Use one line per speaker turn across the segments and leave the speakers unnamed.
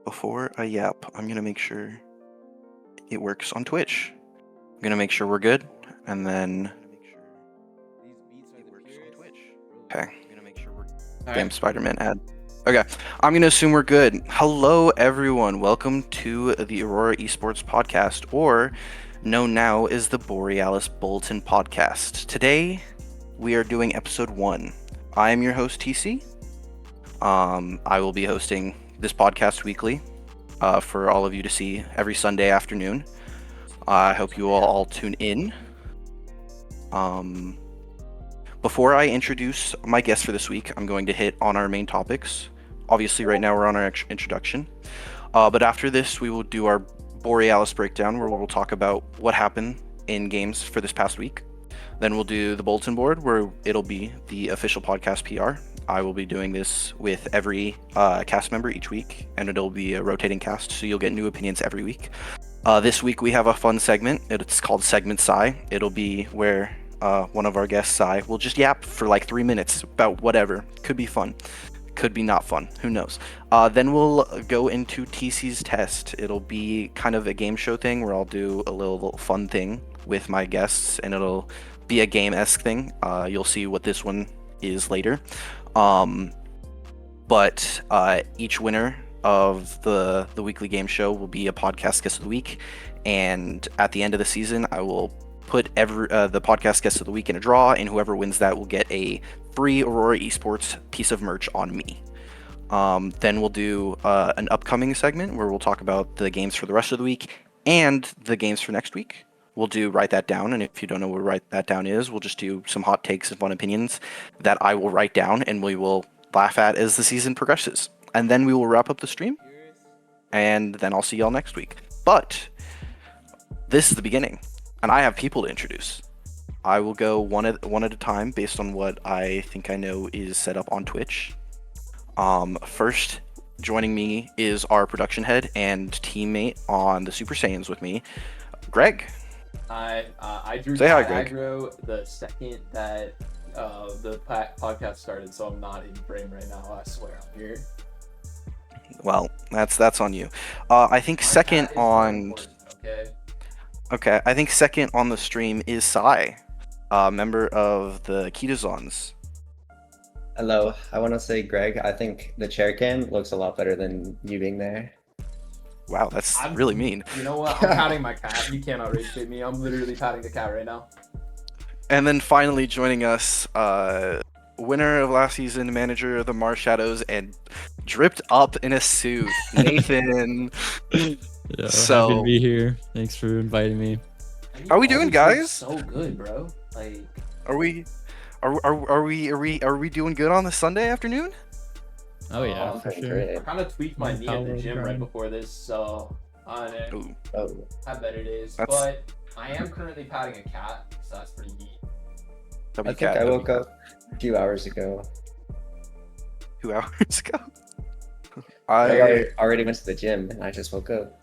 before I yap, I'm going to make sure it works on Twitch. I'm going to make sure we're good, and then... Okay. Damn Spider-Man ad. Okay, I'm going to assume we're good. Hello, everyone. Welcome to the Aurora Esports podcast, or known now as the Borealis Bulletin podcast. Today, we are doing episode 1. I am your host, TC. I will be hosting this podcast weekly for all of you to see every Sunday afternoon. I hope you all tune in. Before I introduce my guest for this week, I'm going to hit on our main topics. Obviously, right now we're on our introduction. But after this, we will do our Borealis breakdown, where we'll talk about what happened in games for this past week. Then we'll do the bulletin board, where it'll be the official podcast PR. I will be doing this with every cast member each week, and it'll be a rotating cast, so you'll get new opinions every week. This week we have a fun segment. It's called Segment Sigh. It'll be where one of our guests, Sigh, will just yap for like 3 minutes about whatever. Could be fun. Could be not fun. Who knows? Then we'll go into TC's test. It'll be kind of a game show thing where I'll do a little fun thing with my guests, and it'll be a game-esque thing. You'll see what this one is later. But each winner of the weekly game show will be a podcast guest of the week, and at the end of the season, I will put the podcast guest of the week in a draw, and whoever wins that will get a free Aurora Esports piece of merch on me. Then we'll do an upcoming segment where we'll talk about the games for the rest of the week and the games for next week. We'll do Write That Down, and if you don't know what Write That Down is, we'll just do some hot takes and fun opinions that I will write down, and we will laugh at as the season progresses. And then we will wrap up the stream, and then I'll see y'all next week. But this is the beginning, and I have people to introduce. I will go one at a time based on what I think I know is set up on Twitch. First, joining me is our production head and teammate on the Super Saiyans with me, Greg.
I drew
Say hi, Greg.
aggro the second that the podcast started, so I'm not in frame right now. I swear I'm here.
Well, that's on you. I think second on. Okay, I think second on the stream is Sai, member of the Kitazons.
Hello, I want to say, Greg, I think the chair cam looks a lot better than you being there.
Wow, that's really mean.
You know what? I'm patting my cat. You cannot rage bait me. I'm literally patting the cat right now.
And then finally joining us, winner of last season, manager of the Mars Shadows, and dripped up in a suit, Nathan.
Yeah,
So-
happy to be here. Thanks for inviting me.
How we doing, guys?
So good, bro. Like,
Are we doing good on this Sunday afternoon?
Oh yeah, for
Okay,
sure.
great.
I kind of tweaked my knee at the
Power
gym right
grind.
before this, so I
Ooh,
Oh,
have better days.
That's-
But I am currently patting a cat, so that's pretty neat.
I think
WCAT,
I woke up a few hours ago.
2 hours ago.
I already went to the gym and I just woke up.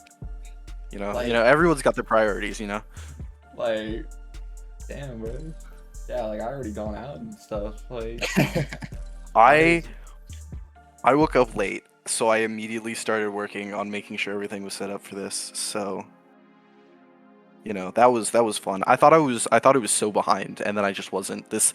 You know,
Like-
everyone's got their priorities. You know.
Like, damn, bro. Yeah, like I already gone out and stuff. Like,
I woke up late, so I immediately started working on making sure everything was set up for this. So, you know, that was fun. I thought it was so behind, and then I just wasn't. This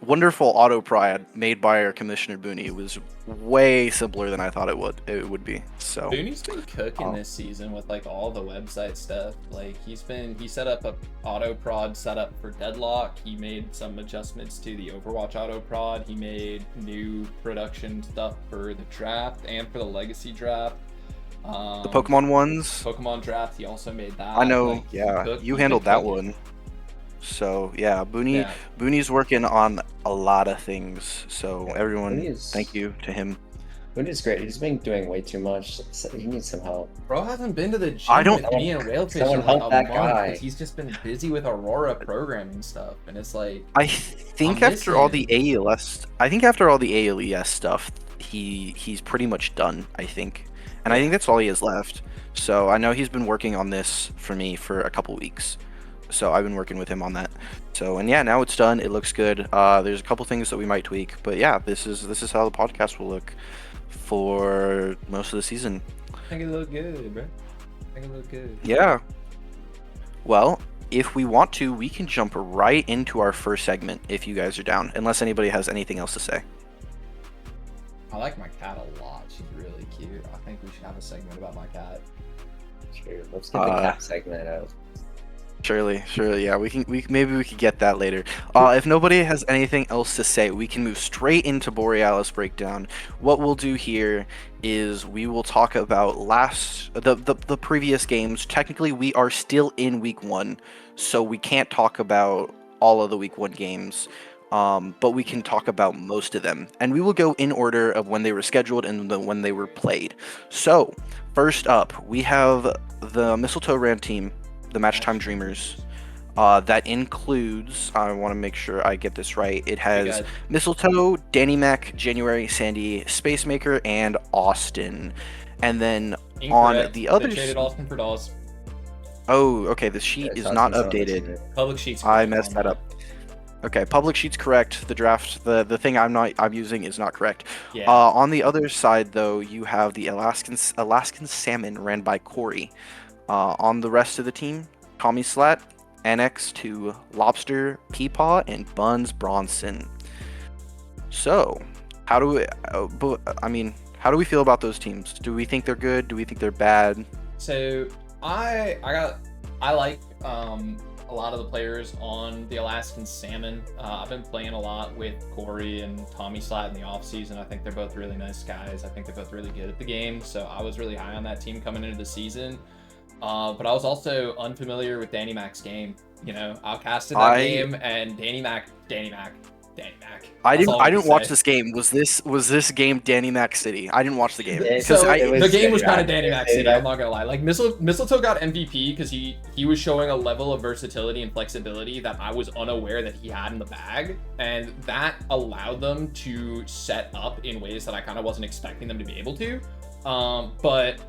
wonderful auto prod made by our commissioner Booney was way simpler than I thought it would be. So
Booney's been cooking this season with like all the website stuff. Like he set up a auto prod setup for Deadlock. He made some adjustments to the Overwatch auto prod. He made new production stuff for the draft and for the legacy draft.
the Pokemon ones,
Pokemon draft. He also made that.
I know.
Like,
Yeah,
he
you handled
been
that
cooking.
one. So yeah,
Yeah.
Booney's working on a lot of things. So everyone,
Booney is-
thank you to him.
Winter's great. He's been doing way too much. So he needs some help.
Bro hasn't been to the gym
I don't-
with me and Railfish
Someone
in like
help
a
that
month
guy.
because he's just been busy with Aurora programming stuff, and it's like,
I think
I'm
after all
missing
the ALS, stuff, he's pretty much done. I think, and I think that's all he has left. So I know he's been working on this for me for a couple weeks. So I've been working with him on that. So, and yeah, now it's done. It looks good. There's a couple things that we might tweak, but yeah, this is how the podcast will look for most of the season.
I think it looked good, bro. I think it looked good.
Yeah. Well, if we want to, we can jump right into our first segment if you guys are down, unless anybody has anything else to say.
I like my cat a lot. She's really cute. I think we should have a segment about my cat.
Sure, let's get the cat segment out.
Surely, yeah. Maybe we could get that later. If nobody has anything else to say, we can move straight into Borealis breakdown. What we'll do here is we will talk about the previous games. Technically, we are still in week 1, so we can't talk about all of the week 1 games. But we can talk about most of them, and we will go in order of when they were scheduled and when they were played. So, first up, we have the Mistletoe Rand team, the Matchtime Dreamers. That includes, I want to make sure I get this right, it has Mistletoe, Danny Mac, January, Sandy, Spacemaker, and Austin. And then
Incorrect.
On the other
They traded Austin for Dawes.
Oh, okay, the sheet is not updated.
Public sheets.
I messed that up. Okay, public sheet's correct. The draft, the thing I'm using is not correct.
Yeah.
On the other side, though, you have the Alaskan Salmon ran by Corey. On the rest of the team, Tommy Slat, NX2, Lobster, Peepaw, and Buns Bronson. So, how do we feel about those teams? Do we think they're good? Do we think they're bad?
So I like a lot of the players on the Alaskan Salmon. I've been playing a lot with Corey and Tommy Slat in the offseason. I think they're both really nice guys. I think they're both really good at the game. So I was really high on that team coming into the season. But I was also unfamiliar with Danny Mac's game. You know, outcasted that game, and Danny Mac.
I didn't watch this game. Was this game Danny Mac City? I didn't watch the game.
The game was kind of Danny Mac City. I'm not gonna lie. Like Mistletoe got MVP because he was showing a level of versatility and flexibility that I was unaware that he had in the bag, and that allowed them to set up in ways that I kind of wasn't expecting them to be able to. But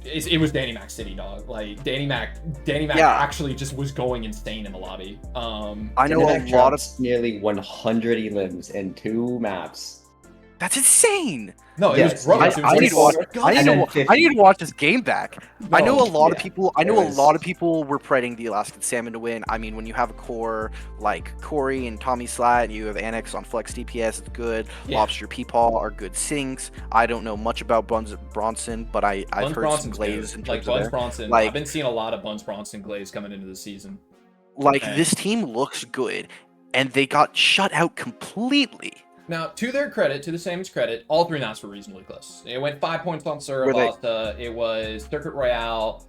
it was Danny Mac City, dog. Like Danny Mac actually just was going insane in the lobby.
I know a lot of
nearly 100 elims in 2 maps.
That's insane.
No, it was gross.
I need to watch this game back. I know a lot of people were predicting the Alaskan Salmon to win. I mean, when you have a core like Corey and Tommy Slat, and you have Annex on Flex DPS, it's good.
Yeah.
Lobster Peepaw are good sinks. I don't know much about Buns Bronson, but I've heard some glaze in terms of
Buns Bronson. I've been seeing a lot of Buns Bronson glaze coming into the season.
This team looks good, and they got shut out completely.
Now, to their credit, to the Salmon's credit, all 3 maps were reasonably close. It went 5 points on Surabasta. It was Circuit Royale.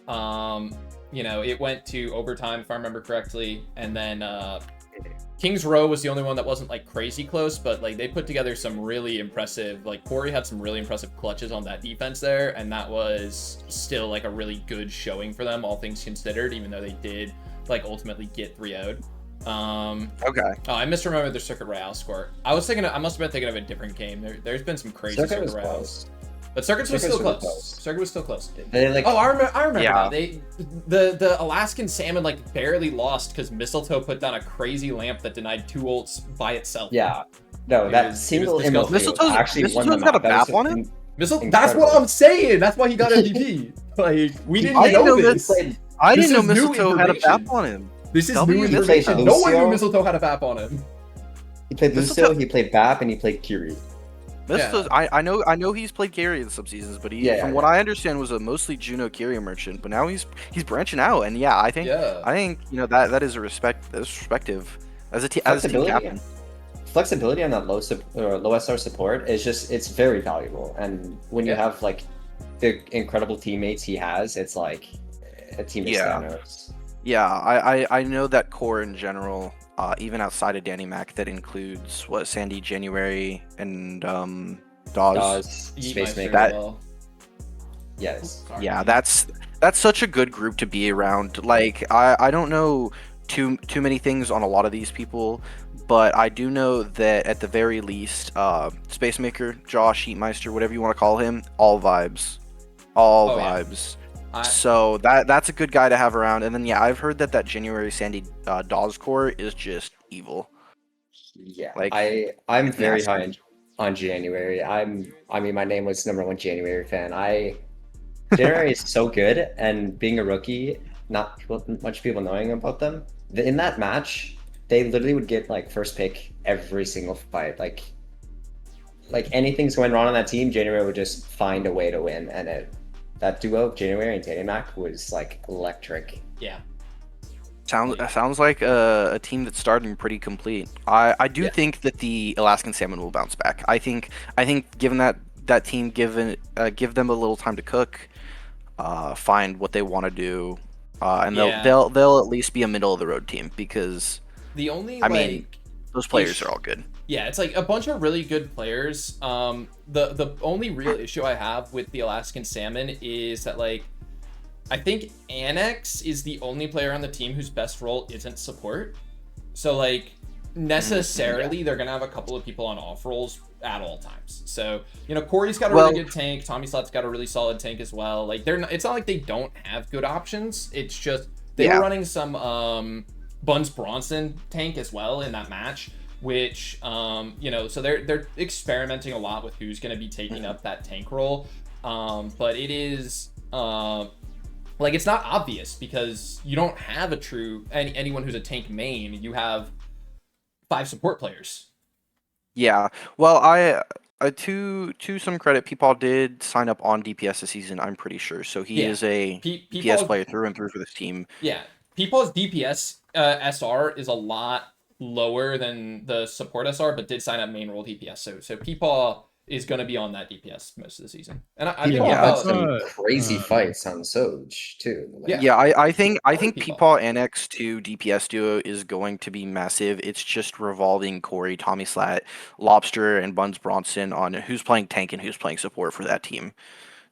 It went to overtime, if I remember correctly. And then Kings Row was the only one that wasn't, like, crazy close. But, like, they put together some really impressive... Like, Corey had some really impressive clutches on that defense there. And that was still, like, a really good showing for them, all things considered, even though they did, like, ultimately get 3-0'd.
Okay.
Oh, I misremembered the Circuit Royale score. I must have been thinking of a different game. There's been some crazy Circuit Royales. But Circuit was still close. Circuit was still close.
I
remember
yeah.
that. The Alaskan Salmon like barely lost because Mistletoe put down a crazy lamp that denied 2 ults by itself.
Yeah. No, that single
Mistletoe's
actually won the
got a
map.
BAP on him?
That's what I'm saying. That's why he got MVP. Like we didn't know this.
I didn't know Mistletoe had a BAP on him.
This is new information. No one knew Mistletoe had a BAP on him.
He played Lucio, he played BAP, and he played Kiri.
Mistletoe's, I know he's played Gary in the subseasons, but from what I understand was a mostly Juno Kyrie merchant. But now he's branching out, and I think that is respective as a team captain.
Flexibility on that low SR support is it's very valuable, and when you have like the incredible teammates he has, it's like a team of Thanos.
Yeah, I know that core in general, even outside of Danny Mac, that includes Sandy, January, and Dawes,
Spacemaker. Yes.
Yeah, that's such a good group to be around. Like I don't know too many things on a lot of these people, but I do know that at the very least, Spacemaker, Josh, Heatmeister, whatever you want to call him, all vibes. Vibes. So that's a good guy to have around. And then I've heard that January Sandy Dawes core is just evil.
Yeah,
like
I'm very high on January. I mean, my name was number one January fan. January is so good, and being a rookie, not much people knowing about them. In that match, they literally would get like first pick every single fight. Like anything's going wrong on that team, January would just find a way to win, and that duo, January and Mac, was like electric.
Yeah.
Sounds like a team that's starting pretty complete. I do think that the Alaskan Salmon will bounce back. I think given that team give them a little time to cook, find what they want to do, and they'll at least be a middle of the road team because
the only
I mean those players are all good.
Yeah, it's like a bunch of really good players. The only real issue I have with the Alaskan Salmon is that like I think Annex is the only player on the team whose best role isn't support. So like necessarily they're gonna have a couple of people on off roles at all times. So Corey's got a really good tank. Tommy Slot's got a really solid tank as well. Like it's not like they don't have good options. It's just they were running some Buns Bronson tank as well in that match, which so they're experimenting a lot with who's gonna be taking up that tank role. But it is like it's not obvious because you don't have a true anyone who's a tank main. You have 5 support players. Yeah.
Well, to some credit, Peepaw did sign up on DPS this season. I'm pretty sure. So he is a DPS player through and through for this team.
Yeah. Peepaw's DPS SR is a lot lower than the support SR, but did sign up main role DPS. So Peepaw is going to be on that DPS most of the season. And I think
some crazy fights on Soj too.
I think Peepaw Annex to DPS duo is going to be massive. It's just revolving Corey, Tommy Slat, Lobster, and Buns Bronson on who's playing tank and who's playing support for that team.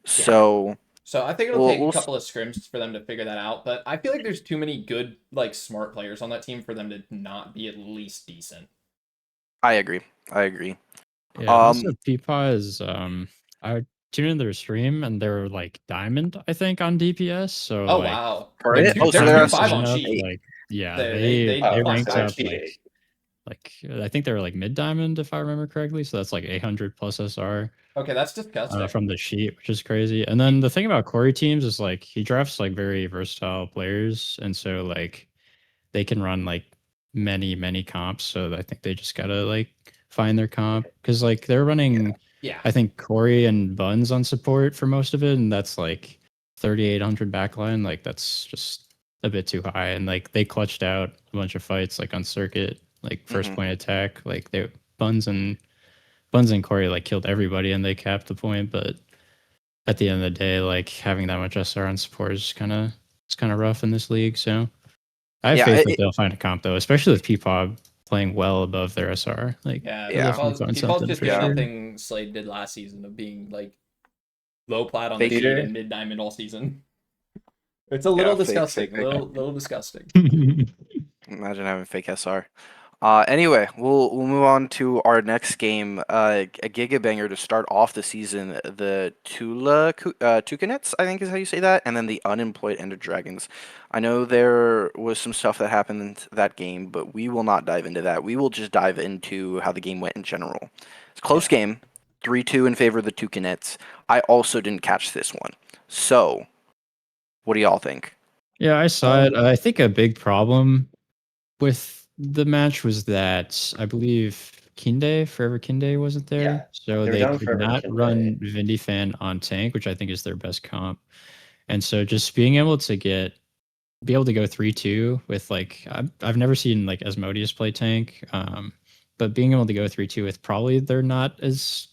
So
I think it'll take a couple of scrims for them to figure that out, but I feel like there's too many good, like, smart players on that team for them to not be at least decent.
I agree.
Yeah, also Peepaw is I tuned in their stream and they're like diamond, I think, on DPS. So
wow.
They're
5 on sheet.
Like they ranked up like I think they were like mid diamond if I remember correctly. So that's like 800 plus SR.
Okay, that's disgusting.
From the sheet, which is crazy. And then the thing about Corey teams is like he drafts like very versatile players, and so like they can run like many comps. So I think they just gotta like find their comp because like they're running I think Corey and Buns on support for most of it, and that's like 3800 backline. Like that's just a bit too high, and like they clutched out a bunch of fights like on circuit, like first point attack. Like they Buns and Corey like killed everybody and they capped the point, but at the end of the day, like having that much SR on support is kind of rough in this league. So I have faith that they'll find a comp though, especially with Peepaw playing well above their SR. Like
Peepaw's just doing nothing Slade did last season of being like low plat on the sheet and mid diamond all season. It's a little disgusting. Little disgusting.
Imagine having fake SR. Anyway, we'll move on to our next game, a Giga Banger to start off the season. The Toucanets, I think is how you say that, and then the Unemployed Ender Dragons. I know there was some stuff that happened in that game, but we will not dive into that. We will just dive into how the game went in general. It's a close game, 3-2 in favor of the Toucanets. I also didn't catch this one. So, what do y'all think?
Yeah, I saw it. I think a big problem with the match was that I believe Forever Kinde wasn't there.
Yeah,
so they could not run Vindifan on tank, which I think is their best comp. And so just being able to go 3-2 with like I've never seen like Asmodeus play tank. But being able to go 3-2 with probably they're not as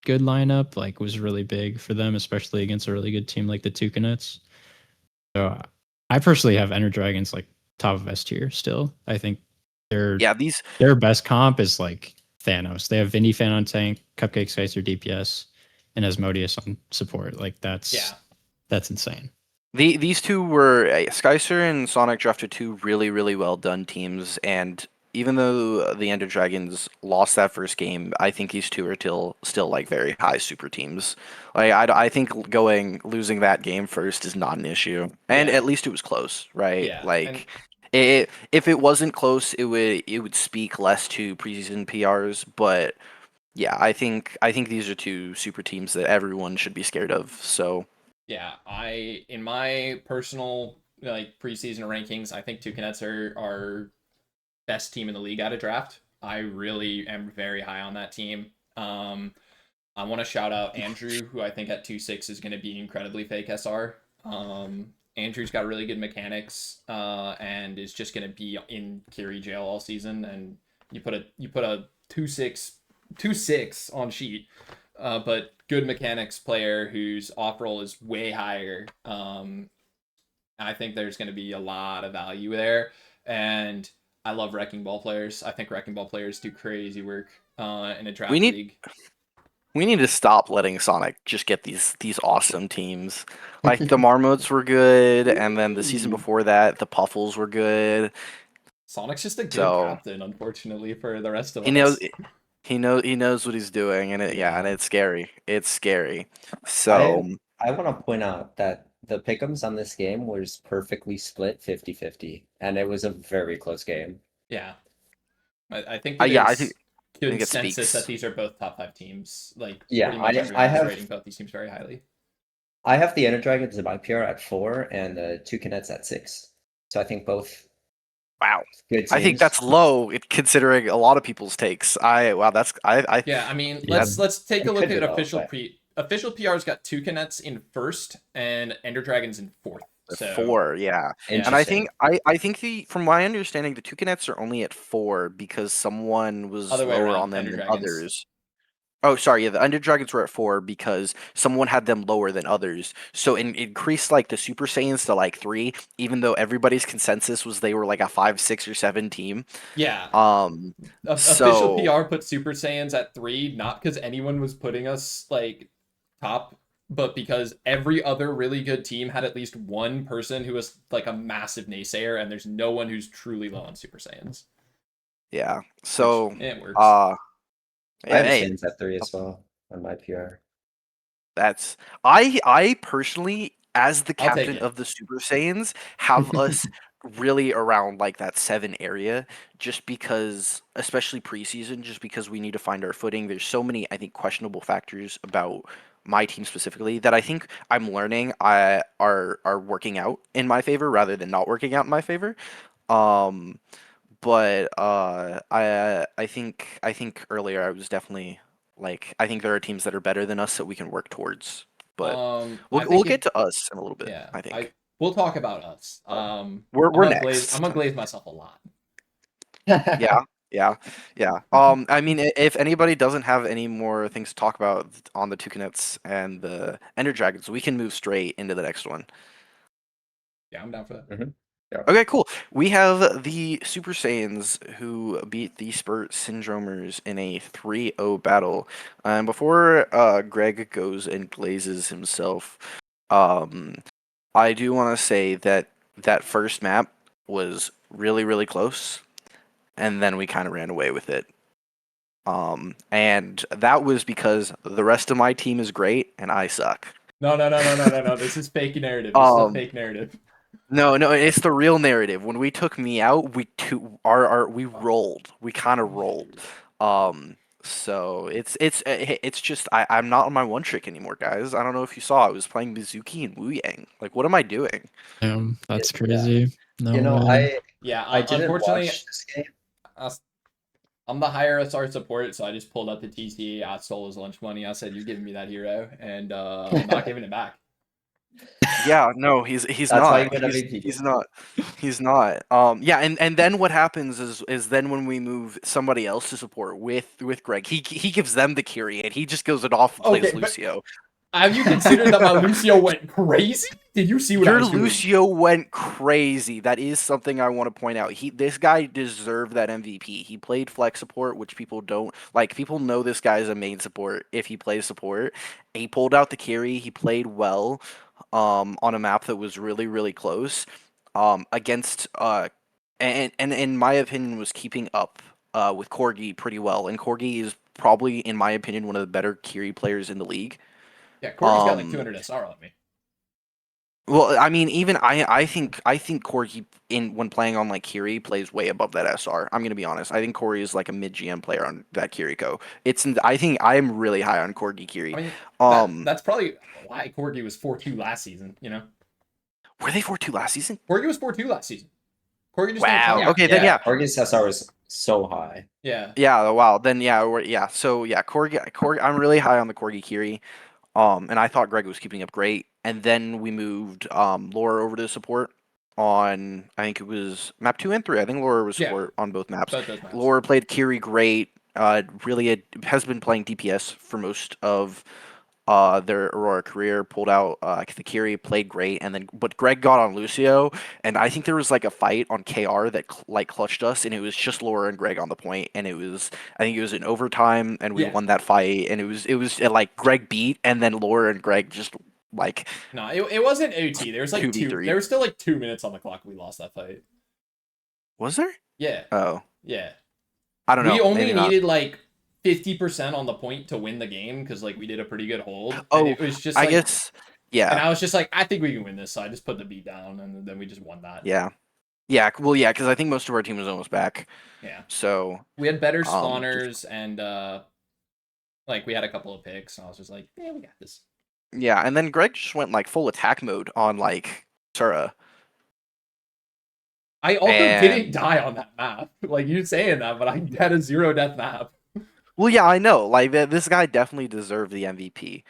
good lineup, like was really big for them, especially against a really good team like the Toucanets. So I personally have Ender Dragons like top of S tier still. I think their best comp is like Thanos. They have Vindifan on tank, Cupcake Slicer DPS, and Asmodeus on support. Like that's insane.
These two were Skycer and Sonic drafted two really well done teams, and even though the Ender Dragons lost that first game, I think these two are still like very high super teams. Like I think losing that game first is not an issue, and at least it was close, right?
Yeah,
like. If it wasn't close, it would speak less to preseason PRs, but yeah, I think these are two super teams that everyone should be scared of. So
Yeah, in my personal like preseason rankings, I think Toucanets are best team in the league at a draft. I really am very high on that team. I want to shout out Andrew, who I think at 2.6 is going to be incredibly fake SR. Andrew's got really good mechanics and is just going to be in Kiri jail all season. And you put a 2.6 on sheet, but good mechanics player whose off roll is way higher. I think there's going to be a lot of value there. And I love wrecking ball players. I think wrecking ball players do crazy work in a
we
draft
need
league.
we need to stop letting Sonic just get these awesome teams. Like the Marmots were good, and then the season before that, the Puffles were good.
Sonic's just a good
So
captain, unfortunately, for the rest of
he knows
us.
he knows what he's doing, and
Yeah.
and it's scary. It's scary.
I
So
I want to point out that the pick'ems on this game was perfectly split 50-50, and it was a very close game.
Yeah. I think
yeah, I
there's
think it
consensus that
speaks.
these are both top 5 teams. Like,
Yeah,
pretty much
I
everyone is
have
rating both these teams very highly.
I have the Ender Dragons in my PR at 4 and the Toucanets at 6. So I think both
Wow.
good
I think
teams.
that's low considering a lot of people's takes. That's I
Yeah, I mean,
Yeah.
let's take a
It
look
could be
at
low, but
official PR's got Toucanets in first and Ender Dragons in fourth. So,
4, yeah.
yeah.
And I
interesting.
think I think from my understanding, the Toucanets are only at 4 because someone was
Other way
lower on
around,
them
Ender
than
Dragons.
others. Oh, sorry, yeah, the Under Dragons were at 4 because someone had them lower than others. So it increased like the Super Saiyans to like 3, even though everybody's consensus was they were like a 5, 6, or 7 team.
Yeah.
Um,
Official
so
PR put Super Saiyans at 3, not because anyone was putting us like top, but because every other really good team had at least one person who was like a massive naysayer, and there's no one who's truly low on Super Saiyans,
yeah,
which
so
it works.
uh,
I
yeah,
have
hey,
Saiyans at 3 as well on my PR.
that's I personally, as the
I'll take
captain
it.
of the Super Saiyans, have us really around like that 7 area, just because, especially preseason, just because we need to find our footing. There's so many, I think, questionable factors about my team specifically that I think I'm learning I are working out in my favor rather than not working out in my favor. Um, but I think earlier I was definitely like I think there are teams that are better than us that we can work towards. But we'll
I
we'll
think
get
it.
to us in a little bit.
Yeah,
I think
we'll talk about us.
we're next.
I'm gonna glaze myself a lot.
Yeah, yeah, yeah. I mean, if anybody doesn't have any more things to talk about on the Toucanets and the Ender Dragons, we can move straight into the next one.
Yeah, I'm down for that.
Mhm. Yeah.
Okay, cool. We have the Super Saiyans who beat the Spurt Syndromers in a 3-0 battle. And before Greg goes and glazes himself, um, I do want to say that that first map was really, really close, and then we kind of ran away with it. And that was because the rest of my team is great and I suck.
No. This is fake narrative. This is a
Um,
fake narrative.
No, no, it's the real narrative. When we took me out, we rolled. We kind of rolled. So it's just I'm not on my one trick anymore, guys. I don't know if you saw. I was playing Mizuki and Wu Yang. Like, what am I doing?
That's
Yeah.
crazy. No
You know,
way.
Yeah,
I didn't
unfortunately,
watch this game.
uh, I'm the higher SR support, so I just pulled up the TCA. I stole his lunch money. I said, "You're giving me that hero," and I'm not giving it back.
Yeah, no, he's
That's why
not.
you win MVP.
He's not. He's not. Yeah, and then what happens is then when we move somebody else to support with Greg, he gives them the Kyrie and he just goes it off and plays
Okay, but
Lucio.
have you considered that my Lucio went crazy? Did you see what I
Your
was doing?
Lucio went crazy. That is something I want to point out. This guy deserved that MVP. He played flex support, which people don't like. People know this guy's a main support if he plays support. He pulled out the carry. He played well, on a map that was really really close, against and in my opinion was keeping up with Corgi pretty well. And Corgi is probably, in my opinion, one of the better carry players in the league.
Yeah, Corey's got like
Um,
200 SR on me.
Well, I mean, even I think Corgi in when playing on like Kiri plays way above that SR. I'm gonna be honest. I think Corey is like a mid GM player on that Kiriko. I think I'm really high on Corgi
I
Kiri.
mean,
Um,
that's probably why Corgi was 4-2 last season. You know,
were they 4-2 last season?
Corgi was 4-2 last season. Corgi just didn't
Wow.
tell.
Yeah,
Okay, then
yeah.
yeah,
Corgi's SR was so high.
Yeah.
yeah. Wow. Then yeah, yeah. So yeah, Corgi. I'm really high on the Corgi Kiri. And I thought Greg was keeping up great. And then we moved Laura over to support on I think it was map 2 and 3. I think Laura was
Yeah.
support on both maps.
Both those maps.
Laura played Kiri great. Really has been playing DPS for most of their Aurora career. Pulled out the Kiri, played great, and then but Greg got on Lucio, and I think there was like a fight on KR that like clutched us, and it was just Laura and Greg on the point, and I think it was in overtime, and we
Yeah.
won that fight, and it was like Greg beat, and then Laura and Greg just like
No, it wasn't OT. There was like
2v3.
There was still like 2 minutes on the clock. We lost that fight.
Was there?
Yeah.
Oh,
Yeah.
I don't know.
We only
Maybe not.
needed like 50% on the point to win the game because like we did a pretty good hold. And
Oh,
it was just
I
like,
guess. Yeah.
and I was just like, I think we can win this. So I just put the beat down and then we just won that.
Yeah. Yeah. Well, yeah, because I think most of our team was almost back.
Yeah.
So
We had better
just-
spawners and like we had a couple of picks. And I was just like, yeah, we got this.
yeah, and then Greg just went like full attack mode on like Sura.
I also
And-
didn't die on that map. Like you saying that, but I had a 0 death map.
Well, yeah, I know. Like this guy definitely deserved the MVP.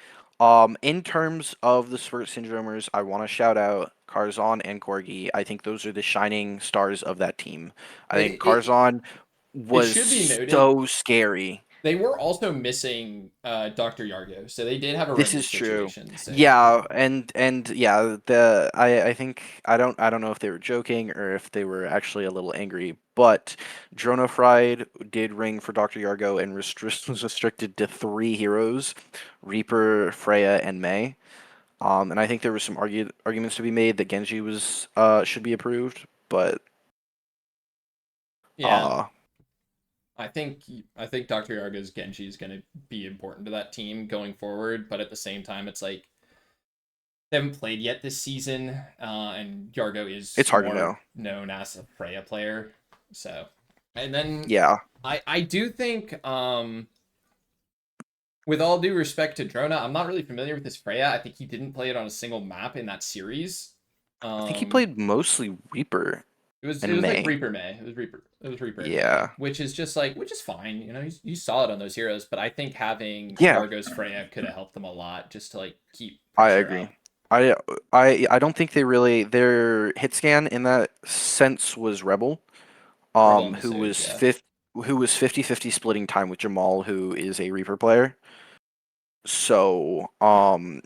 In terms of the Spurt Syndromers, I want to shout out Karzon and Corgi. I think those are the shining stars of that team. I think Karzon was
should be noted-
so scary.
They were also missing Dr. Yargo, so they did have a
This
remnant
is true.
situation. So.
Yeah, and yeah, I think I don't know if they were joking or if they were actually a little angry, but Dronofried did ring for Dr. Yargo and was restricted to 3 heroes, Reaper, Freya, and Mei. And I think there were some arguments to be made that Genji was should be approved, but
Yeah. I think Dr. Yargo's Genji is going to be important to that team going forward, but at the same time, it's like they haven't played yet this season, and Yargo is
It's hard to
more known as a Freya player. So, and then
yeah,
I do think, with all due respect to Drona, I'm not really familiar with this Freya. I think he didn't play it on a single map in that series.
I think he played mostly Reaper.
It was
in
like
May.
Reaper May. It was Reaper.
Yeah.
Which is fine. You know, he's solid on those heroes, but I think having
Yeah.
Argo's Freya could have helped them a lot just to like keep.
I
pressure
agree.
up.
I don't think their hit scan in that sense was Rebel,
Rebel on the
who
Sage,
was
yeah.
who was 50-50 splitting time with Jamal, who is a Reaper player. So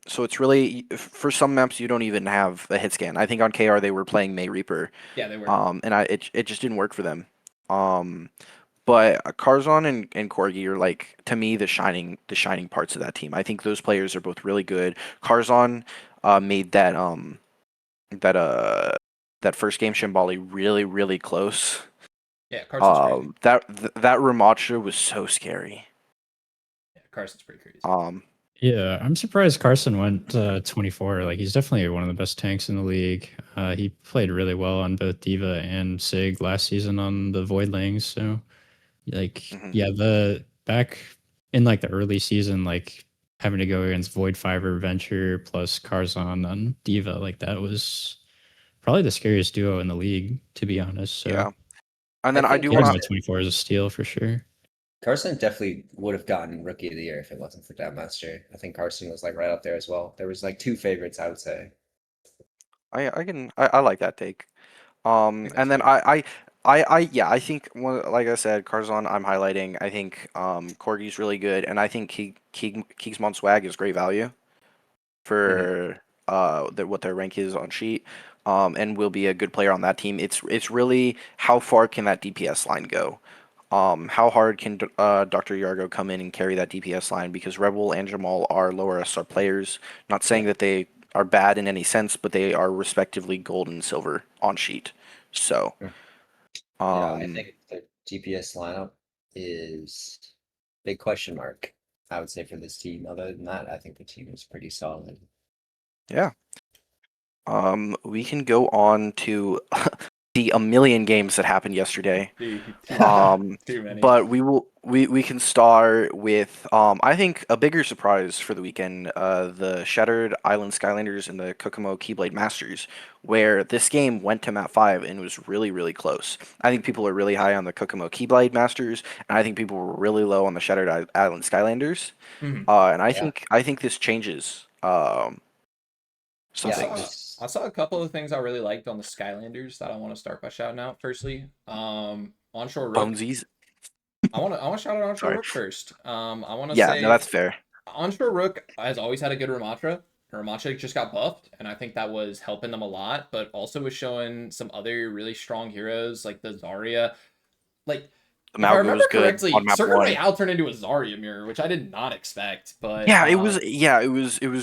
so it's really for some maps you don't even have a hit scan. I think on KR they were playing May Reaper.
Yeah, they were.
And it just didn't work for them. But Karzon and Corgi are like to me the shining parts of that team. I think those players are both really good. Karzon made that that first game Shimbali really really close.
Yeah, Carson's crazy.
That Ramacha was so scary.
Yeah, Carson's pretty crazy.
Yeah, I'm surprised Carson went 24. Like, he's definitely one of the best tanks in the league. He played really well on both Diva and Sig last season on the Voidlings. So, like,
Mhm.
yeah, the back in like the early season, like having to go against Void Fiber Venture plus Carzon on Diva, like that was probably the scariest duo in the league, to be honest. So,
Yeah. And then
I
I
think
do
getting
want
my 24 is a steal for sure.
Carson definitely would have gotten Rookie of the Year if it wasn't for Dabmaster. I think Carson was like right up there as well. There was like 2 favorites, I would say.
I like that take.
think
And then
that's
I think like I said, Karzon I'm highlighting. I think Corgi's really good, and I think Keegsmon Swag is great value for what their rank is on sheet. And will be a good player on that team. It's really how far can that DPS line go? How hard can Dr. Yargo come in and carry that DPS line? Because Rebel and Jamal are lower SR players. Not saying that they are bad in any sense, but they are respectively gold and silver on sheet. So,
Yeah, I think the DPS lineup is big question mark, I would say, for this team. Other than that, I think the team is pretty solid.
yeah. We can go on to the a million games that happened yesterday.
Dude, too many.
But we can start with I think a bigger surprise for the weekend, the Shattered Island Skylanders and the Kokomo Keyblade Masters, where this game went to map 5 and was really, really close. I think people are really high on the Kokomo Keyblade Masters, and I think people were really low on the Shattered Island Skylanders.
Mhm.
And
Yeah.
I think this changes some
Yeah,
things.
I saw a couple of things I really liked on the Skylanders that I want to start by shouting out. Firstly, Onshore Rook.
Bonesies.
I want to shout out Onshore
Sorry.
Rook first. I want to
Yeah,
say
no, that's fair.
Onshore Rook has always had a good Ramatra. Ramatra just got buffed, and I think that was helping them a lot, but also was showing some other really strong heroes like the Zarya. Like,
The
if I
Malgo
remember
was good
correctly,
on map
Circuit
1.
Royale turned into a Zarya mirror, which I did not expect. But
Yeah, it was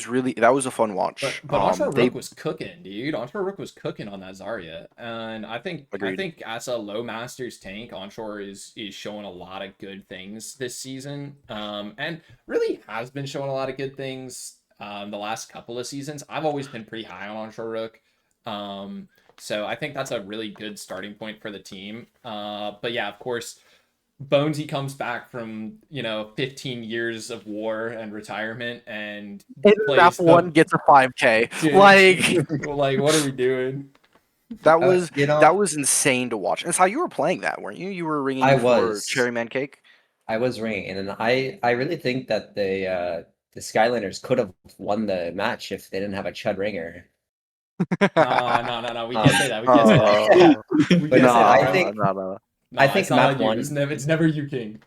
really, that was a fun watch.
but Onshore
They
Rook was cooking, dude. Onshore Rook was cooking on that Zarya, and I
agreed.
think as a low masters tank, Onshore is showing a lot of good things this season, and really has been showing a lot of good things the last couple of seasons. I've always been pretty high on Onshore Rook, so I think that's a really good starting point for the team. But yeah, of course. Bonesy comes back from 15 years of war and retirement and
And map
plays
1 gets a 5K.
Dude, like what are we doing?
That
Uh,
was
you know,
that was insane to watch. That's how you were playing that, weren't you? You were ringing
I
for
was.
Cherry Man Cake.
I was ringing, and I really think that the Skylanders could have won the match if they didn't have a Chud ringer.
No. We
Um,
can't say that. We can't say that. We
but
can't
no,
say that,
I
bro.
think
no.
No,
I think
it's not
map
on you.
one.
It's never you, King.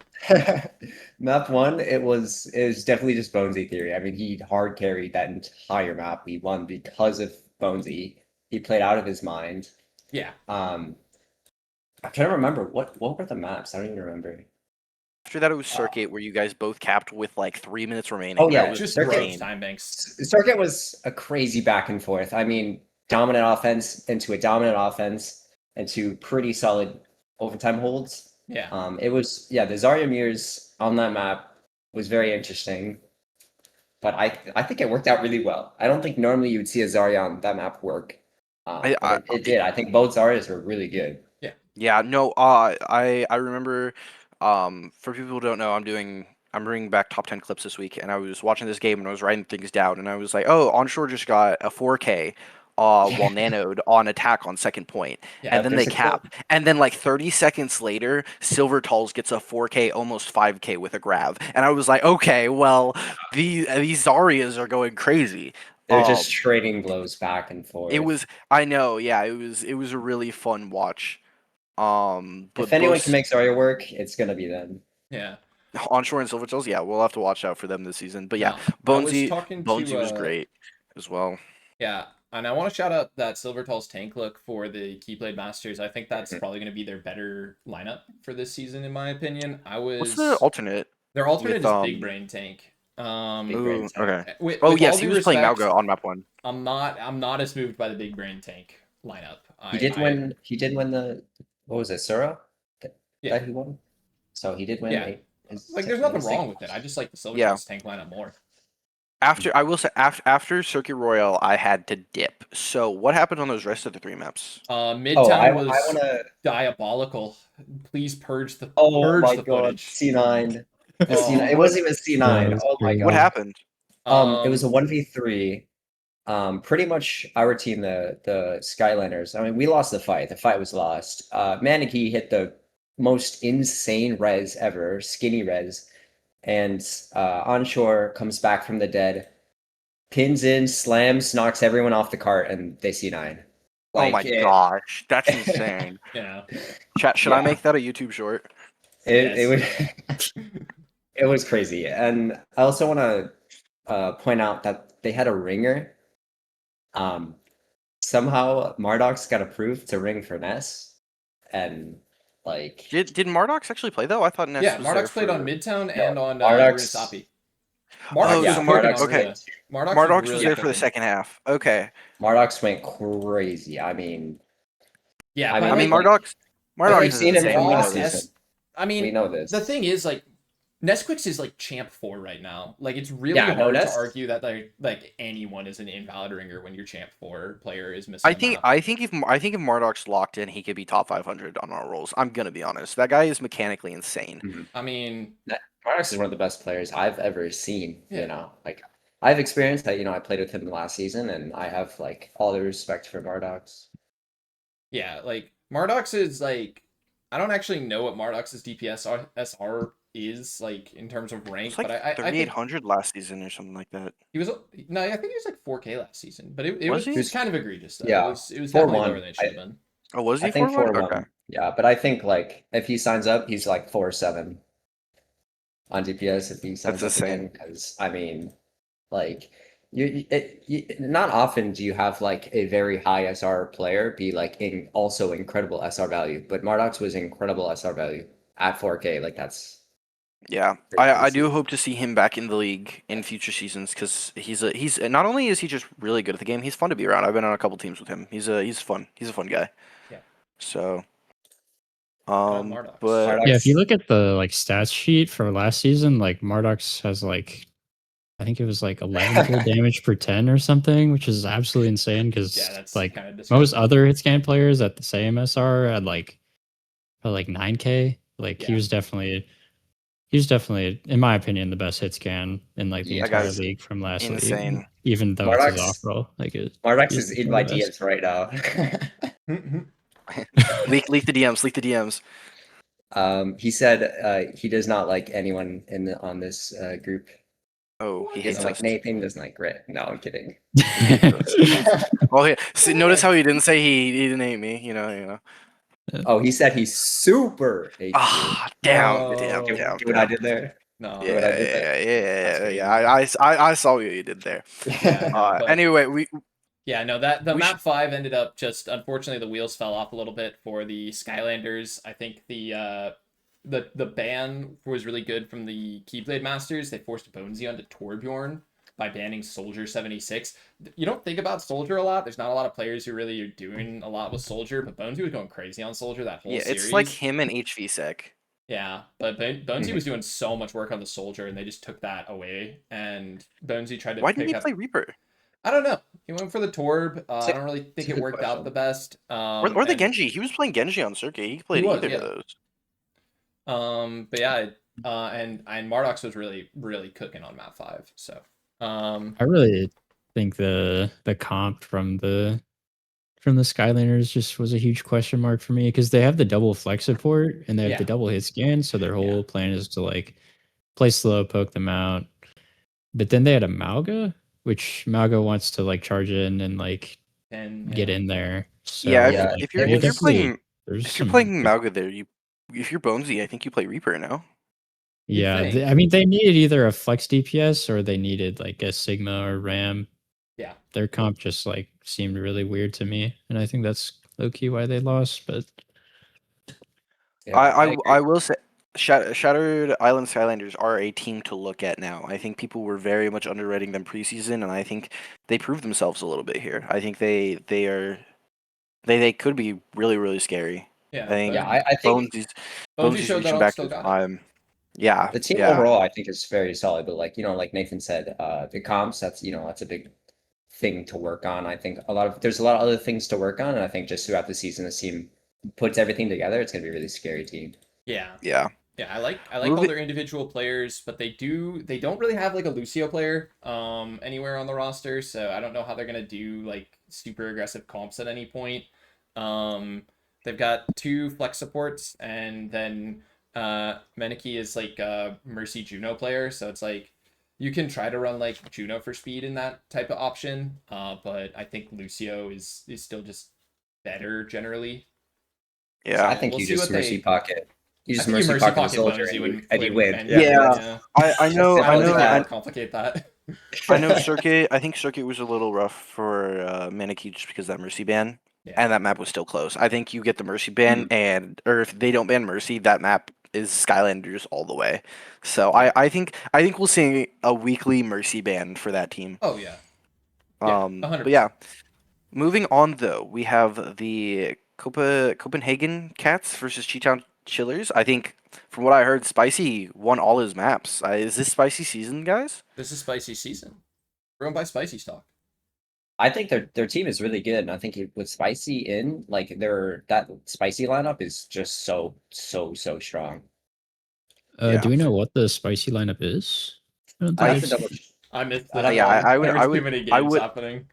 Map 1, it was definitely just Bonesy theory. I mean, he hard carried that entire map. We won because of Bonesy. He played out of his mind.
Yeah.
I'm trying to remember what were the maps. I don't even remember.
After that, it was Circuit, where you guys both capped with like 3 minutes remaining.
Oh, yeah,
That was
Just
Circuit-
gross
insane.
time banks.
Circuit was a crazy back and forth. I mean, dominant offense into a dominant offense into pretty solid overtime holds.
Yeah.
It was the Zarya mirrors on that map was very interesting, but I think it worked out really well. I don't think normally you would see a Zarya on that map work, but it did. I think both Zaryas were really good.
Yeah, no, I remember, for people who don't know, I'm bringing back top 10 clips this week, and I was watching this game and I was writing things down, and I was like, oh, Onshore just got a 4K, while nanoed on attack on second point,
Yeah,
and then they
there's a clip.
cap, and then like 30 seconds later, Silver Talls gets a 4K, almost 5K with a grab, and I was like, okay, well, these Zaryas are going crazy.
They're just trading blows back and forth.
It was, I know, yeah, it was a really fun watch. But
If anyone
both
can make Zarya work, it's gonna be them.
Yeah.
Onshore and Silvertails, yeah, we'll have to watch out for them this season. But yeah,
No, I was
Bonesy
talking
Bonesy was
to
great as well.
Yeah, and I want to shout out that Silvertall's tank look for the Keyblade Masters. I think that's probably going to be their better lineup for this season, in my opinion.
What's the alternate?
Their alternate
with,
is Big Brain Tank.
Big Brain
Ooh,
Tank.
okay.
With
Oh
all
yes, he
due
was playing
respect,
Malgo on map 1.
I'm not as moved by the Big Brain Tank lineup.
He did win the what was it, Sura?
Yeah.
That he won. So he did win.
Yeah. Like, there's nothing wrong with it. I just like the Silvertall's tank lineup more.
I will say after Circuit Royale, I had to dip. So what happened on those rest of the 3 maps?
Midtown was
I wanna.
diabolical. Please purge the
Oh my
the
god,
footage.
C9. The
Oh.
C9. It wasn't even C9.
Yeah,
Oh my
that's
god.
What happened?
It was a 1v3. Pretty much our team, the Skylanders. I mean, we lost the fight. The fight was lost. Maneki hit the most insane res ever, skinny res, and Onshore comes back from the dead, pins in, slams, knocks everyone off the cart, and they C9.
Oh my gosh, that's insane.
Yeah.
Chat, should I make that a YouTube short?
It was it was crazy, and I also want to point out that they had a ringer. Somehow Mardox got approved to ring for Ness, and like
Did Mardox actually play though? I thought Ness
Yeah,
was
Mardox
there
played
for...
on Midtown
No,
and on
Mardox-
Runasapi.
Oh,
yeah,
so
Mardox-
okay. Mardox was there for the second half. Okay.
Mardox went crazy. I mean,
Yeah,
I
but
I mean,
like,
Mardox
we've
is
seen him
insane. We
all
know
season.
this.
I mean,
we know this.
the thing is, like, Nesquik is like champ 4 right now. Like it's really
Yeah, no,
hard to
that's
argue that like anyone is an invalid ringer when your champ 4 player is missing
I
a
think
map.
I think if Marduk's locked in, he could be top 500 on our rolls. I'm gonna be honest. That guy is mechanically insane.
I mean,
Marnox is one of the best players I've ever seen.
Yeah.
You know, like I've experienced that. You know, I played with him last season, and I have like all the respect for Marnox.
yeah, like Mardox is like I don't actually know what Mardox's DPS SR is like in terms of rank,
It's like
but I think
3,800 last season or something like that.
he was no, I think he was like 4K last season, but it
Was
was
he?
it's kind of egregious though.
Yeah,
It was definitely
4-1.
lower than it should have been.
Oh, was he
I think
4-1?
4-1.
Okay.
Yeah, but I think like if he signs up, he's like 4-7 on DPS if he signs
That's
up again.
insane.
Because I mean, like not often do you have like a very high SR player be like in also incredible SR value, but Mardox was incredible SR value at 4K. Like that's
Yeah,
great to
I do
see.
hope to see him back in the league in future seasons because he's not only is he just really good at the game, he's fun to be around. I've been on a couple teams with him. He's a fun guy.
Yeah.
So,
Mardox.
but
Yeah, if you
Mardox,
look at the like stats sheet for last season, like Mardox has like I think it was like 11 full damage per 10 or something, which is absolutely insane because
Yeah, that's
like
kind of
most
disgusting.
other hit scan players at the same SR had like 9K. Like
Yeah.
he was definitely in my opinion the best hit scan in like the
Yeah,
entire
guy's
league from last league,
insane.
even though it's his off
Mardox,
roll. Like
Mardox
he's
is in
one
my
of the best.
DMs right now.
Leak the DMs. Leak the DMs.
He said he does not like anyone on this group.
Oh, he
He
hates
doesn't
us.
like Nathan, doesn't like Grit. No, I'm kidding.
Oh, yeah. See, notice how he didn't say he didn't hate me. You know.
Oh, he said he super hates you.
Ah, damn,
No.
damn,
Get
damn,
what I
damn.
did there?
No.
Get what I did there?
That's
Yeah.
crazy.
I saw what you did there.
Yeah, no, but
Anyway,
yeah, no, that the
we
map 5 ended up just unfortunately the wheels fell off a little bit for the Skylanders. I think the ban was really good from the Keyblade Masters. They forced Bonesy onto Torbjorn by banning Soldier 76. You don't think about Soldier a lot. There's not a lot of players who really are doing a lot with Soldier, but Bonesy was going crazy on Soldier that whole series.
it's like him and HVSec.
Yeah, but Bonesy was doing so much work on the Soldier, and they just took that away. And Bonesy tried to
Why didn't
pick
he
up.
play Reaper?
I don't know. He went for the Torb. I
It's
don't really think
a
it
good
worked out
question.
the best.
Or the
And
Genji? He was playing Genji on Circuit. He played
was,
either
yeah.
of those.
But yeah, and Mardox was really really cooking on map 5. So
I really think the comp from the Skylanders just was a huge question mark for me because they have the double flex support and they have
Yeah.
the double hit scan, so their whole plan is to like play slow, poke them out. But then they had a Malga, which Malga wants to like charge in and like
and
get in there. So
Yeah,
Yeah,
like,
if you're
they
if you're
definitely-
playing
there's
if you're
some
playing
good-
Malga there, if you're Bonesy, I think you play Reaper now.
yeah,
think.
I mean they needed either a flex DPS or they needed like a Sigma or Ram.
Yeah.
Their comp just like seemed really weird to me, and I think that's low key why they lost. But
Yeah,
I will say Shattered Island Skylanders are a team to look at now. I think people were very much underrating them preseason, and I think they proved themselves a little bit here. I think they could be really really scary.
Yeah,
I think
yeah, I think
Bonesy
Bonesy's
showed that
reaching
I'm
back
still
to his
got it.
prime. Yeah,
the team
yeah.
overall I think is very solid, but like like Nathan said, the comps that's that's a big thing to work on. I think there's a lot of other things to work on, and I think just throughout the season, this team puts everything together. It's gonna be a really scary team.
Yeah.
Yeah.
Yeah, I like all
Moving-
their individual players, but they don't really have like a Lucio player anywhere on the roster, so I don't know how they're gonna do like super aggressive comps at any point. They've got 2 flex supports, and then Meniki is like a Mercy Juno player, so it's like you can try to run like Juno for speed in that type of option, but I think Lucio is still just better generally.
Yeah.
I think
We'll
you
see
just
what
mercy
they-
pocket. You just
I think you
mercy pocket the soldier
Bonesy
and you win.
and
Yeah. I know
I don't think
that.
I'd complicate that.
I know Circuit. I think Circuit was a little rough for Maneki just because of that Mercy ban,
Yeah.
and that map was still close. I think you get the Mercy ban, or if they don't ban Mercy, that map is Skylanders all the way. So I think we'll see a weekly Mercy ban for that team.
Oh yeah. Yeah, 100%.
But yeah, moving on though, we have the Copenhagen Cats versus Cheetown Chillers. I think from what I heard, Spicy won all his maps. Is this Spicy season, guys?
This is Spicy season. We're going by Spicy stock.
I think their team is really good, and I think with Spicy in, like that Spicy lineup is just so strong.
Yeah.
Do we know what the spicy lineup is? I don't
I
think
have to
I've
double.
seen-
I missed
I'd
it.
have
Yeah,
to-
There was
I
too
would,
many
I
games
would,
happening.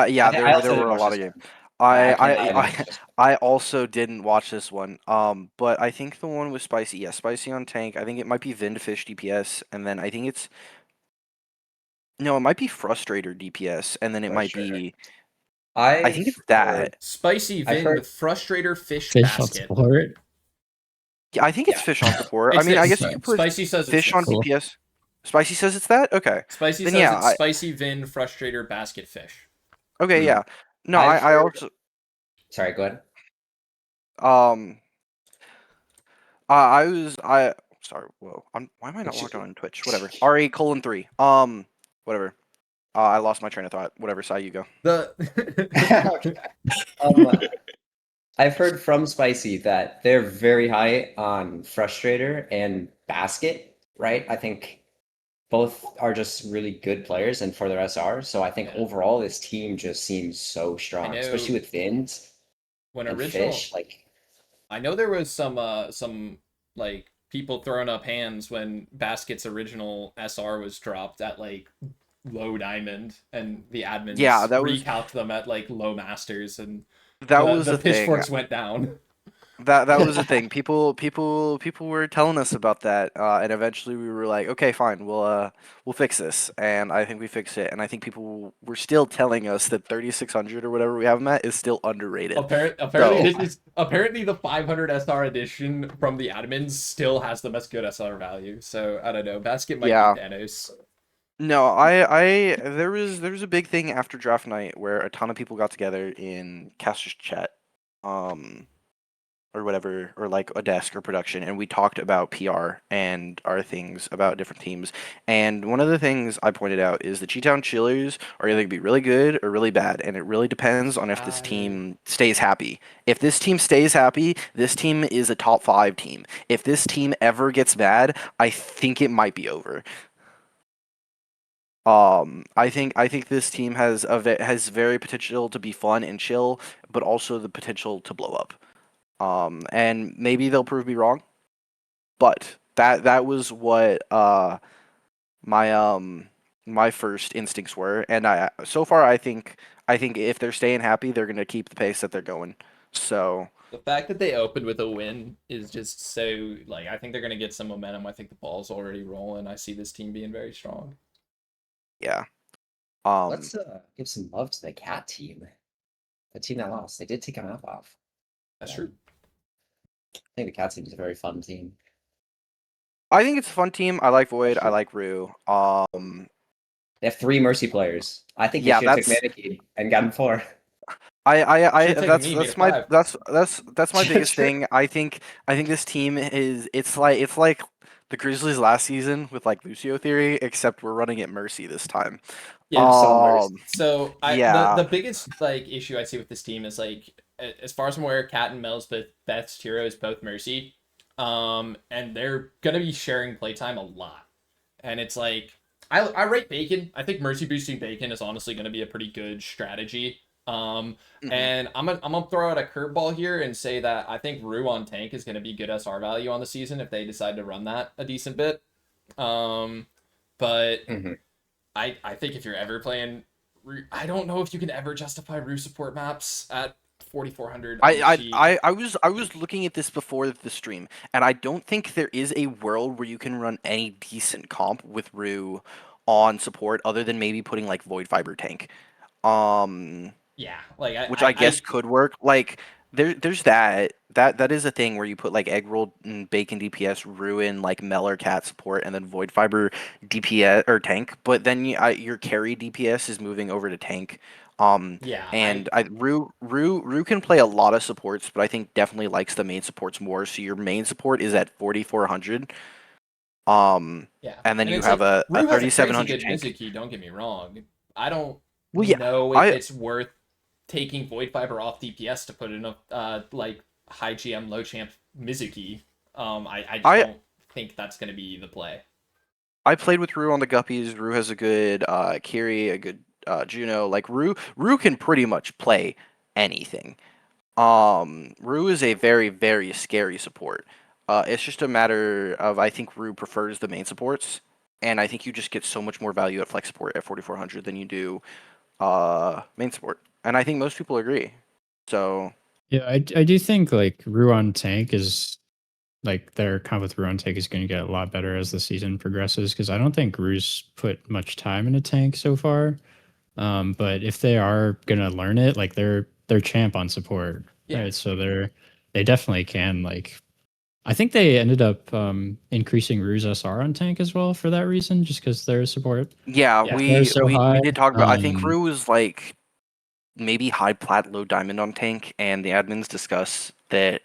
yeah,
I
there
also didn't
were a
watch
lot
this
of games.
one. I
I,
didn't watch
I,
this one.
I also didn't watch this one. But I think the one with Spicy, yeah, Spicy on tank. I think it might be Vindfish DPS, and then I think it's no, it might be Frustrator DPS, and then it might
Frustrator.
be. I think
I've
it's
heard.
that.
Spicy
I've
Vin, the
heard.
Frustrator Fish
fish on
Basket.
support.
Yeah, I think it's
Yeah.
Fish on support. I
It's
mean, I
this.
guess you could put
Spicy says it's
Fish on
this.
Cool.
DPS. Spicy says it's that. Okay,
Spicy
then
says
yeah.
it's Spicy Vin Frustrator Basket Fish.
Okay,
Hmm.
yeah. No,
I've
I
heard.
also
Sorry, go ahead.
um. I sorry. Whoa. Why am I not logged on Twitch? Whatever. RA:3. Whatever. I lost my train of thought. Whatever. Sai, you go.
Okay. Um, I've heard from Spicy that they're very high on Frustrator and Basket, right? I think both are just really good players and for their SR. So I think
Yeah.
overall this team just seems so strong,
know
especially with Fins
when
and
original,
Fish. Like,
I know there was some like people throwing up hands when Basket's original SR was dropped at like low diamond, and the
Yeah,
admins
that was
recalced them at like low masters, and
that was
the
the thing.
pitchforks went down.
That was the thing. People were telling us about that, and eventually we were like, okay, fine, we'll fix this, and I think we fixed it, and I think people were still telling us that 3600 or whatever we have them at is still underrated.
Apparently,
So
this is apparently the 500 SR edition from the admins still has the best good SR value. So I don't know. Basket might
yeah,
be Thanos.
no, I there was a big thing after draft night where a ton of people got together in Caster's chat, um, or whatever, or like a desk or production, and we talked about PR and our things about different teams. And one of the things I pointed out is the Cheetown Chillers are either gonna be really good or really bad, and it really depends on if this
I
team stays happy. If this team stays happy, this team is a top 5 team. If this team ever gets bad, I think it might be over. I think this team has very potential to be fun and chill, but also the potential to blow up. And maybe they'll prove me wrong, but that was what my my first instincts were, and I so far I think if they're staying happy, they're gonna keep the pace that they're going. So
The fact that they opened with a win is just so like I think they're gonna get some momentum. I think the ball's already rolling. I see this team being very strong.
yeah,
let's give some love to the Cat team, the team that lost. They did take a map off.
That's true.
I think the Cat team is a very fun team.
I think it's a fun team. I like Void. I
Sure.
like Rue.
They have 3 Mercy players. I think they
Yeah,
should have took Manakee and gotten 4.
Should've taken me, made it 5.
That's my biggest thing. I think this team is it's like the Grizzlies last season with like Lucio theory, except we're running it Mercy this time.
Yeah.
Summers.
So
Yeah.
the biggest like issue I see with this team is like as far as I'm aware, Cat and Mel's best heroes both Mercy, and they're gonna be sharing playtime a lot, and it's like I rate Bacon. I think Mercy boosting Bacon is honestly gonna be a pretty good strategy.
Mhm.
And I'm gonna throw out a curveball here and say that I think Rue on tank is gonna be good SR value on the season if they decide to run that a decent bit. But
Mhm.
I think if you're ever playing, I don't know if you can ever justify Rue support maps at 4400 on the cheap.
I was looking at this before the stream, and I don't think there is a world where you can run any decent comp with Rue on support other than maybe putting like Void Fiber tank. Um,
Yeah, like
which I guess could work. Like there's that is a thing where you put like egg roll and bacon DPS, ruin like Mel or cat support, and then void fiber DPS or tank. But then your carry DPS is moving over to tank.
yeah,
And Rue can play a lot of supports, but I think definitely likes the main supports more. So your main support is at 4400.
yeah,
And then
and
you
it's
have
like
a
Rue has a crazy
3700
good
tank.
Mizuki. Don't get me wrong. I don't
Well, yeah,
know if
I
it's worth taking Void Fiber off DPS to put in a like high GM low champ Mizuki. I just
I-
don't think that's going to be the play.
I played with Rue on the Guppies. Rue has a good Kiri, a good Juno. Like Rue can pretty much play anything. Rue is a very, very scary support. It's just a matter of I think Rue prefers the main supports, and I think you just get so much more value at flex support at 4400 than you do main support, and I think most people agree. So
Yeah, I do think like Ruan tank is like their comp with Ruan tank is going to get a lot better as the season progresses because I don't think Rue's put much time in a tank so far. But if they are gonna learn it, like they're champ on support,
Yeah.
right? So they definitely can like. I think they ended up increasing Rue's SR on tank as well for that reason, just because their support.
yeah,
Yeah.
They're
we
so
we
high.
we did talk about. I think Rue is like maybe high plat, low diamond on tank, and the admins discuss that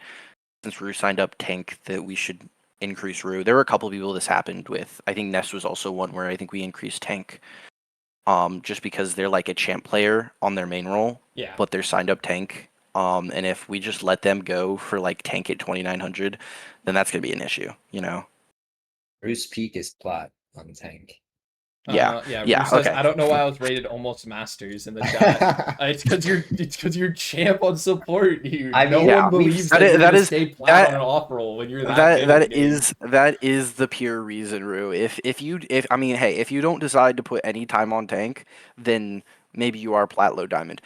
since Rue signed up tank, that we should increase Rue. There were a couple of people this happened with. I think Nest was also one where I think we increased tank. Just because they're like a champ player on their main role,
Yeah.
but they're signed up tank. And if we just let them go for like tank at 2900, then that's gonna be an issue, you know?
Bruce Peak is plat on tank.
Yeah.
Yeah.
Yeah,
Rue says,
okay.
I don't know why I was rated almost masters in the chat. It's because you're champ on support, dude.
I
No
mean,
yeah,
one believes
that
that,
is-
you're
that
gonna
is-
stay plat
that-
on an off roll when you're that good at the game.
that is the pure reason, Rue. If I mean, hey, if you don't decide to put any time on tank, then maybe you are plat low diamond.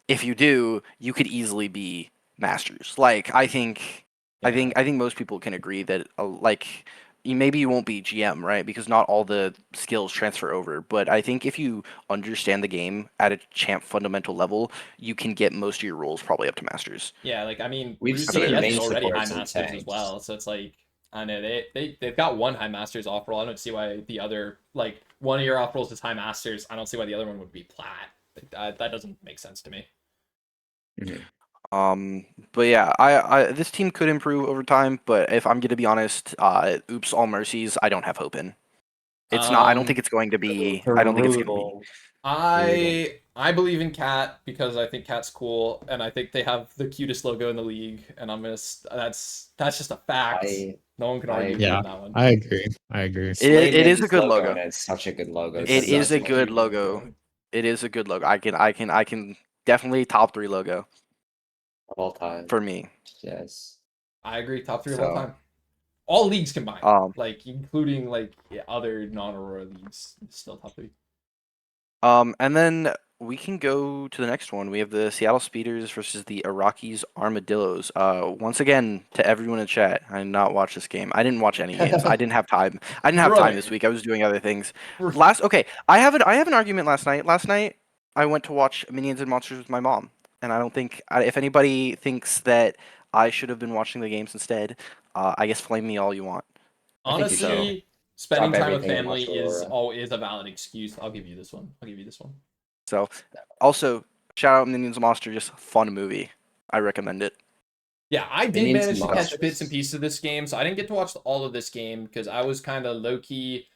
If you do, you could easily be masters. Like I think
Yeah.
I think most people can agree that like maybe you won't be GM, right? Because not all the skills transfer over. But I think if you understand the game at a champ fundamental level, you can get most of your roles probably up to masters.
Yeah, like I mean,
We've
Rue's
seen
DPS
main
is already high
supports in
masters as
tanks.
well, so it's like I know they've got one high masters off roll. I don't see why the other like one of your off rolls is high masters. I don't see why the other one would be plat. That doesn't make sense to me.
But yeah, I this team could improve over time. But if I'm gonna be honest, oops, all mercies, I don't have hope in. It's not. I don't think it's going to be. I don't think it's going to be.
Brutal.
I believe in Cat because I think Cat's cool and I think they have the cutest logo in the league and I'm gonna that's just a fact. No one can argue
Yeah,
on that one.
I agree. I agree.
It is a good
Slademan's
logo.
And it's such a good logo.
It's
It
too.
is
such
a
a
good
cute
logo. It is a good logo. I can definitely top 3 logo
Of all time.
for me.
Yes.
I agree, top 3 of all
So,
time. All leagues combined,
Um,
including other non-Aurora leagues, still top 3.
And then we can go to the next one. We have the Seattle Speeders versus the Iraqis Armadillos. Once again, to everyone in chat, I did not watch this game. I didn't watch any games. I didn't have time. I didn't have time
Brother.
this week. I was doing other things.
Brother.
I have an argument last night. Last night, I went to watch Minions and Monsters with my mom, and I don't think if anybody thinks that I should have been watching the games instead, I guess flame me all you want.
I think you should.
Honestly, spending
Drop
time with
everything and
family
watch
is
Aurora.
always a valid excuse. I'll give you this one.
So, also shout out Minions and Monsters, just a fun movie. I recommend it.
Yeah, I did
Minions
manage to
and
catch
Monsters.
bits and pieces of this game, so I didn't get to watch all of this game because I was kind of low key.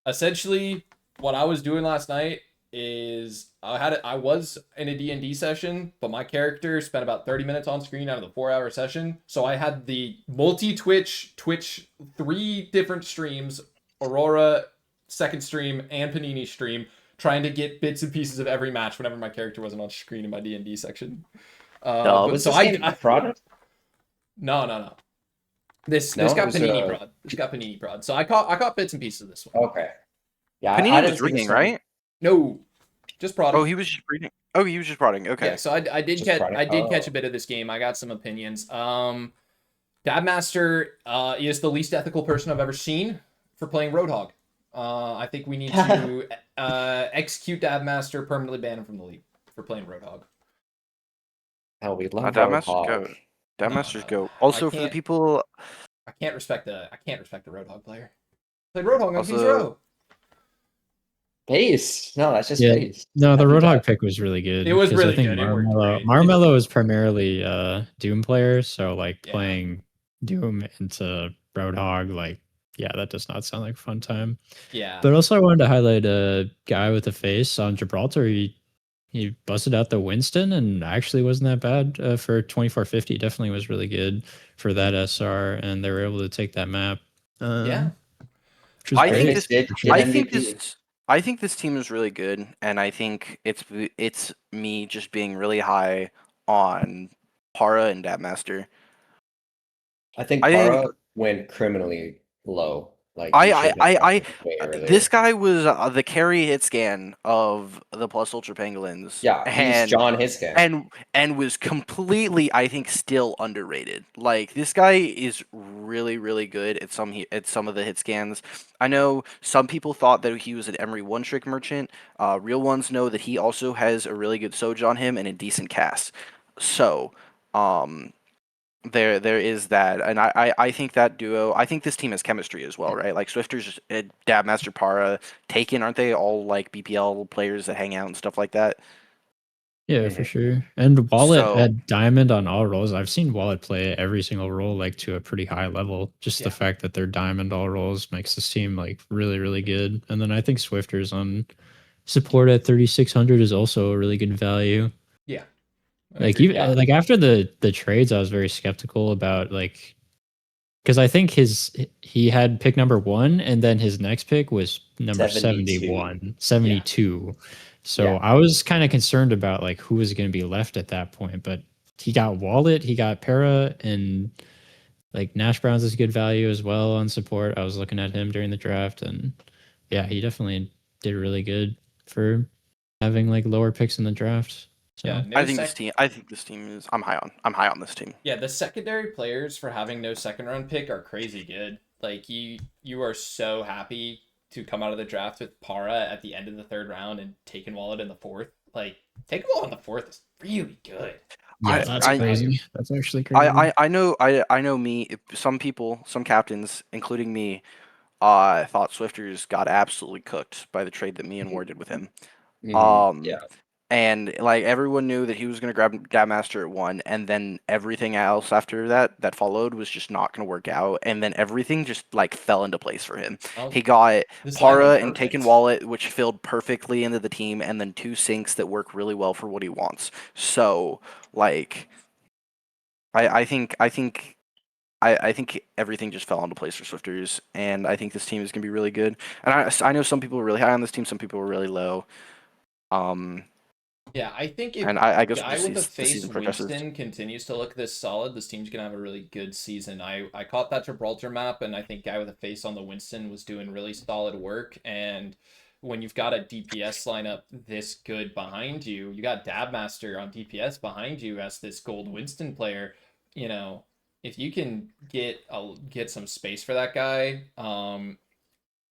Essentially, what I was doing last night is I was in a D&D session, but my character spent about 30 minutes on screen out of the 4-hour session. So I had the Twitch 3 different streams, Aurora second stream and Panini stream, trying to get bits and pieces of every match whenever my character wasn't on screen in my D&D section.
Was this game fraud?
No. This
No,
got
it was,
Panini prod. This got Panini prod. So I caught bits and pieces of this one.
Okay. Yeah, I
Panini
didn't
was
see this
reading,
one.
right?
No, just prodding.
Oh, he was just reading. Oh, he was just prodding. Okay.
Yeah, so I did
Just
catch
prodding.
I did catch
Oh.
a bit of this game. I got some opinions. Dabmaster is the least ethical person I've ever seen for playing Roadhog. I think we need to execute Dabmaster, permanently ban him from the league for playing Roadhog.
Hell, we love
Dabmasters go.
Roadhog.
Dabmasters
No.
go. Also, for the
can't-
people,
I can't respect the Roadhog player. Played Roadhog on
Also-
Kings Row.
Base. No, that's just
Yeah.
base.
No, the
I think
Roadhog
that-
pick was really good.
It was
'cause I
really
think
good. It worked great.
Marmello is primarily Doom player, so like
Yeah.
playing Doom into Roadhog, like that does not sound like a fun time.
Yeah.
But also I wanted to highlight a guy with a face on Gibraltar. He he busted out the Winston and actually wasn't that bad for 2450. Definitely was really good for that SR, and they were able to take that map.
Yeah.
Which was
I
I
think
think
great.
this.
did
Sure.
I think
MVP.
this. I think this team is really good, and I think it's me just being really high on Para and Dabmaster.
I think
I think
Para went criminally low. Like he should have gotten way
this
earlier.
guy was the carry hit scan of the Plus Ultra Pangolins,
Yeah, he's John Hiscan.
and was completely, I think, still underrated. Like this guy is really, really good at some of the hit scans. I know some people thought that he was an Emery one trick merchant. Real ones know that he also has a really good Soj on him and a decent cast. So, um, there is that, and I think that duo. I think this team has chemistry as well, right? Like Swifters, Dabmaster, Para, Taken, aren't they all like BPL players that hang out and stuff like that?
Yeah, for
Mhm.
sure. And Wallet
So
at Diamond on all roles. I've seen Wallet play every single role like to a pretty high level. Just the
Yeah.
fact that they're Diamond all roles makes this team like really, really good. And then I think Swifters on support at 3600 is also a really good value.
Yeah.
Like
Agreed.
even
Yeah,
like after the trades, I was very skeptical about like because I think he had pick number 1 and then his next pick was number
72.
71,
Yeah.
72. So
Yeah,
I was kind of concerned about like who was going to be left at that point, but he got Wallet, he got Para, and like Nash Browns is good value as well on support. I was looking at him during the draft, and yeah, he definitely did really good for having like lower picks in the draft.
Yeah.
So
No sec.
I think this team is. I'm high on this team.
Yeah, the secondary players for having no second round pick are crazy good. Like you are so happy to come out of the draft with Para at the end of the third round and taking Wallet in the fourth. Like taking Wallet in the fourth is really good.
yeah,
I
That's
that's
great
I
value.
crazy. That's actually crazy.
I know me. Some people, some captains, including me, thought Swifters got absolutely cooked by the trade that me and War did with him.
yeah.
Um, and like everyone knew that he was going to grab Dabmaster at 1, and then everything else after that followed was just not going to work out, and then everything just like fell into place for him.
Oh,
He got
this line
Para
went
and Taken
perfect.
Wallet, which filled perfectly into the team, and then 2 sinks that work really well for what he wants. So like I think everything just fell into place for Swifters, and I think this team is going to be really good. And I know some people were really high on this team, some people were really low. Um,
Yeah, I think if
and I guess we'll
guy
just
with
see
the
as the
face
season progresses.
Winston continues to look this solid, this team's gonna have a really good season. I caught that Gibraltar map, and I think guy with a face on the Winston was doing really solid work. And when you've got a DPS lineup this good behind you, you got Dabmaster on DPS behind you as this gold Winston player. You know, if you can get some space for that guy,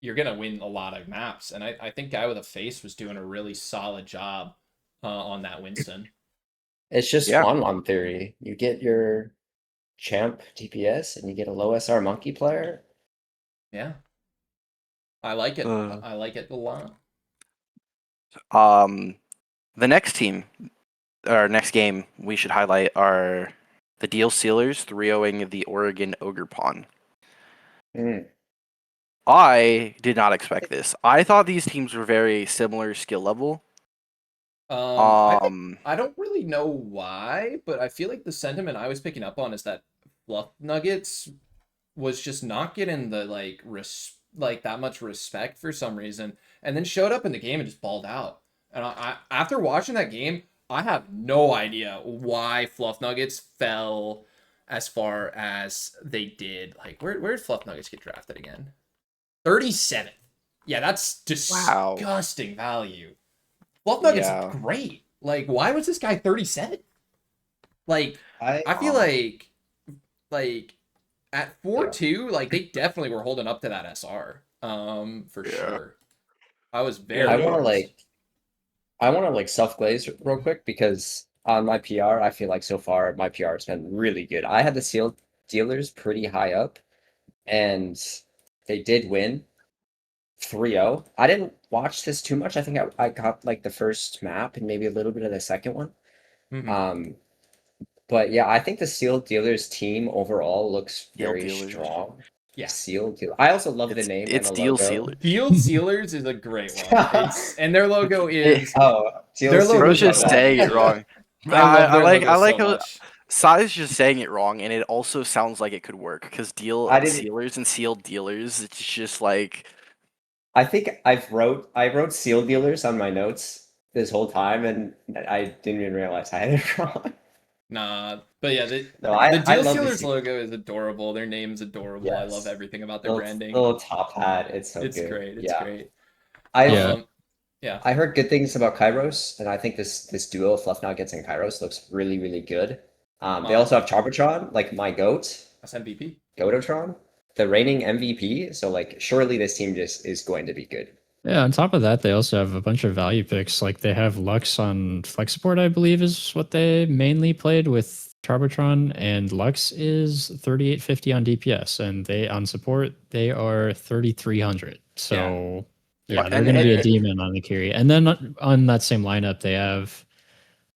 you're gonna win a lot of maps. And I think guy with a face was doing a really solid job on that Winston.
It's just
Yeah.
one theory. You get your champ DPS and you get a low SR monkey player.
Yeah, I like it.
Uh,
I like it a lot.
um, the next team, or next game, we should highlight are the Deal Sealers 3-0ing the Oregon Ogre Pawn.
Mm.
I did not expect this. I thought these teams were very similar skill level.
I think
Um,
I don't really know why, but I feel like the sentiment I was picking up on is that Fluff Nuggets was just not getting the like that much respect for some reason, and then showed up in the game and just balled out. And I after watching that game, I have no idea why Fluff Nuggets fell as far as they did. Like where did Fluff Nuggets get drafted again? 37th. Yeah, that's
wow.
disgusting value. Fluff Nuggets looked
Yeah.
great. Like, why was this guy 37? Like,
I
I feel
Um,
like at
yeah.
4-2, like they definitely were holding up to that SR. For
Yeah.
sure. I was
Yeah,
I
very
they
want to
are.
impressed.
self glaze real quick because on my PR, I feel like so far my PR has been really good. I had the sealed dealers pretty high up, and they did win 3-0. I didn't watch this too much. I think I got like the first map and maybe a little bit of the second one.
Mhm.
Um, but yeah, I think the sealed dealers team overall looks
Deal
very
Dealers.
strong.
Yeah.
Seal Dealer. I also love the name and
It's
the
Deal
logo.
Sealer.
Field Sealers is a great one. And their logo is
Oh, Seal
Their
Sealer.
logo's
Bro's just
not
saying it
bad.
wrong.
I love their logo
I like
so
how
much.
Sai's just saying it wrong, and it also sounds like it could work because deal
I didn't.
sealers and sealed dealers. It's just like
I think I wrote Seal Dealers on my notes this whole time, and I didn't even realize I had it wrong.
Nah, but yeah,
No,
the
I
Deal
love the
Sealers
Seal.
logo is adorable. Their name's adorable. I love
Yes,
everything about their branding.
little top hat. It's so
It's
good.
great. It's
Yeah,
great.
I've
Yeah.
Yeah.
I heard good things about Kairos, and I think this duo of Fluff Nuggets and Kairos looks really really good. They also have Charbotron, like my goat,
That's MVP.
Gototron, the reigning MVP. So like, surely this team just is going to be good.
Yeah, on top of that, they also have a bunch of value picks. Like they have Lux on Flex Support, I believe, is what they mainly played with Charbotron, and Lux is 3850 on DPS, and they on support they are 3300. So yeah, they're
and-
going to be a
and-
demon on the carry. And then on that same lineup, they have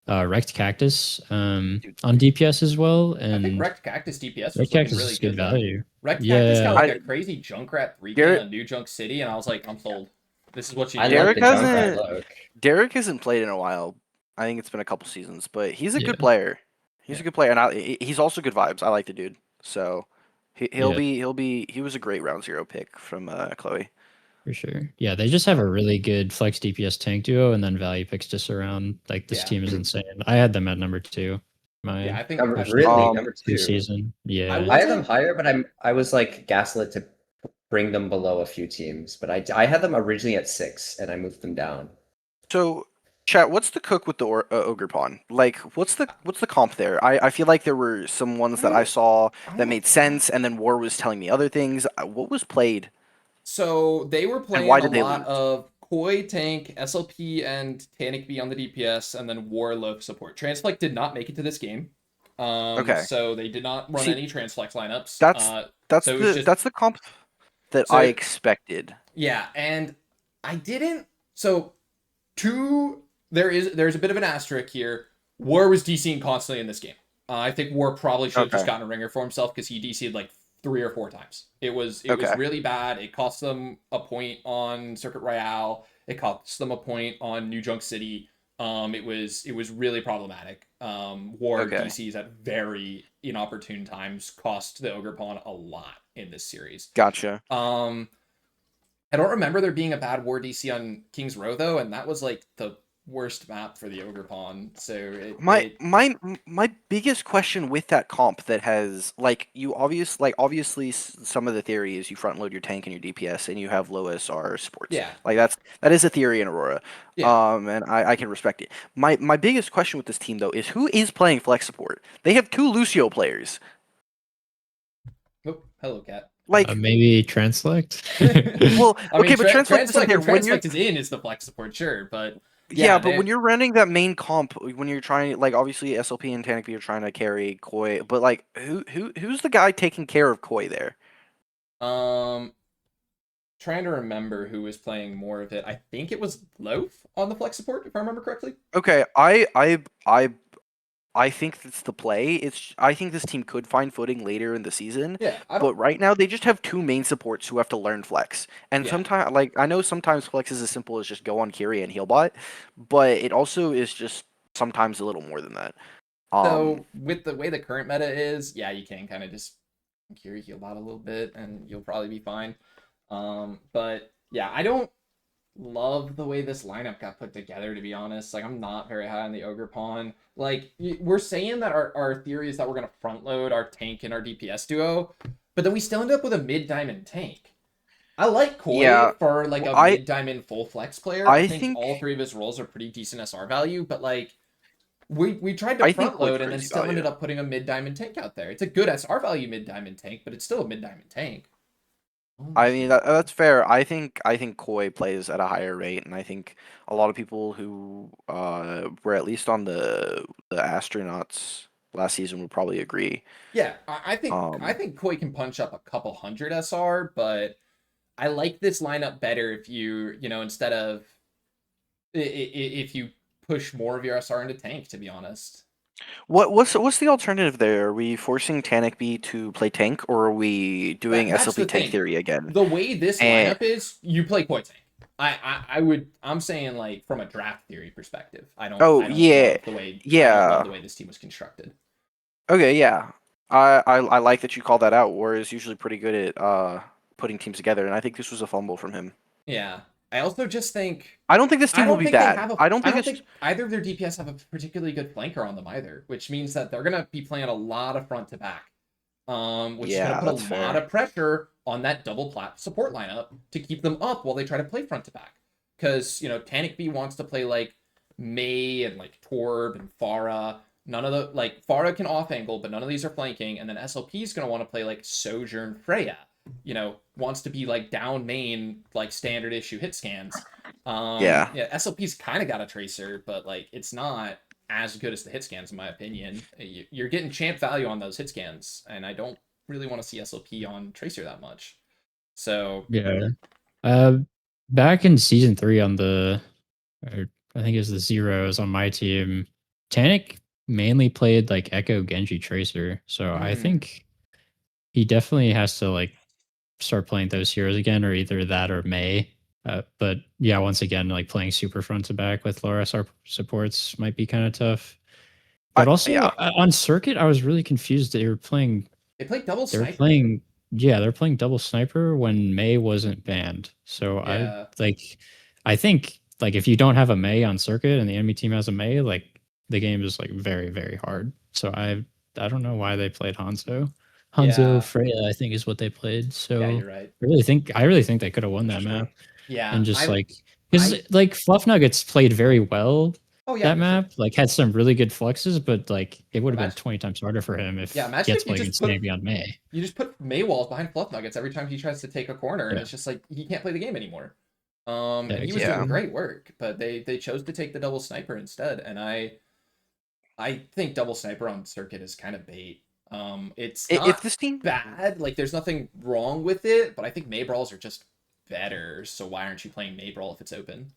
Wrecked Cactus on DPS as well,
I
and
think Wrecked Cactus DPS was
Wrecked
looking
Cactus
really
is good
good.
value.
Wrecked Cactus got like
I-
a crazy Junkrat 3K
Garrett-
on New Junk City, and I was like, I'm sold. This is what you
I
need.
like
Derek
the Junkrat
hasn't-
look.
Derek hasn't played in a while. I think it's been a couple seasons, but he's a good
Yeah.
player. He's
Yeah.
a good player, and he's also good vibes. I like the dude. So he'll
Yeah.
be he was a great round zero pick from Chloe.
For sure. Yeah, they just have a really good flex DPS tank duo, and then value picks just around. Like this
Yeah.
team is insane. I had them at number 2.
Yeah, I think
Really,
Um,
number
two
two.
season. Yeah.
I
I had them higher, but I was like gaslit to bring them below a few teams. But I had them originally at 6, and I moved them down.
So, chat, what's the cook with the ogre pawn? Like, what's the comp there? I feel like there were some ones that I saw that made sense, and then War was telling me other things. What was played?
So they were playing
why
a
did they
lot
lose?
of Koi tank, SLP, and Tanic B on the DPS, and then War low support. Transflex did not make it to this game.
Okay.
So they did not run
See,
any Transflex lineups.
That's
so it was just-
that's the comp that
So-
I expected.
Yeah, and I didn't. So there's a bit of an asterisk here. War was DCing constantly in this game. I think War probably should have just
Okay.
gotten a ringer for himself because he DC'd like 3 or 4 times. It was
Okay.
really bad. It cost them a point on Circuit Royale. It cost them a point on New Junk City. It was really problematic. War
Okay.
DCs at very inopportune times cost the Ogre Pawn a lot in this series.
Gotcha.
I don't remember there being a bad War DC on King's Row though, and that was like the worst map for the Ogre Pawn. So
My biggest question with that comp that has obviously some of the theory is you front load your tank and your DPS and you have low SR supports.
Yeah.
Like that is a theory in Aurora.
Yeah.
And I can respect it. My biggest question with this team though is who is playing flex support? They have 2 Lucio players.
Oh, hello, cat.
Like
maybe Translect.
well,
I mean,
okay, but Translate isn't there. When you're
Translect is in is the flex support, sure, but
yeah, but when you're running that main comp, when you're trying, like obviously SLP and Tanic are trying to carry Koi, but like who's the guy taking care of Koi there?
Trying to remember who was playing more of it. I think it was Loaf on the flex support, if I remember correctly.
Okay, I think that's the play. I think this team could find footing later in the season.
Yeah,
But right now they just have 2 main supports who have to learn flex. And
Yeah.
sometimes, like I know sometimes flex is as simple as just go on Kyrie and heal bot, but it also is just sometimes a little more than that.
So with the way the current meta is, yeah, you can kind of just Kyrie heal bot a little bit, and you'll probably be fine. But yeah, I don't love the way this lineup got put together, to be honest. Like, I'm not very high on the Ogre Pawn. Like, we're saying that our theory is that we're going to front load our tank and our DPS duo, but then we still end up with a mid-diamond tank. I like Koi for, like, a mid-diamond full flex player. I think all 3 of his roles are pretty decent SR value, but, like, we tried to front load and then still ended up putting a mid-diamond tank out there. It's a good SR value mid-diamond tank, but it's still a mid-diamond tank.
I mean that's fair. I think Koi plays at a higher rate, and I think a lot of people who were at least on the astronauts last season would probably agree.
Yeah, I think Koi can punch up a couple hundred SR, but I like this lineup better if instead of if you push more of your SR into tank, to be honest.
What's the alternative there? Are we forcing Tanic B to play tank, or are we doing
That's
SLP
the
tank
thing.
theory again?
The way this
And
lineup is, you play Koi Tank. I'm saying like from a draft theory perspective.
oh
I don't
yeah,
love the way
yeah.
this team was constructed.
Okay, yeah. I like that you call that out. War is usually pretty good at putting teams together, and I think this was a fumble from him.
Yeah. I also just think
I don't think this
I
team will
don't
be
think they
bad.
have a
I don't
I
think
don't
this.
think either of their DPS have a particularly good flanker on them either, which means that they're gonna be playing a lot of front to back. Which is gonna
Yeah,
put a
that's
lot
fair.
of pressure on that double plat support lineup to keep them up while they try to play front to back. Because, Tanic B wants to play like May and like Torb and Pharah. None of the like Pharah can off angle, but none of these are flanking. And then SLP is gonna want to play like Sojourn Freya. Wants to be like down main, like standard issue hit scans.
Yeah.
Yeah, SLP's kind of got a tracer, but like it's not as good as the hit scans in my opinion. You're getting champ value on those hit scans, and I don't really want to see SLP on tracer that much. So
Yeah. Uh, back in season 3 on or I think it was the Zeros on my team, Tanic mainly played like Echo Genji Tracer. So I
hmm,
think he definitely has to like start playing those heroes again, or either that or May. But yeah, once again, like playing super front to back with lower SR supports might be kind of tough. But also
Yeah.
on circuit, I was really confused.
they play double
They were
sniper.
playing yeah, they're playing double sniper when May wasn't banned. So
Yeah,
I think like if you don't have a May on circuit and the enemy team has a May, like the game is like very, very hard. So I don't know why they played Hanzo. Hanzo
yeah,
Freya, I think is what they played.
yeah.
So
You're right.
I really think they could have won that
Interesting.
map.
Yeah,
And just like because
I.
like Fluff Nuggets played very well
Oh yeah,
that
for sure.
map, like had some really good fluxes, but like it would have been
Imagine,
20 times harder for him
yeah,
if he
imagine
had
if
to play against Navy on May.
you just put May walls behind Fluff Nuggets every time he tries to take a corner, and
Yeah.
it's just like he can't play the game anymore.
Yeah,
And he was doing
Yeah.
exactly.
great work, but they chose to take the double sniper instead, and I think double sniper on circuit is kind of bait. It's
If
not
this team
bad, like there's nothing wrong with it, but I think May brawls are just better. So why aren't you playing May brawl if it's open?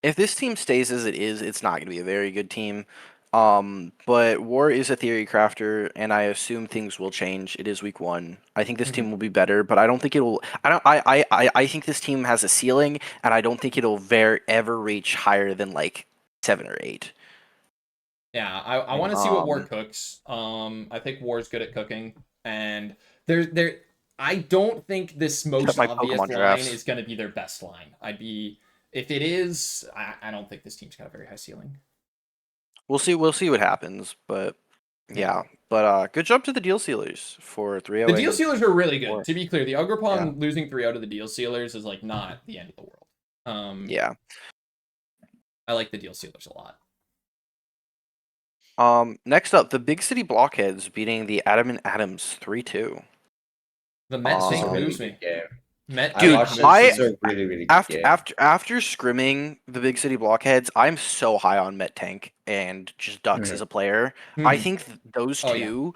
if this team stays as it is, it's not going to be a very good team. But War is a theory crafter, and I assume things will change. It is week 1. I think this
Mm-hmm.
team will be better, but I don't think it'll. I don't. I think this team has a ceiling, and I don't think it'll ever reach higher than like 7 or 8.
Yeah, I want to see what War
Um,
cooks. I think War's good at cooking, and there I don't think this
except
most
my
obvious
Pokemon
line
drafts.
is going to be their best line. If it is, I don't think this team's got a very high ceiling.
We'll see. We'll see what happens, but
Yeah.
yeah. But good job to the deal sealers for
The deal
3-0ing
sealers are really good.
War.
To be clear, the
Yeah.
Ugrapon losing 3 out of the deal sealers is like not the end of the world.
Yeah.
I like the deal sealers a lot.
Next up, the Big City Blockheads beating the Adam and Adams 3-2.
The Met
This was a
tank
really
moves
good
me.
game.
Met
I
Dude,
tank
watched it.
moves
This
me.
was a really, really good game.
After scrimming the Big City Blockheads, I'm so high on Met Tank and just Ducks as
Mhm.
a player. I
Mhm.
think those
Oh yeah.
two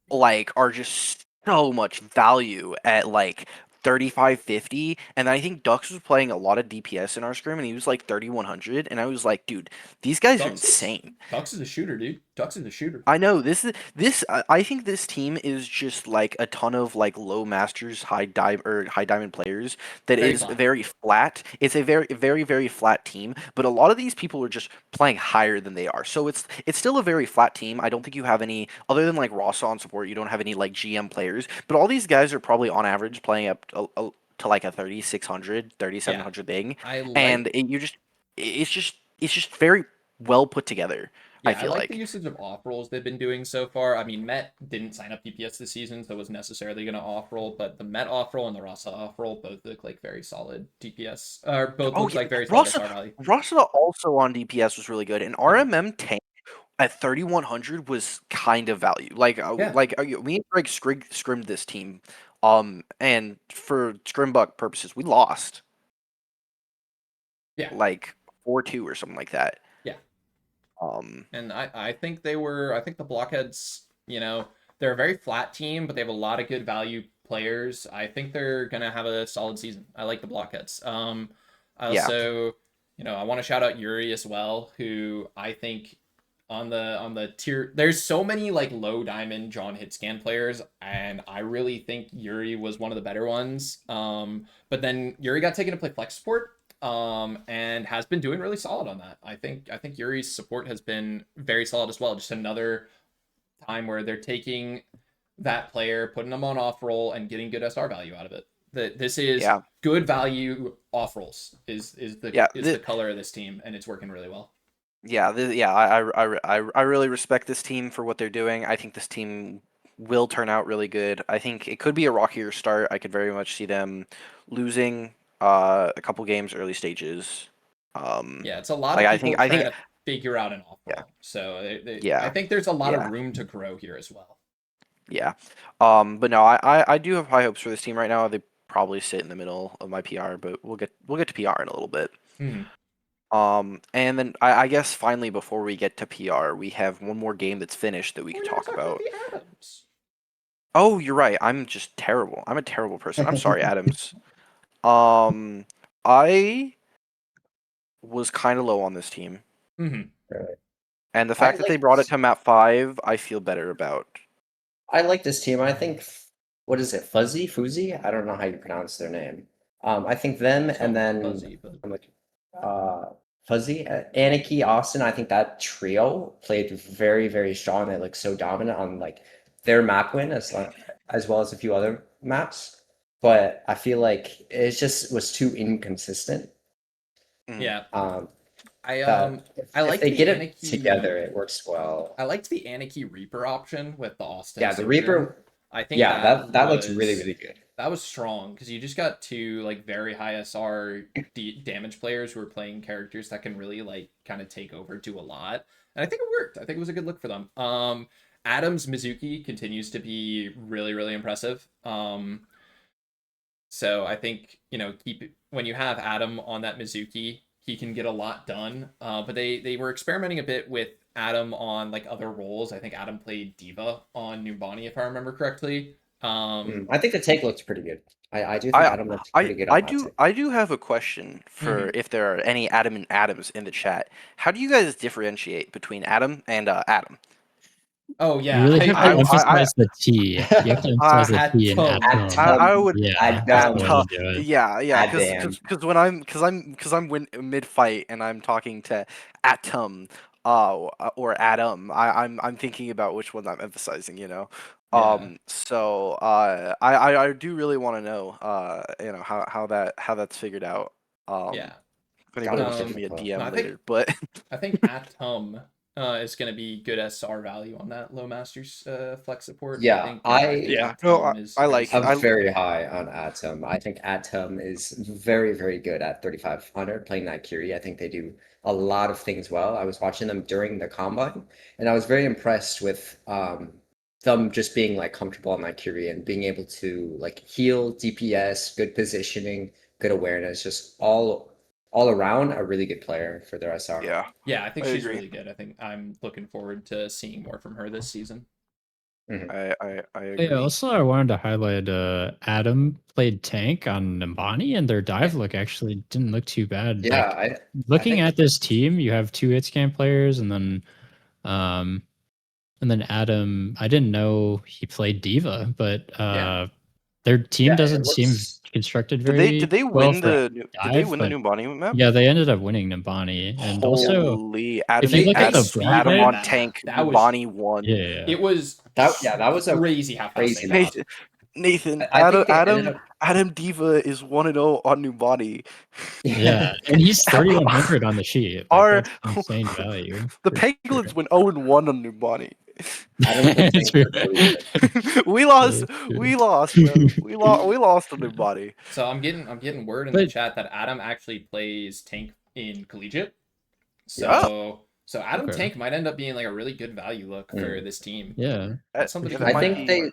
like are just so much value at like 3550, and I think Dux was playing a lot of DPS in our scrim and he was like 3100, and I was like, dude, these guys are insane.
Dux is a shooter, dude. Dux is a shooter.
I know I think this team is just like a ton of like low masters, high diamond players that
Very
is
flat.
very flat. It's a very flat team, but a lot of these people are just playing higher than they are. So it's still a very flat team. I don't think you have any other than like Rossa on support, you don't have any like GM players, but all these guys are probably on average playing up to like a 3600, thirty seven
Yeah.
hundred thing.
I like
And it's just very well put together, I
Yeah, I
feel
like the
like.
usage of off rolls they've been doing so far. I mean, Met didn't sign up DPS this season, so was necessarily going to off roll, but the Met off roll and the Rasa off roll both look like very solid DPS, or both
Oh
look
yeah,
like very solid
Rasa
SR value.
Rasa also on DPS was really good, and
Mhm.
RMM tank at 3100 was kind of value.
Yeah,
Me and Greg scrimmed this team, and for scrimbuck purposes, we lost
yeah,
like 4-2 or something like that.
yeah.
Um,
And I think I think the Blockheads, they're a very flat team, but they have a lot of good value players. I think they're going to have a solid season. I like the Blockheads. I
yeah,
also, I want to shout out Yuri as well, who I think on the tier. There's so many like low diamond John Hitscan players, and I really think Yuri was one of the better ones. But then Yuri got taken to play flex support, and has been doing really solid on that. I think Yuri's support has been very solid as well. Just another time where they're taking that player, putting them on off roll, and getting good SR value out of it. This is good value off rolls is the color of this team, and it's working really well.
I really respect this team for what they're doing. I think this team will turn out really good. I think it could be a rockier start. I could very much see them losing a couple games early stages.
It's a lot of people trying to figure out an off roll.
Yeah.
So I think there's a lot of room to grow here as well.
Yeah. But no, I do have high hopes for this team right now. They probably sit in the middle of my PR, but we'll get to PR in a little bit. And then I guess finally before we get to PR, we have one more game that's finished that we can talk about. Oh, you're right. I'm just terrible. I'm a terrible person. I'm sorry, Adams. I was kind of low on this team.
Right.
And the fact that they brought it to map 5, I feel better about.
I like this team. I think, what is it, Fuzzy? I don't know how you pronounce their name. I think them, and then Fuzzy, Aniki, Austin. I think that trio played very, very strong. They look so dominant on like their map win as well as a few other maps. But I feel like it just was too inconsistent.
Yeah.
I like if they get it together, it works well.
I liked the Aniki Reaper option with the Austin.
Yeah, the Reaper.
I think that looks really, really good. That was strong because you just got two like very high SR damage players who are playing characters that can really like kind of take over, do a lot, and I think it worked. I think it was a good look for them. Adam's Mizuki continues to be really, really impressive. So I think when you have Adam on that Mizuki, he can get a lot done. But they were experimenting a bit with Adam on like other roles. I think Adam played Diva on Numbani, if I remember correctly.
I think the take looks pretty good. I do think Adam looks pretty good.
I do have a question for if there are any Adam and Adams in the chat. How do you guys differentiate between Adam and Adam?
Oh yeah,
you really have to emphasize the T. You have to emphasize the T in
I would,
because
because I'm mid fight and I'm talking to Atom, or Adam. I'm thinking about which one I'm emphasizing. So I do really want to know how that's figured out. If anybody wants to give me a DM later, but
I think Atom is going to be good SR value on that low masters flex support.
Yeah,
I'm
very high on Atom. I think Atom is very, very good at 3500 playing that Curie. I think they do a lot of things well. I was watching them during the combine, and I was very impressed with them just being like comfortable on that Curie and being able to like heal, DPS, good positioning, good awareness, just all around a really good player for their SR.
Yeah, I think she's really good. I think I'm looking forward to seeing more from her this season.
I agree.
Yeah, also I wanted to highlight Adam played tank on Numbani, and their dive look actually didn't look too bad.
Yeah,
looking at this team, you have 2 hitscan players, and then Adam. I didn't know he played Diva, but their team doesn't seem constructed very.
Did they win the Numbani map?
Yeah, they ended up winning Numbani, and
if
you look at the
Adam on tank, Numbani won.
Yeah,
it was
that was a
crazy
Nathan, Adam Diva is 1-0 on Numbani.
Yeah, and he's 3100 on the sheet. That's insane value.
The Penguins went 0-1 on Numbani. We lost on Numbani.
So I'm getting word in the chat that Adam actually plays tank in collegiate. So Adam Tank might end up being like a really good value look for this team.
Yeah,
I think they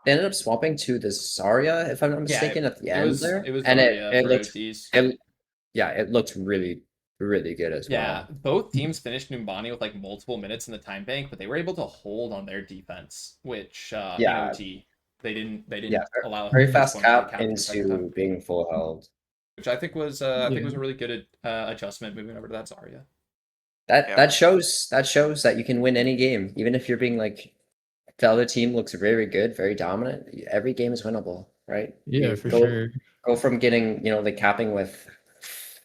ended up swapping to the Zarya, if I'm not mistaken, at the end there.
It was
and it looked really, really good as well.
Yeah, both teams finished Numbani with like multiple minutes in the time bank, but they were able to hold on their defense, which in OT they didn't allow
very fast cap into being full held,
which I think was a really good adjustment moving over to that Zarya.
That
Yeah.
that shows that you can win any game, even if you're being like the other team looks very good, very dominant. Every game is winnable, right?
Yeah,
You
for
go
sure.
go from getting the capping with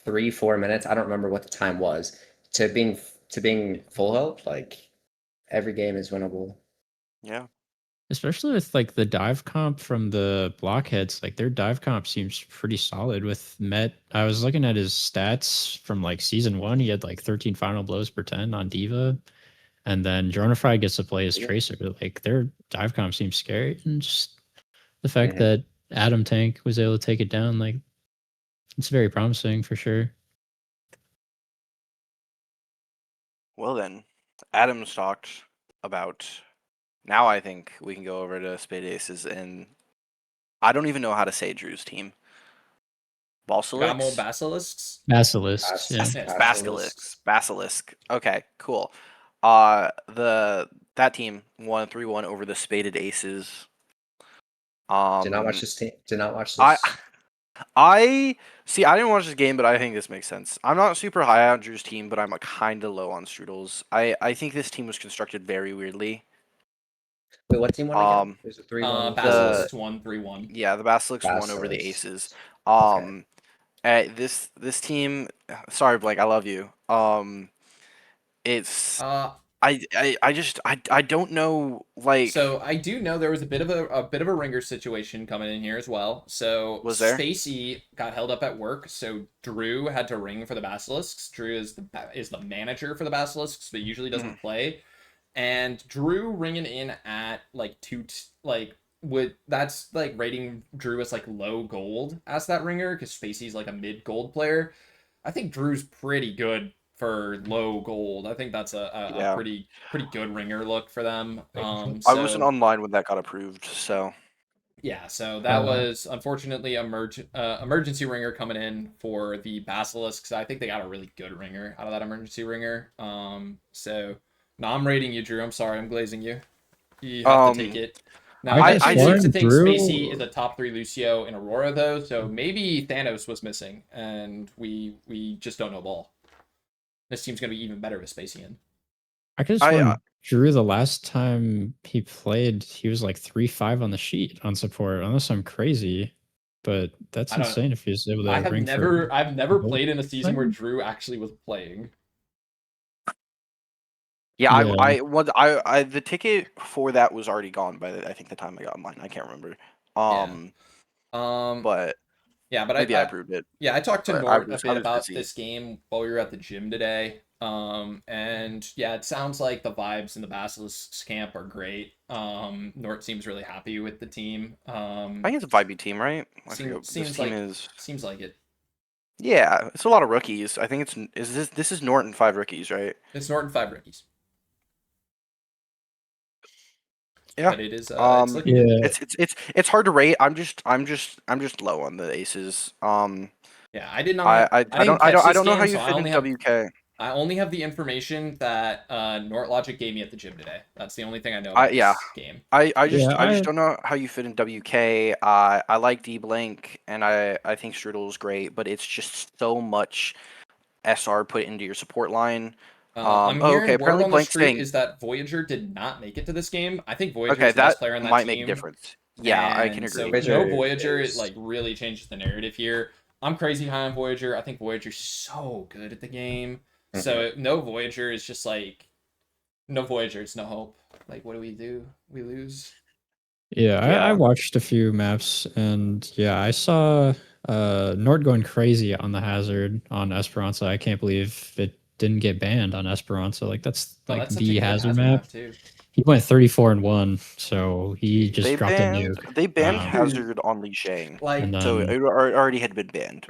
3-4 minutes. I don't remember what the time was to being full health. Like every game is winnable.
Yeah.
Especially with like the dive comp from the blockheads, like their dive comp seems pretty solid with Met. I was looking at his stats from like season 1. He had like 13 final blows per 10 on Diva. And then Dronify gets to play as
Yeah.
Tracer. Like their dive comp seems scary. And just the fact
Mhm.
that Adam Tank was able to take it down, like it's very promising for sure.
Well then, Adam's talked about. Now I think we can go over to Spade Aces, and I don't even know how to say Drew's team.
Gamo
Balsalix?
Basilisks?
Basilisks, yeah.
Yeah, it's
Basilisk. Basilisk. Okay, cool. That team won 3-1 over the Spaded Aces.
Did not watch this team. Did not watch
I
this.
I see. I didn't watch this game, but I think this makes sense. I'm not super high on Drew's team, but I'm kind of low on Strudel's. I think this team was constructed very weirdly.
Wait, what team won again?
Um,
It was a 3-1.
Basilisks won 3-1.
Yeah, the Basilic's won over the
Basilisks.
Aces.
Okay.
This team. Sorry, Blake. I love you. It's
Uh,
I don't know. Like,
So I do know there was a bit of a ringer situation coming in here as well. So
was there?
Spacey got held up at work, so Drew had to ring for the Basilisks. Drew is the manager for the Basilisks, but usually doesn't play. And Drew ringing in at like that's like rating Drew as like low gold as that ringer because Spacey's like a mid gold player. I think Drew's pretty good for low gold. I think that's a
Yeah.
pretty good ringer look for them.
I wasn't online when that got approved, so
Yeah, so that was unfortunately emergency ringer coming in for the Basilisks. I think they got a really good ringer out of that emergency ringer. So now I'm rating you, Drew. I'm sorry, I'm glazing you. You have to take it. Now,
I
I
guess
seems to
Warren
think
Drew-
Spacey is a top 3 Lucio in Aurora though, so maybe Thanos was missing, and we just don't know ball. This team's gonna be even better with Spacey in.
I could have sworn Drew the last time he played, he was like 3-5 on the sheet on support, unless I'm crazy. But that's
I don't-
insane if he was able to
I've
ring
never
gold
played in a season where
player?
Drew actually was playing.
yeah.
Yeah.
I the ticket for that was already gone by I think the time I got mine. I can't remember. But
Yeah, but
maybe I approved it.
Yeah, I talked to
But
Nort a
I
bit
was
about
busy.
this game while we were at the gym today. And yeah, it sounds like the vibes in the Basilisks camp are great. Nort seems really happy with the team.
I think it's a vibey team, right? I forget what
Seems
this team
like
is.
seems like it.
Yeah, it's a lot of rookies. I think this is Norton 5 rookies, right?
It's Norton 5 rookies.
Yeah.
But it is it's looking
Yeah.
It's hard to rate. I'm just low on the Aces.
Yeah, I did not.
I don't know how you fit in WK.
I only have the information that Nort Logic gave me at the gym today. That's the only thing I know about this game.
I just don't know how you fit in WK. I like D Blank and I think Strudel is great, but it's just so much SR put into your support line.
I'm hearing word on the
Blank's
street
saying,
is that Voyager did not make it to this game. I think Voyager is the best player on that
might
team.
make a difference. Yeah, I can agree.
So Voyager it like really changes the narrative here. I'm crazy high on Voyager. I think Voyager's so good at the game. So no Voyager is just like no Voyager. It's no hope. Like what do? We lose.
Yeah, I watched a few maps and yeah, I saw Nord going crazy on the hazard on Esperanza. I can't believe it didn't get banned on Esperanza. Like that's
that's
the hazard map.
Too.
He went 34-1, so he just dropped a nuke.
They banned Hazard on Li Shang, so it already had been banned.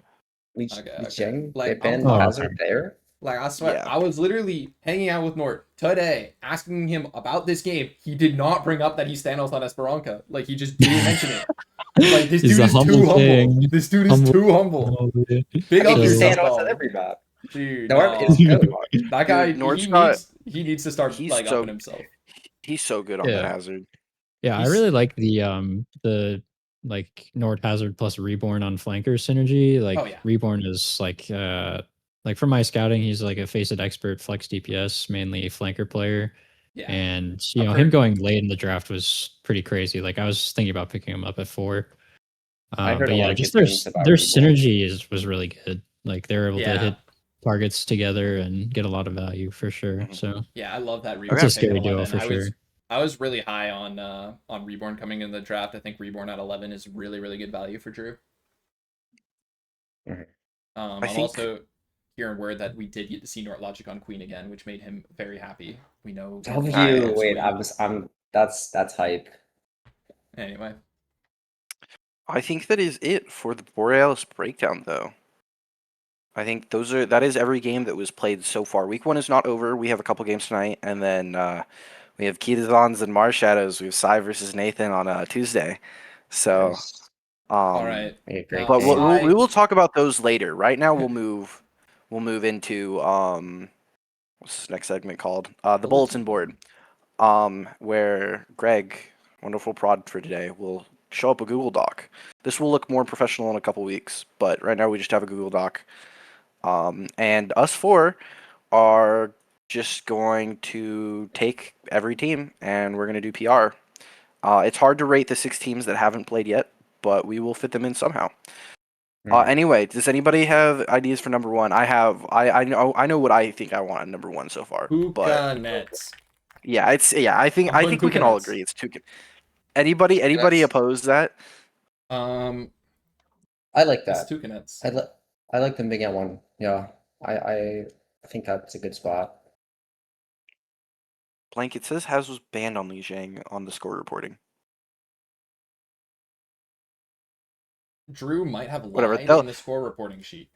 Li Shang?
Like,
they banned Hazard there?
Like, I swear, I was literally hanging out with Nort today, asking him about this game. He did not bring up that he's Thanos on Esperanza. Like, he just didn't mention it. Like, this dude is too humble. This dude is too humble. Big up
Thanos on every map.
Dude,
Nort is good.
That guy, he needs to start, like, upping himself.
He's so good on that Hazard.
Yeah, I really like the like Nord Hazard plus Reborn on flanker synergy. Like Reborn is like like from my scouting, he's like a facet expert, flex DPS, mainly flanker player.
Yeah.
And
I've
him
heard-
going late in the draft was pretty crazy. Like I was thinking about picking him up at 4.
I heard
But
a lot
yeah,
of
just
good things about
their
Reborn.
synergy was really good. Like they're able to
Yeah.
hit targets together and get a lot of value for sure.
Mhm.
So
Yeah, I love that
Okay.
Reborn.
it's a
pick at
scary duo
11.
for sure.
I was really high on Reborn coming in the draft. I think Reborn at 11 is really, really good value for Drew.
Mhm.
I'm
think-
also hearing word that we did get to see Nort Logic on Queen again, which made him very happy. We know.
W,
Nice.
wait, that's hype.
Anyway,
I think that is it for the Borealis breakdown, though. I think that is every game that was played so far. Week 1 is not over. We have a couple games tonight, and then we have Kitazons and Mars Shadows. We have Sai versus Nathan on Tuesday. So,
Nice.
all right.
Yeah, great
but
game.
we will talk about those later. Right now, we'll move into what's this next segment called? The bulletin board. Where Greg, wonderful prod for today, will show up a Google Doc. This will look more professional in a couple weeks, but right now we just have a Google Doc. And us 4 are just going to take every team and we're going to do PR. It's hard to rate the 6 teams that haven't played yet, but we will fit them in somehow. Anyway, does anybody have ideas for number 1? I know what I think I want at number 1 so far.
Hookah Nets.
Yeah, I think
I'm putting
we can all
Nets.
agree it's too good. Anybody oppose that?
I like
It's
that.
Tuca Nets.
I like them being at 1. Yeah, I think that's a good spot.
Blank, it says Haz was banned on Lijiang on the score reporting.
Drew might have
Whatever,
lied
they'll-
in the score reporting sheet.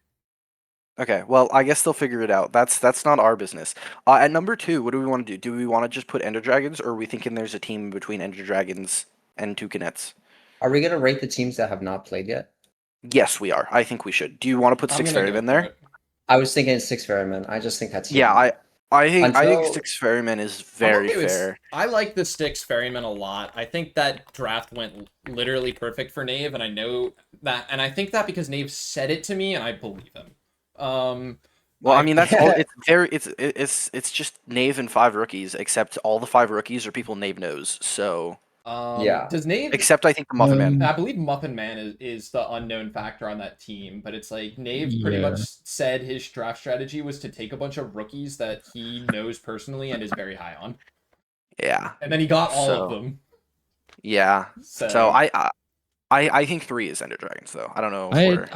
Okay, well, I guess they'll figure it out. That's not our business. At number 2, what do we want to do? Do we want to just put Ender Dragons, or are we thinking there's a team between Ender Dragons and Toucanets?
Are we gonna rate the teams that have not played yet?
Yes, we are. I think we should. Do you want to put
I'm
Six
gonna
Ferrymen
go
there?
for it.
I was thinking 6 Ferrymen. I just think that's
Yeah, I think
Until-
Six Ferrymen is
I'm
very
okay with-
fair.
I like the Styx Ferryman a lot. I think that draft went literally perfect for Nave, and I know that, and I think that because Nave said it to me, and I believe him.
Well, I mean that's all. It's very. It's just Nave and 5 rookies, except all the 5 rookies are people Nave knows. So
Yeah.
Does Nave?
except I think the Muffin Man.
I believe Muffin Man is the unknown factor on that team, but it's like Nave pretty
Yeah.
much said his draft strategy was to take a bunch of rookies that he knows personally and is very high on,
Yeah,
and then he got all
So-
of them.
yeah.
So,
So I think 3 is Ender Dragons though. I don't know. If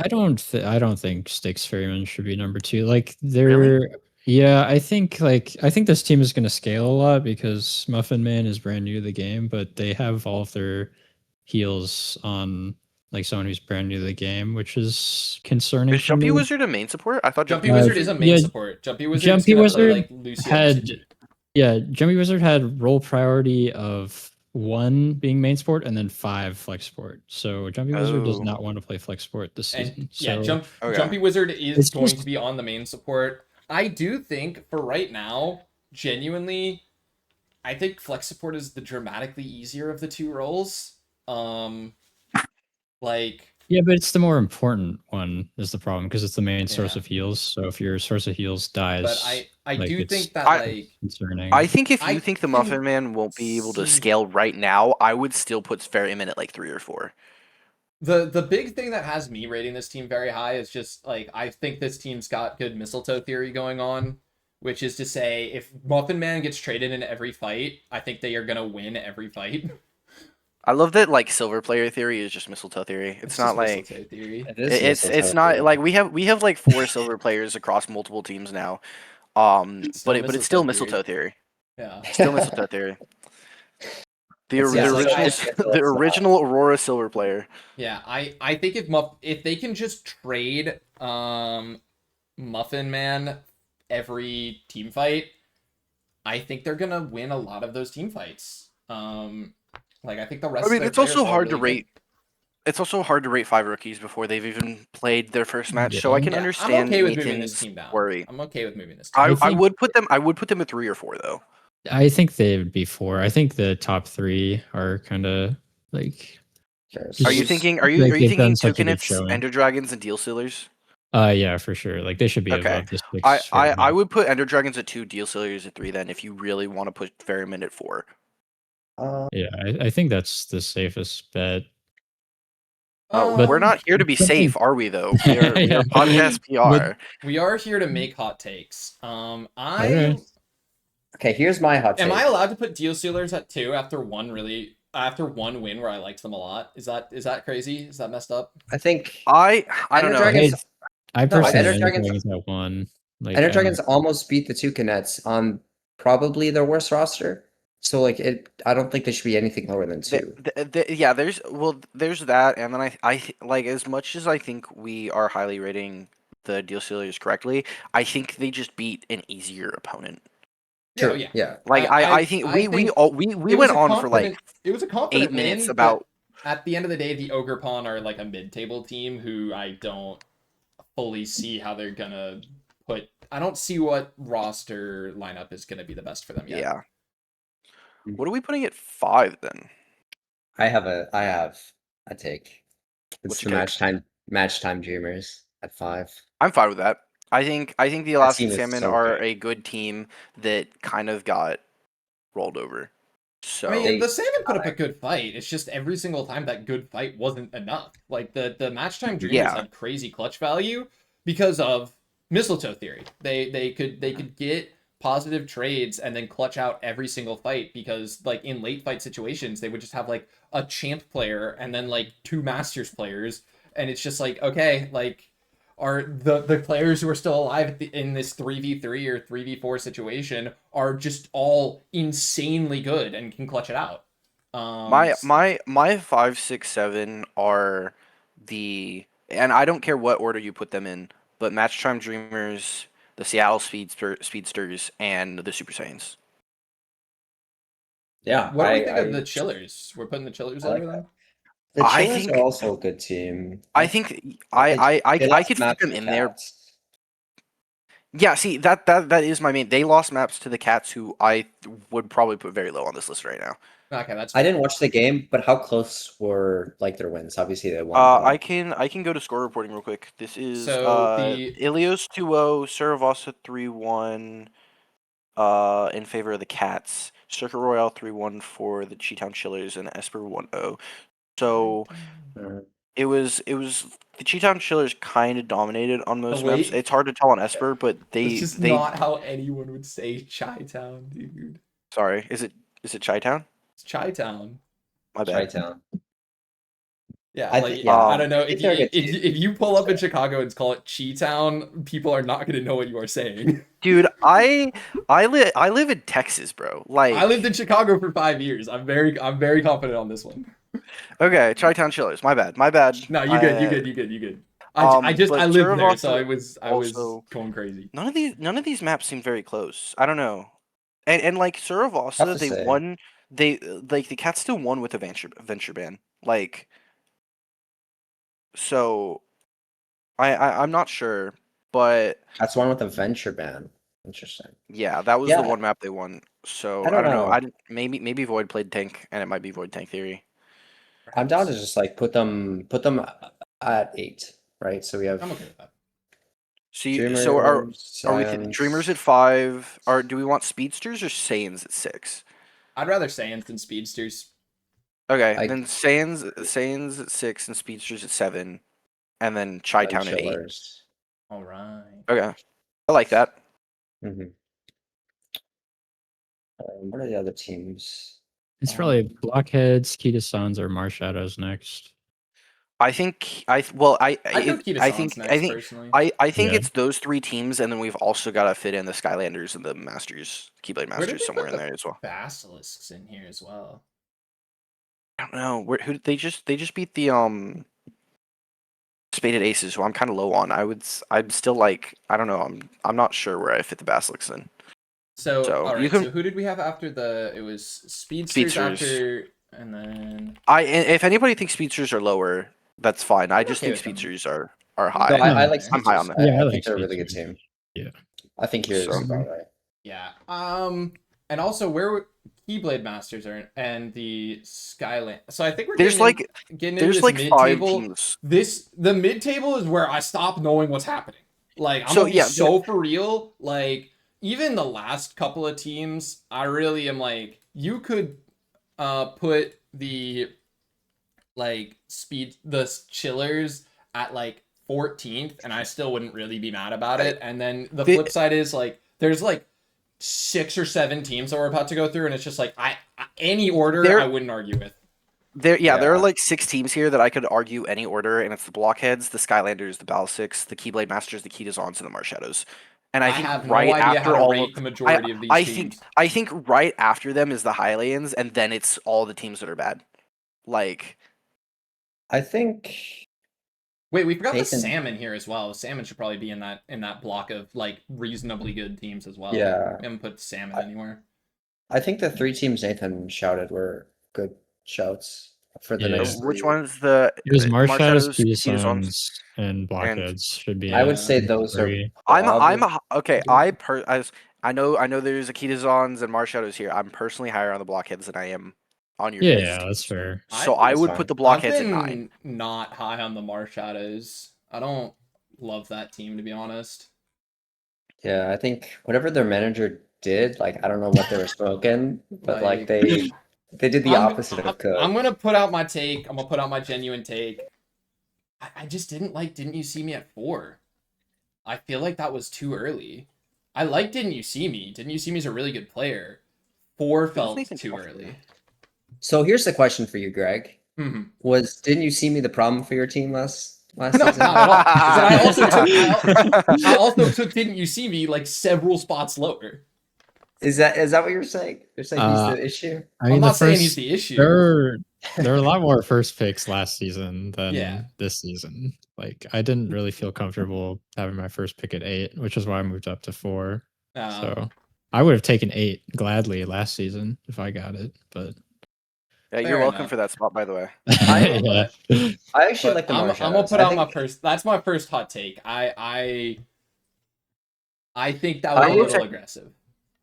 I don't think Styx Ferryman should be number 2. Like they're
Really?
yeah, I think this team is going to scale a lot because Muffin Man is brand new to the game, but they have all of their heals on like someone who's brand new to the game, which is concerning.
is
for
Jumpy
me.
Wizard a main support? I thought
Jumpy
Uh,
Wizard is a main
yeah,
support. Jumpy Wizard
Jumpy
is gonna
Wizard
play like Lucio
had-
and Shinji.
Yeah, Jumpy Wizard had role priority of 1 being main sport and then 5 flex sport. So Jumpy Wizard does
Oh.
not want to play flex sport this season.
And
So
yeah,
Okay.
Jumpy Wizard is
It's
going
just-
to be on the main support. I do think for right now, genuinely, I think flex support is the dramatically easier of the 2 roles. Like
yeah, but it's the more important one is the problem because it's the main source
Yeah.
of heals. So if your source of heals dies,
but I
like,
do
it's-
think that
I-
like
concerning.
I think if
I
you think the
can
Muffin Man won't be able to
see-
scale right now, I would still put Ferryman at like 3 or 4.
the big thing that has me rating this team very high is just like I think this team's got good mistletoe theory going on, which is to say if Muffin Man gets traded in every fight, I think they are gonna win every fight.
I love that like silver player theory is just mistletoe theory. It's not
just
like
mistletoe theory.
it's not like we have like 4 silver players across multiple teams now.
Still
But it's still
mistletoe
mistletoe theory.
Yeah.
Still mistletoe theory. The,
It's-
the
yeah,
original
it's
the original Aurora silver player.
Yeah, I think if they can just trade Muffin Man every team fight, I think they're gonna win a lot of those team fights. Like I think the rest.
I mean,
of their
it's also
players are
hard to
really
rate. It's also hard to rate 5 rookies before they've even played their first match. So
Yeah.
I can
good. Yeah,
understand
I'm okay with moving
Nathan's
this team down.
worry.
I'm okay with moving this team.
I
think-
would put them at 3 or 4 though.
I think they would be 4. I think the top 3 are kind of like
Are you
Just-
thinking?
like, they've done such a good
Toucanets,
showing.
Ender Dragons, and Deal Stealers?
Yeah, for sure. Like they should be
Okay.
above the
I,
6
I,
right
I
now.
would put Ender Dragons at 2, Deal Sailors at 3 then if you really want to put Ferryman at 4.
Yeah, I think that's the safest bet.
We're not here to be safe, are we though? We are
Yeah,
podcast
but
PR.
We are here to make hot takes.
okay.
Okay, here's my hot take.
Am I allowed to put Deal Sealers at 2 after one win where I liked them a lot? Is that crazy? Is that messed up?
I think
I don't
Ender
know.
Dragons.
I
No,
personally
Ender
Ender
Dragons.
Dragons at 1. Like
Ender
I don't
Dragons almost beat the Toucanets on probably their worst roster. So like I don't think they should be anything lower than 2.
Yeah, there's that, and then I like, as much as I think we are highly rating the Deal Sailors correctly, I think they just beat an easier opponent.
Sure.
Yeah.
Yeah.
Like I think we
it was
went
a
on for like
confident- it was a
8
confident
minutes
win,
about.
but at the end of the day, the Ogre Pawn are like a mid-table team who I don't fully see how they're gonna put. I don't see what roster lineup is gonna be the best for them yet.
Yeah. What are we putting at 5 then?
I have a take.
What's
It's the
your take?
match time dreamers at 5.
I'm fine with that. I think the
That
Alaskan
team is
Salmon
so
are
good.
a good team that kind of got rolled over. So
I mean,
They-
the Salmon put up a good fight. It's just every single time that good fight wasn't enough. Like the match time dreamers
Yeah.
had crazy clutch value because of mistletoe theory. They could get positive trades and then clutch out every single fight because like in late fight situations they would just have like a champ player and then like 2 masters players, and it's just like, okay, like are the players who are still alive in this 3v3 or 3v4 situation are just all insanely good and can clutch it out.
my 5, 6, 7 are and I don't care what order you put them in, but Match Time Dreamers, the Seattle Speedsters, and the Super Saiyans.
Yeah.
What do we think of the Chillers? We're putting the Chillers
I like
over them.
The
I
Chillers
think-
are also a good team.
I think
They
I
lost
could fit
maps
them
to
in there.
Cats.
Yeah, see that is my main. They lost maps to the Cats, who I would probably put very low on this list right now.
Okay, that's
I didn't watch the game, but how close were like their wins? Obviously they won. but,
I can go to score reporting real quick. This is
So the-
Ilios 2-0, Saravasa 3-1 in favor of the Cats. Circuit Royale 3-1 for the Cheetown Chillers, and Esper 1-0. So it was the Cheetown Chillers kind of dominated on most maps.
wait.
It's hard to tell on Esper, but
That's just not how anyone would say Chi-Town, dude.
Sorry, is it Chi-Town?
It's Chi-Town.
My bad.
Chi-Town.
Yeah,
I
like
think- yeah,
I don't know
I think
if
they're a
you
good team.
if you pull up in Chicago and call it Chi-Town, people are not going to know what you are saying.
Dude, I live in Texas, bro. Like,
I lived in Chicago for 5 years. I'm very confident on this one.
okay, Chi-Town Chillers. My bad.
No, you good. I
but
lived there, so
Saravasa
I was
also-
going crazy.
None of these maps seem very close. I don't know. And like
Tough
Saravasa,
to
they
say.
won. They like the Cats still won with a venture ban. Like, so I'm not sure, but
That's one with a venture ban. Interesting.
yeah, that was the
Yeah.
one map they won. So
I don't
know.
know.
Maybe Void played tank, and it might be Void tank theory.
I'm down to just like put them at 8, right? So we have
I'm okay with that.
So are we
Science.
Dreamers at 5? Or do we want Speedsters or Saiyans at 6?
I'd rather Saiyans than Speedsters.
Okay, then Saiyans at 6 and Speedsters at 7, and then Chi-Town at 8.
Chillers.
All right.
Okay, I like that.
Mhm. What are the other teams?
It's probably Blockheads, Kita Suns, or Marshadows next.
I think
I think
think
personally.
I think
Yeah.
it's those 3 teams, and then we've also got to fit in the Skylanders and the Masters, Keyblade
Where did
Masters
they
somewhere
put
in
the
there as well.
Basilisks in here as well.
I don't know. Who they just beat the Spaded Aces, who I'm kind of low on. I'm still like, I don't know. I'm not sure where I fit the Basilisks in.
So, all
you
right.
can-
So who did we have after it was Speedsters
Speedsters.
after, and then
If anybody thinks Speedsters are lower, that's fine. I just
okay
think
with them.
Speedsters are high.
No, I like
I'm
high on
Speedsters.
them.
Yeah, I
I
like
think they're a really good
Speedsters.
team.
Yeah.
I think yours
So-
is about right.
yeah. And also Keyblade Masters and the Skyland. So I think we're
There's
getting into
there's
this
like
mid
5
table.
teams.
The mid table is where I stop knowing what's happening. Like I'm
So,
gonna be
yeah,
so for real. Like even the last couple of teams, I really am like you could put the the chillers at like 14th and I still wouldn't really be mad about it. And then the flip side is like there's like 6 or 7 teams that we're about to go through and it's just like any order I wouldn't argue with.
There are like 6 teams here that I could argue any order, and it's the Blockheads, the Skylanders, the Ballistics, the Keyblade Masters, the Kitazons, and the Marshadows. And I think
have no
right
idea
after
how to
all
rate
of,
the majority of these teams.
I think right after them is the Highlands, and then it's all the teams that are bad. Like,
I think.
Wait, we forgot
Nathan-
the Salmon here as well. Salmon should probably be in that block of like reasonably good teams as well.
Yeah.
We haven't put Salmon anywhere.
I think the 3 teams Nathan shouted were good shouts for the
Yeah.
next.
which
3.
one's the
It was Marshadows,
Kitazons?
Kitazons, and Blockheads should be.
I would
in
say
the
those are.
3.
Okay. I know there's a Kitazons and Marshadows here. I'm personally higher on the Blockheads than I am on your guys'
Yeah,
teams.
that's fair.
So I would
fine.
put the
I've
Blockheads at
been
9.
not high on the Marshadows. I don't love that team to be honest.
Yeah, I think whatever their manager did, like I don't know what they were smoking, but like they did the opposite of good.
I'm gonna put out my take. I'm gonna put out my genuine take. I just didn't like Didn't You See Me at 4. I feel like that was too early. I like Didn't You See Me. Didn't You See Me is a really good player. 4 felt too early.
So here's the question for you, Greg.
Mm-hmm.
Didn't you see me the problem for your team last
No,
season?
not at all. 'Cause I also took Didn't You See Me like several spots lower.
Is that what you're saying? You're saying he's the issue?
I mean,
I'm not
the
saying
first,
he's the issue.
there were a lot more first picks last season than
Yeah.
this season. Like, I didn't really feel comfortable having my first pick at 8, which is why I moved up to 4. So I would have taken 8 gladly last season if I got it, but
Yeah, you're
Fair
welcome
enough.
for that spot, by the way.
yeah.
I actually
But
like the
I'm
Marshadows.
gonna put
I
out my
think-
first. That's my first hot take. I think that was
I
a
will
little
say-
aggressive.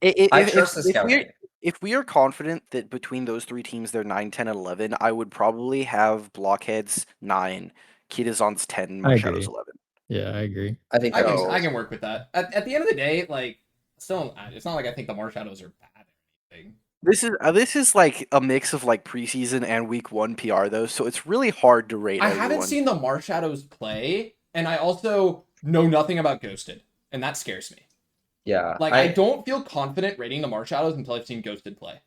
I trust the scouting.
If we are confident that between those 3 teams they're 9, 10, and 11, I would probably have Blockheads 9, Kitazons 10,
I
Marshadows
agree.
11.
Yeah, I agree.
I think
I
that
can,
was-
I can work with that. At the end of the day, like, still, it's not like I think the Marshadows are bad or anything.
This is like a mix of like preseason and week 1 PR though, so it's really hard to rate
I
everyone.
haven't seen the Marshadows play, and I also know nothing about Ghosted, and that scares me.
Yeah.
Like, I don't feel confident rating the Marshadows until I've seen Ghosted play.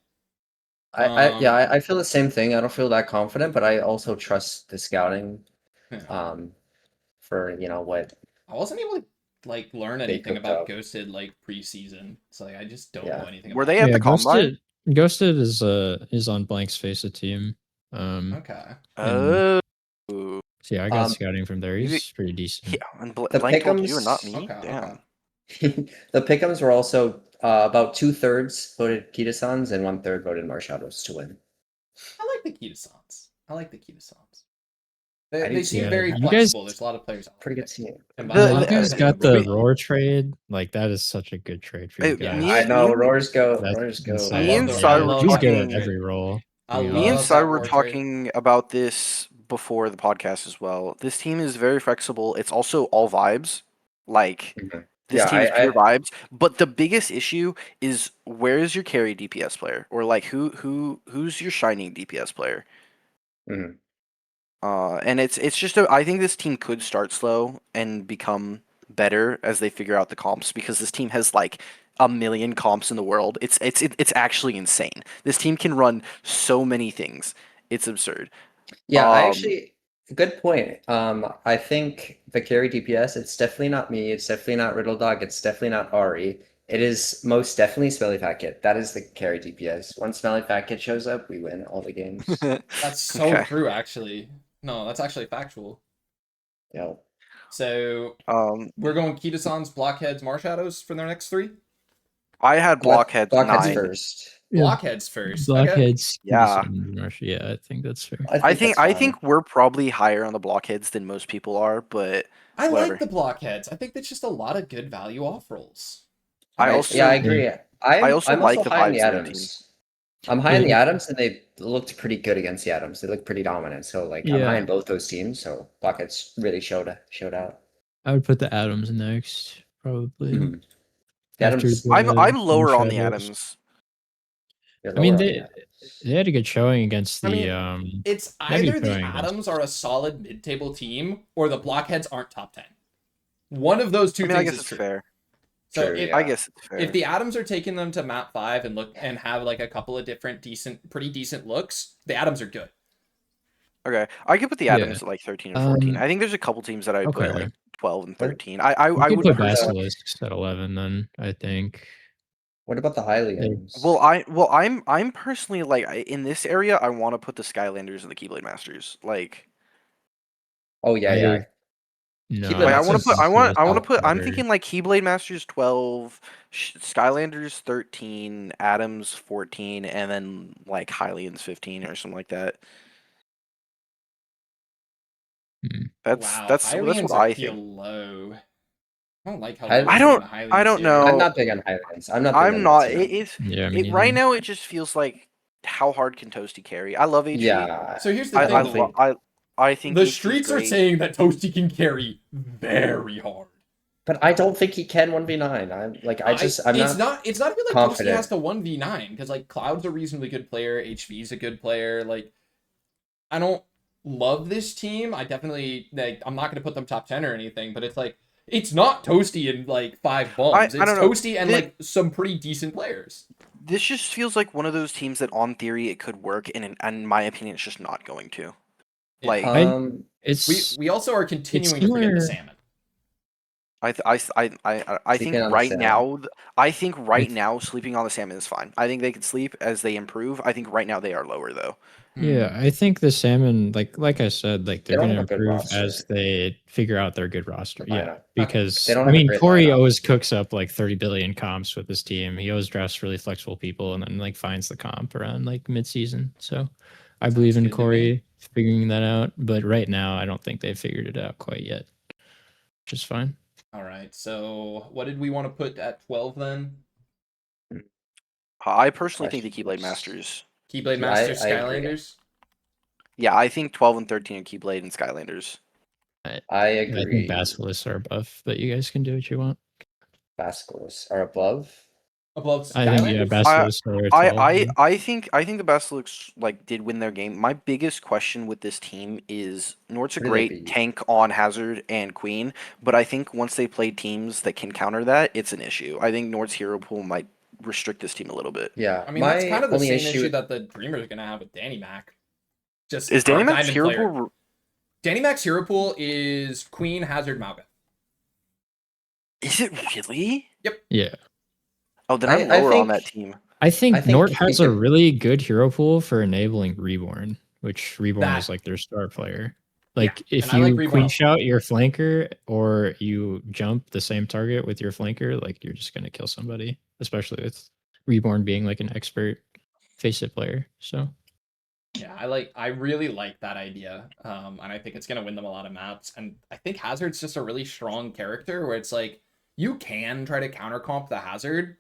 I feel the same thing. I don't feel that confident, but I also trust the scouting.
Yeah.
For what
I wasn't able to like learn anything
cooked
about
up.
Ghosted like preseason. So like I just don't
Yeah.
know anything.
Were
about
they
it.
at the combine?
Ghosted is on Blank's face a team.
Okay.
Oh.
So yeah, I got scouting from there. He's
you-
pretty decent.
Yeah, and
The
Blank told you and not
pick'ems-
me.
Okay,
Damn.
okay.
the pick'ems were also about 2/3 voted Kita-sans and 1/3 voted Marshadows to win.
I like the Kita-sans.
I do
They seem
too.
very
You guys-
flexible. There's a lot of players. out
Pretty
there.
good team.
And
The-
by
You
that,
guys
I
got
mean,
the
wait.
Roar trade. Like, that is such a good trade for you
Hey,
guys.
me-
I know
me-
Roars go.
That's
Roars go.
insane.
Me and
the-
Sai
I
were
love
He's
that
good
talking.
at every role.
I
to be
love
Me and
honest.
Sai
that
were
Roar trade.
talking about this before the podcast as well. This team is very flexible. It's also all vibes. Like
Mhm.
this
Yeah,
team is
I-
pure vibes. But the biggest issue is where is your carry DPS player, or like who's your shining DPS player?
Mhm.
And it's just I think this team could start slow and become better as they figure out the comps, because this team has like a million comps in the world. It's actually insane. This team can run so many things. It's absurd.
Yeah, I
Um,
actually good point. I think the carry DPS, it's definitely not me, it's definitely not Riddle Dog, it's definitely not Ari. It is most definitely Smelly Fat Kid. That is the carry DPS. Once Smelly Fat Kid shows up, we win all the games.
That's so
Okay.
true. Actually, no, that's actually factual.
Yeah.
So we're going Kita-sans, Blockheads, Marshadows for their next 3.
I had Blockheads
Blockheads
9.
first.
Yeah.
Blockheads first. Okay.
Blockheads.
Yeah.
Yeah, I think that's fair.
I think
that's fine.
we're probably higher on the Blockheads than most people are, but
I
whatever.
like the Blockheads. I think that's just a lot of good value off rolls.
I also
yeah, I agree.
I also
I'm
like
also
the
high on the
vibes of the
Adams. I'm high in the
Yeah.
Atoms, and they looked pretty good against the Atoms. They looked pretty dominant. So like I'm high
Yeah.
in both those teams. So Buckets really showed out.
I would put the Atoms next, probably
Mhm. The
after
Atoms,
I'm
the
lower on the
Shadows.
Atoms.
they're
I mean,
lower on the
they
Atoms.
had a good showing against
I
the
mean, it's
they had a good
either the
showing
Atoms
against.
are a solid mid-table team or the Blockheads aren't top 10. One of those
I
two
mean, I
things
guess
is
it's
true.
fair.
So
True,
I
yeah.
guess it's
if
fair.
the Atoms are taking them to map 5 and look and have like a couple of different pretty decent looks, the Atoms are good.
Okay, I could put the
Yeah.
Atoms at like 13 and 14. I think there's a couple teams that I'd put at
Okay.
like 12 and
What
13. I
You
I
could
would
put
personally.
Basilisks at 11 then, I think.
What about the
They,
Hylians?
I'm personally like in this area. I want to put the Skylanders and the Keyblade Masters.
Oh yeah,
I
yeah.
no,
Keyblade
Like
I
I want
put
to put
Masters.
I want to
Oh,
Basilisks
put. I'm
better.
thinking like Keyblade Masters 12, Skylanders 13, Atoms 14, and then like Hylians 15 or something like that.
Hmm.
Wow,
That's what
Hylians
I
feel
think.
low. I don't like how low
Hy-
you're
I
putting
don't
the
I
Hylians
don't
here.
I'm
know.
not big on Hylians. I'm not big
I'm
on that
not.
team.
Yeah, me
It right
neither.
now. It just feels like how hard can Toasty carry? I love HV.
Yeah,
So here's the
I
thing
don't
though.
think.
I think
The
HV is
streets are
great.
saying that Toasty can carry very hard.
But I don't think he can 1v9. I'm like I'm not
It's not even like Toasty has
confident.
to 1v9 because like Cloud's a reasonably good player, HV's a good player. Like I don't love this team. I definitely like I'm not gonna put them top 10 or anything, but it's like it's not Toasty and like 5 bombs.
I
It's
don't know.
Toasty and like some pretty decent players.
This just feels like one of those teams that on theory it could work, and in my opinion, it's just not going to.
Yeah.
Like
I
Um,
it's
We also are
it's
continuing to forget the
similar.
salmon.
I think
sleeping on the
right
salmon.
now, I think
I
right now sleeping on the salmon is fine. I think they could sleep as they improve. I think right now they are lower though.
Yeah, I think the salmon, like I said, like
They
they're
don't
gonna
have a good
improve as
roster.
they figure out their good roster.
The
Yeah,
lineup. They
because
don't
I
have a
mean
great
Corey
lineup.
always cooks up like 30 billion comps with his team. He always drafts really flexible people and then like finds the comp around like mid-season. So I believe
Sounds
in
good to me.
Corey figuring that out. But right now, I don't think they've figured it out quite yet, which is fine.
All right. So what did we want to put at 12 then?
I personally think the Keyblade
Questions.
Masters.
Keyblade
Yeah, I
Masters,
agree.
Skylanders.
Yeah, I think 12 and 13 are Keyblade and Skylanders.
I
I think
agree.
Basilisks are above, but you guys can do what you want.
Basculus are above.
Above
I think yeah,
Skylanders?
I
Basilisks are at 12. Yeah.
I think the Basilics like did win their game. My biggest question with this team is Nort's a
Who do they
great
beat?
tank on Hazard and Queen, but I think once they play teams that can counter that, it's an issue. I think Nort's hero pool might restrict this team a little bit.
Yeah,
I mean, that's
my
kind of the
only
same
issue.
issue that the Dreamers are going to have with Danny Mac. Just
Is Danny
our
Mac's
diamond
hero
player.
pool?
Danny Mac's hero pool is Queen, Hazard, Malga.
Is it really?
Yeah.
Oh, then
I-
I'm
I
lower on
think-
that team.
I think
I think
Nort
he
has a
could-
really good hero pool for enabling Reborn, which Reborn
That-
is like their star player. Like if
and I like
you
Reborn
queen
also.
shout your flanker or you jump the same target with your flanker, like you're just gonna kill somebody, especially with Reborn being like an expert face it player. So
Yeah, I really like that idea. And I think it's gonna win them a lot of maps. And I think Hazard's just a really strong character where it's like you can try to counter comp the Hazard,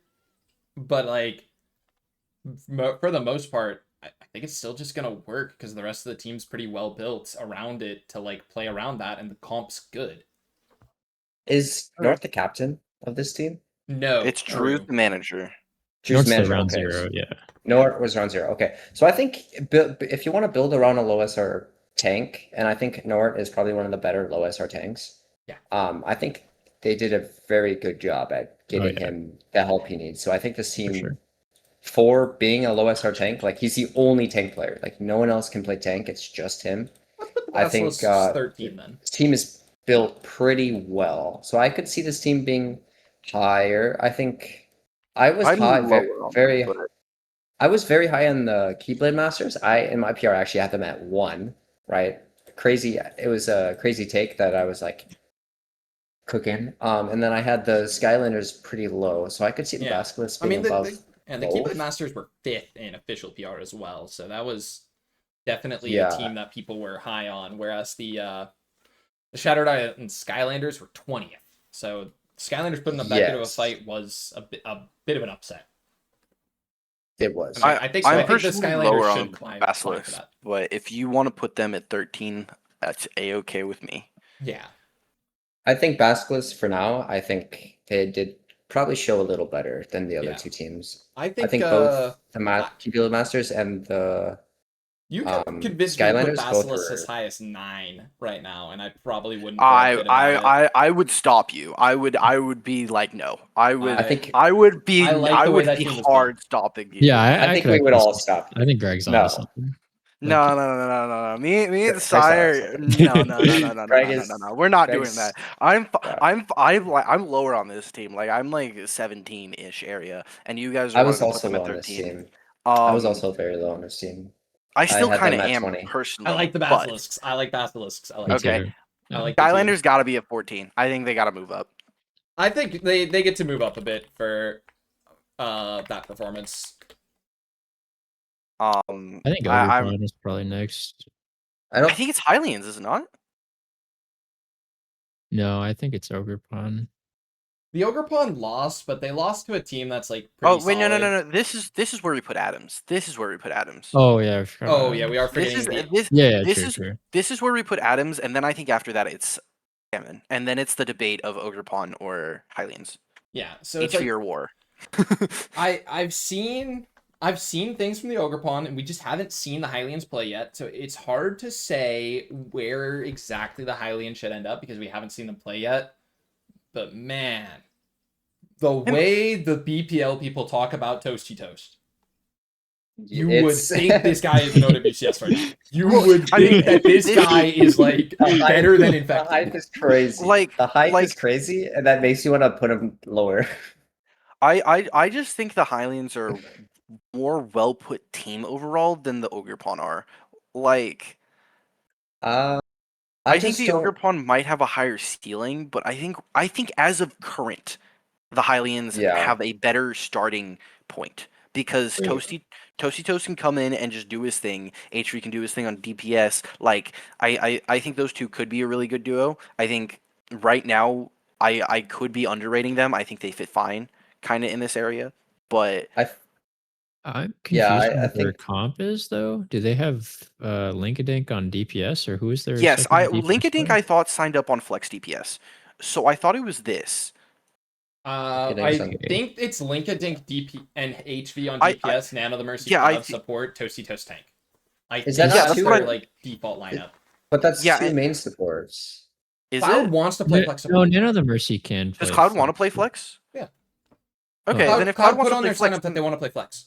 but like for the most part, I think it's still just gonna work because the rest of the team's pretty well built around it to like play around that, and the comp's good.
Is North the captain of this team?
No,
It's Drew, the manager.
Drew's
Nort's the
manager.
round
Okay.
zero, yeah.
Nort was round 0. Okay, so I think if you want to build around a low SR tank, and I think Nort is probably one of the better low SR tanks.
Yeah.
I think they did a very good job at getting
yeah.
him the help he needs. So I think this team,
sure.
for being a low SR tank, like he's the only tank player. Like no one else can play tank. It's just him. I think
Basilisk's 13 then.
this team is built pretty well. So I could see this team being higher. I think I was
I'm
high,
lower on
very,
them, but
I was very high on the Keyblade Masters. In my PR actually had them at 1, right? Crazy. It was a crazy take that I was like cooking. And then I had the Skylanders pretty low, so I could see the
Yeah.
Basilisk
I
being
mean,
above.
the
both.
Keyblade Masters were 5th in official PR as well, so that was definitely
Yeah.
a team that people were high on. Whereas the Shattered Eye and Skylanders were 20th. So Skylanders putting them back into a
Yes.
fight was a bit of an upset.
It was.
Okay, I think so.
I'm
I think the
personally
Skylanders
lower
should
on
climb for
Basilisk,
that.
but if you want to put them at 13, that's a-okay with me.
Yeah.
I think Basilisk for now. I think they did probably show a little better than the other
Yeah.
two teams.
I
I
think
think both the TPL Masters and the
you can convince me to put
Skylanders both
Basilisk as
were.
high as 9 right now, and I probably wouldn't feel good about it.
I would stop you. I would be like, no. I would
I think
I would be
I like the way that
be
team was
hard stopping you.
Yeah,
I think
could
we would
actually
all
see-
stop.
I think Greg's
No.
onto something.
No. Me and
Greg's
Sire. No.
Greg is-
We're not
Greg's-
doing that.
yeah.
I'm lower on this team. Like I'm like 17-ish area, and you guys
I
are
was
wanting to put
also
them
low
at
on this
13.
team. I was
Um,
also very low on this team.
I still
had
kind of
them at
am
20.
personally.
I like the
but
Basilisks. I like Basilisks. I like
Me
it.
Okay.
too.
I
Yeah.
like the team.
Skylanders got to be at 14. I think they got to move up.
I think they get to move up a bit for that performance.
I
I think Overprime is probably next.
I don't.
think it's Hylians, is it not?
No, I think it's Overprime.
The Ogre Pond lost, but they lost to a team that's like pretty
Oh wait, no.
solid.
This is where we put Adams. This is where we put Adams.
Oh yeah. I forgot
Oh
about
yeah,
that.
we are
This
forgetting
is
the
this.
Yeah,
this
true,
is
true.
this is where we put Adams, and then I think after that it's Salmon, and then it's the debate of Ogre Pond or Hylians.
yeah. So it's
HV
like
or War.
I've seen things from the Ogre Pond, and we just haven't seen the Hylians play yet. So it's hard to say where exactly the Hylians should end up because we haven't seen them play yet. But man, the way the BPL people talk about Toasty Toast, you would think this guy is an OWCS right now. You would think that this guy is like better than
The hype
Infected.
is crazy.
Like-
the hype
like-
is crazy, and that makes you want to put him lower.
I just think the Hylians are more well put team overall than the Ogre Pond are. Like I think
just
the
don't-
Ogre Pond might have a higher ceiling, but I think as of current, the Hylians
Yeah.
have a better starting point because
Yeah.
Toasty Toast can come in and just do his thing. HV can do his thing on DPS. Like I think those two could be a really good duo. I think right now I could be underrating them. I think they fit fine, kind of in this area, but
I'm
Yeah,
confused on
I
what their
think-
comp is though. Do they have Linkadink on DPS or who is their
yes,
second DPS
Linkadink
player?
I thought signed up on Flex DPS, so I thought it was this.
I think it's Linkadink DP and HV on
I-
DPS, Nano the Mercy,
yeah, I
Cloud
thi-
support, Toasty Toast tank. I
Is
think
that
that's
not two-
their like default lineup.
But that's
Yeah,
two
and-
main supports.
Is
Cloud
it?
wants to play flex support.
No, None of the Mercy can.
Does
play
Cloud want to play
Flex.
Flex?
Yeah.
Okay,
Cloud-
then if
Cloud
Cloud wants
put
to
on
play
their
Flex,
signup that they want to play flex.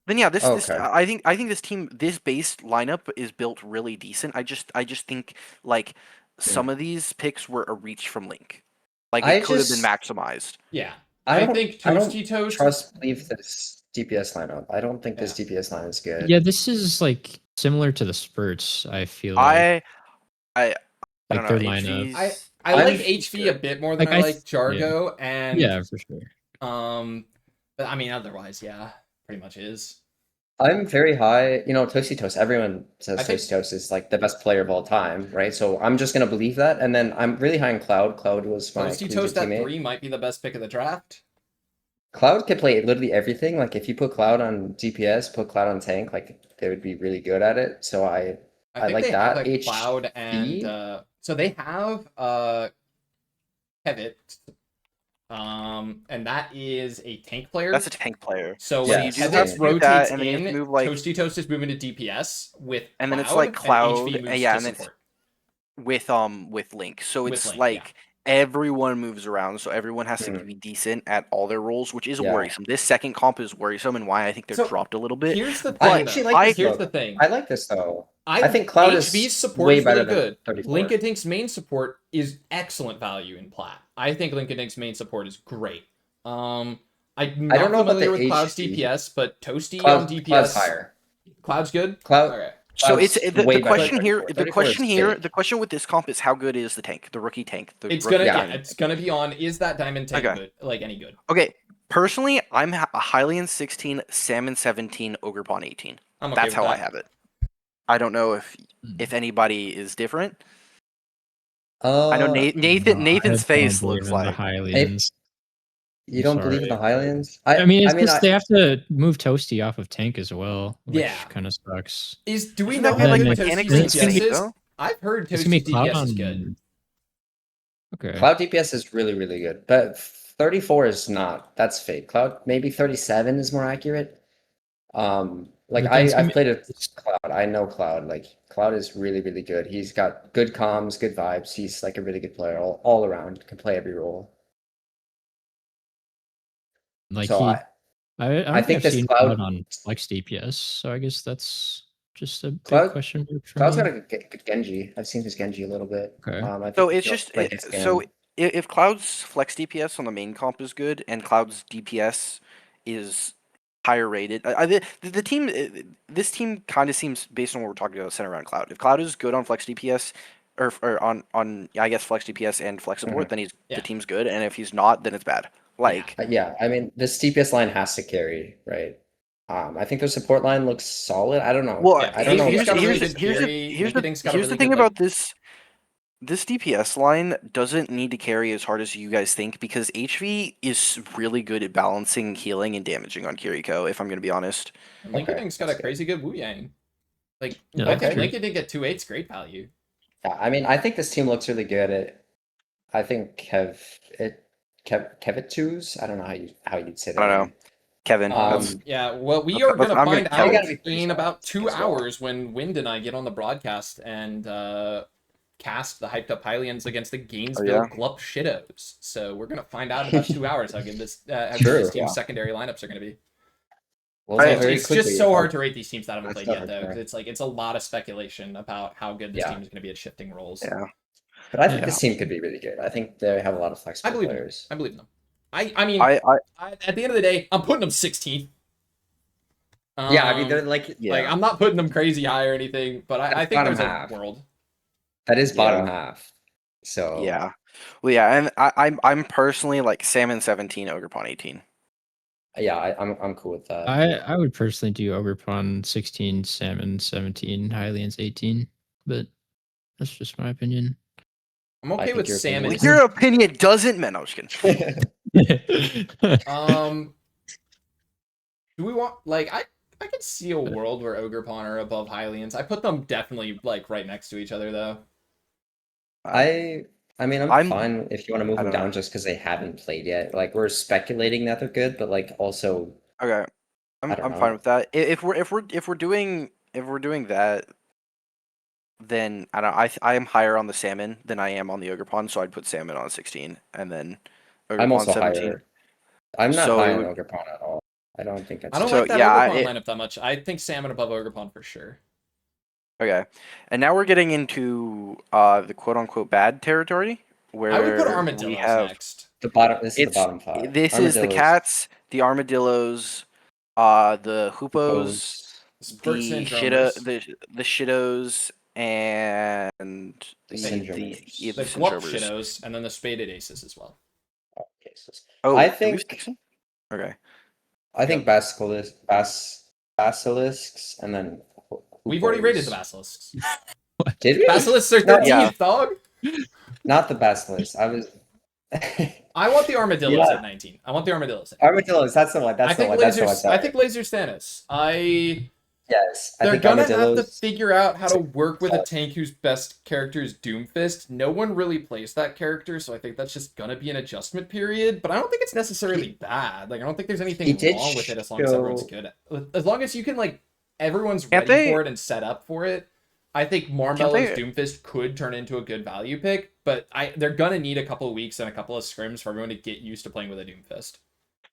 then yeah, this
Okay.
I think this team, this base lineup is built really decent. I just think like some of these picks were a reach from Link. Like
I
it could have been
just-
maximized.
Yeah.
I
I
don't
think
I don't
Toasty Toast.
believe this DPS lineup. I don't think this DPS line is good.
Yeah, this is like similar to the Spurts. I feel like
I
like
don't
their
know.
lineup.
HV's
I
I'm-
like HV a bit more than
Like,
I
I
like
th-
Jargo, and
Yeah, for sure.
but I mean otherwise, yeah, pretty much is.
I'm very high. Toasty Toast. Everyone says
I think-
Toasty Toast is like the best player of all time, right? So I'm just gonna believe that. And then I'm really high on Cloud. Cloud was my
Toasty
collegiate
Toast at
teammate.
3 might be the best pick of the draft.
Cloud could play literally everything. Like if you put Cloud on DPS, put Cloud on tank, like they would be really good at it. So I
I think
like
they
that.
have like Cloud
HV?
and so they have Kevit, and that is a tank player.
That's a tank player.
So
Yeah,
when
you
just
Kevit
have to do
rotates
that, and then you have
in,
to move, like-
Toasty Toast is moving to DPS with
And then it's
Cloud,
like
and
Cloud,
HV moves
yeah,
to
and then
support.
with Link. So
With
it's
Link,
like everyone moves around, so everyone has to
Mhm.
be decent at all their roles, which is
Yeah.
worrisome. This second comp is worrisome, and why I think they're
So,
dropped a little bit.
Here's the
I
thing.
actually
though.
like this
Here's
though.
the thing.
I like this though.
I
think Cloud is
HV's support
way
is
better
really
than
good.
34.
Linkadink's main support is excellent value in plat. I think Linkadink's main support is great. I'm not
don't know about
familiar
the
with Cloud's
HV.
DPS, but Toasty
Cloud,
on DPS.
Cloud's higher.
Cloud's good.
Cloud.
Okay.
So
Cloud's
it's
way
the
better
question
than
here.
34.
The
34
question
is
here.
big.
The question with this comp is how good is the tank, the rookie tank. The
It's
rookie
gonna
diamond
it's gonna be on. Is that diamond tank
Okay.
good? Like any good?
Okay, personally, I'm a Hylian 16, Salmon 17, Ogre Pawn 18.
I'm okay
That's
with
how I
that.
have it. I don't know if anybody is different. I know Nathan's
I
face
don't believe
looks
in the
like.
Hylians.
You don't believe in the
sorry.
Highlands?
I mean, it's just they have to move Toasty off of tank as well, which
Yeah.
kind of sucks.
Do we
Isn't
know
that
how
like
good
mechanically
Toasty's
insane,
DPS is?
though?
I've heard
It's gonna be
Toasty's
Cloud
DPS is
on.
good.
Okay.
Cloud DPS is really, really good, but 34 is not. That's fake. Cloud, maybe 37 is more accurate. Like
But then it's gonna
I've
be-
played a Cloud. I know Cloud. Like Cloud is really, really good. He's got good comms, good vibes. He's like a really good player all around. Can play every role.
Like
So
he,
I
I don't
I
think
think
I've
this
seen
Cloud
Cloud on Flex DPS, so I guess that's just a big
Cloud
question mark for
Cloud's
me.
got a good Genji. I've seen his Genji a little bit.
Okay.
I
So
think
it's
he'll
just
play his
so
game.
if Cloud's flex DPS on the main comp is good and Cloud's DPS is higher rated, the team this team kind of seems based on what we're talking about center around Cloud. If Cloud is good on flex DPS or on I guess flex DPS and flex support, then
Yeah.
the team's good, and if he's not, then it's bad. Like
Yeah, I mean, this DPS line has to carry, right? I think their support line looks solid. I don't know.
well,
Yeah,
I don't know.
He's got a really
here's
good
here's the
carry.
here's the
Nicoding's got a
here's the
really
thing
good,
about
like,
this DPS line doesn't need to carry as hard as you guys think because HV is really good at balancing healing and damaging on Kiriko, if I'm going to be honest.
Linkading's got a
that's good.
crazy good Wu Yang. Like,
Yeah,
I
that's
think
true.
Linkading at 2/8's great value.
Yeah, I mean, I think this team looks really good. I think Kevituz. I don't know how you'd say that.
I don't know. Kevin.
Yeah, well, we are
that's-
gonna
I'm gonna
find
tell
you.
out
Gotta be pretty
in
strong
about 2
as well.
hours when Wind and I get on the broadcast and cast the hyped up Hylians against the Gainesville Glup Shittos. So we're gonna find out in about 2 hours how good this
True,
team's secondary lineups are gonna be.
Well,
It's just so hard to rate these teams that haven't
That's
played yet,
so
though.
hard.
'Cause it's a lot of speculation about how good this
Yeah.
team is gonna be at shifting roles.
Yeah.
But I think this team could be really good. I think they have a lot of
I
flexible
believe
players.
them. I believe them. I mean,
I
at the end of the day, I'm putting them 16th.
Yeah, I mean, they're like
Like, I'm not putting them crazy high or anything, but I think
bottom
there's
half.
a world.
That is bottom half. So
yeah. Well, yeah, and I'm personally like Salmon 17, Ogre Pawn 18.
yeah, I'm cool with that.
I would personally do Ogre Pawn 16, Salmon 17, Hylians 18, but that's just my opinion.
I'm okay with Salmon.
Well, your opinion doesn't matter. No, I'm just kidding.
Do we want, like, I could see a world where Ogre Pawn are above Hylians. I put them definitely like right next to each other though.
I mean, I'm
I'm-
fine if you want to move
I
them
don't
down
know.
just because they haven't played yet. Like we're speculating that they're good, but like also
Okay.
I don't
I'm
know.
fine with that. If we're doing that, then I don't. I am higher on the Salmon than I am on the Ogre Pawn, so I'd put Salmon on 16 and then Ogre
I'm
Pawn
also
17.
higher. I'm not
So
high
it
on
would-
Ogre Pawn at all. I don't think that's
I don't
So,
like that
yeah,
Ogre Pawn
it-
lineup that much. I think Salmon above Ogre Pawn for sure.
Okay, and now we're getting into the quote unquote bad territory where
I would put
we
Armadillos
have
next.
the bottom. This is the
it's
bottom five.
this is the
Armadillos,
cats, the armadillos, the hoopos,
Spurt
the
Syndromers.
the shittos, and
The
the
Syndromers.
yeah,
The
the
Glup
Syndromers.
Shittos, and then the Spaded Aces as well.
cases.
Oh,
I
did we
think-
skip some? Okay.
I think basilisks, and then
We've already rated the
hoopos.
Basilisks.
Did we?
Basilisks are
No,
13th,
yeah.
dog.
Not the basilisk. I was
I want the Armadillos
Yeah.
at 19. I want the Armadillos.
armadillos. That's the one. That's
I
the
think
one. That's the one.
lasers. I think lasers Thanos.
Yes. I
They're
think
gonna have to
armadillos.
figure out how to work with a
solid.
tank whose best character is Doomfist. No one really plays that character, so I think that's just gonna be an adjustment period. But I don't think it's necessarily bad. Like I don't think there's anything
He did
wrong with it as long as everyone's
show-
good. As long as you can like everyone's
Can't
ready
they-
for it and set up for it. I think Marmelo's
they-
Doomfist could turn into a good value pick, but they're gonna need a couple of weeks and a couple of scrims for everyone to get used to playing with a Doomfist.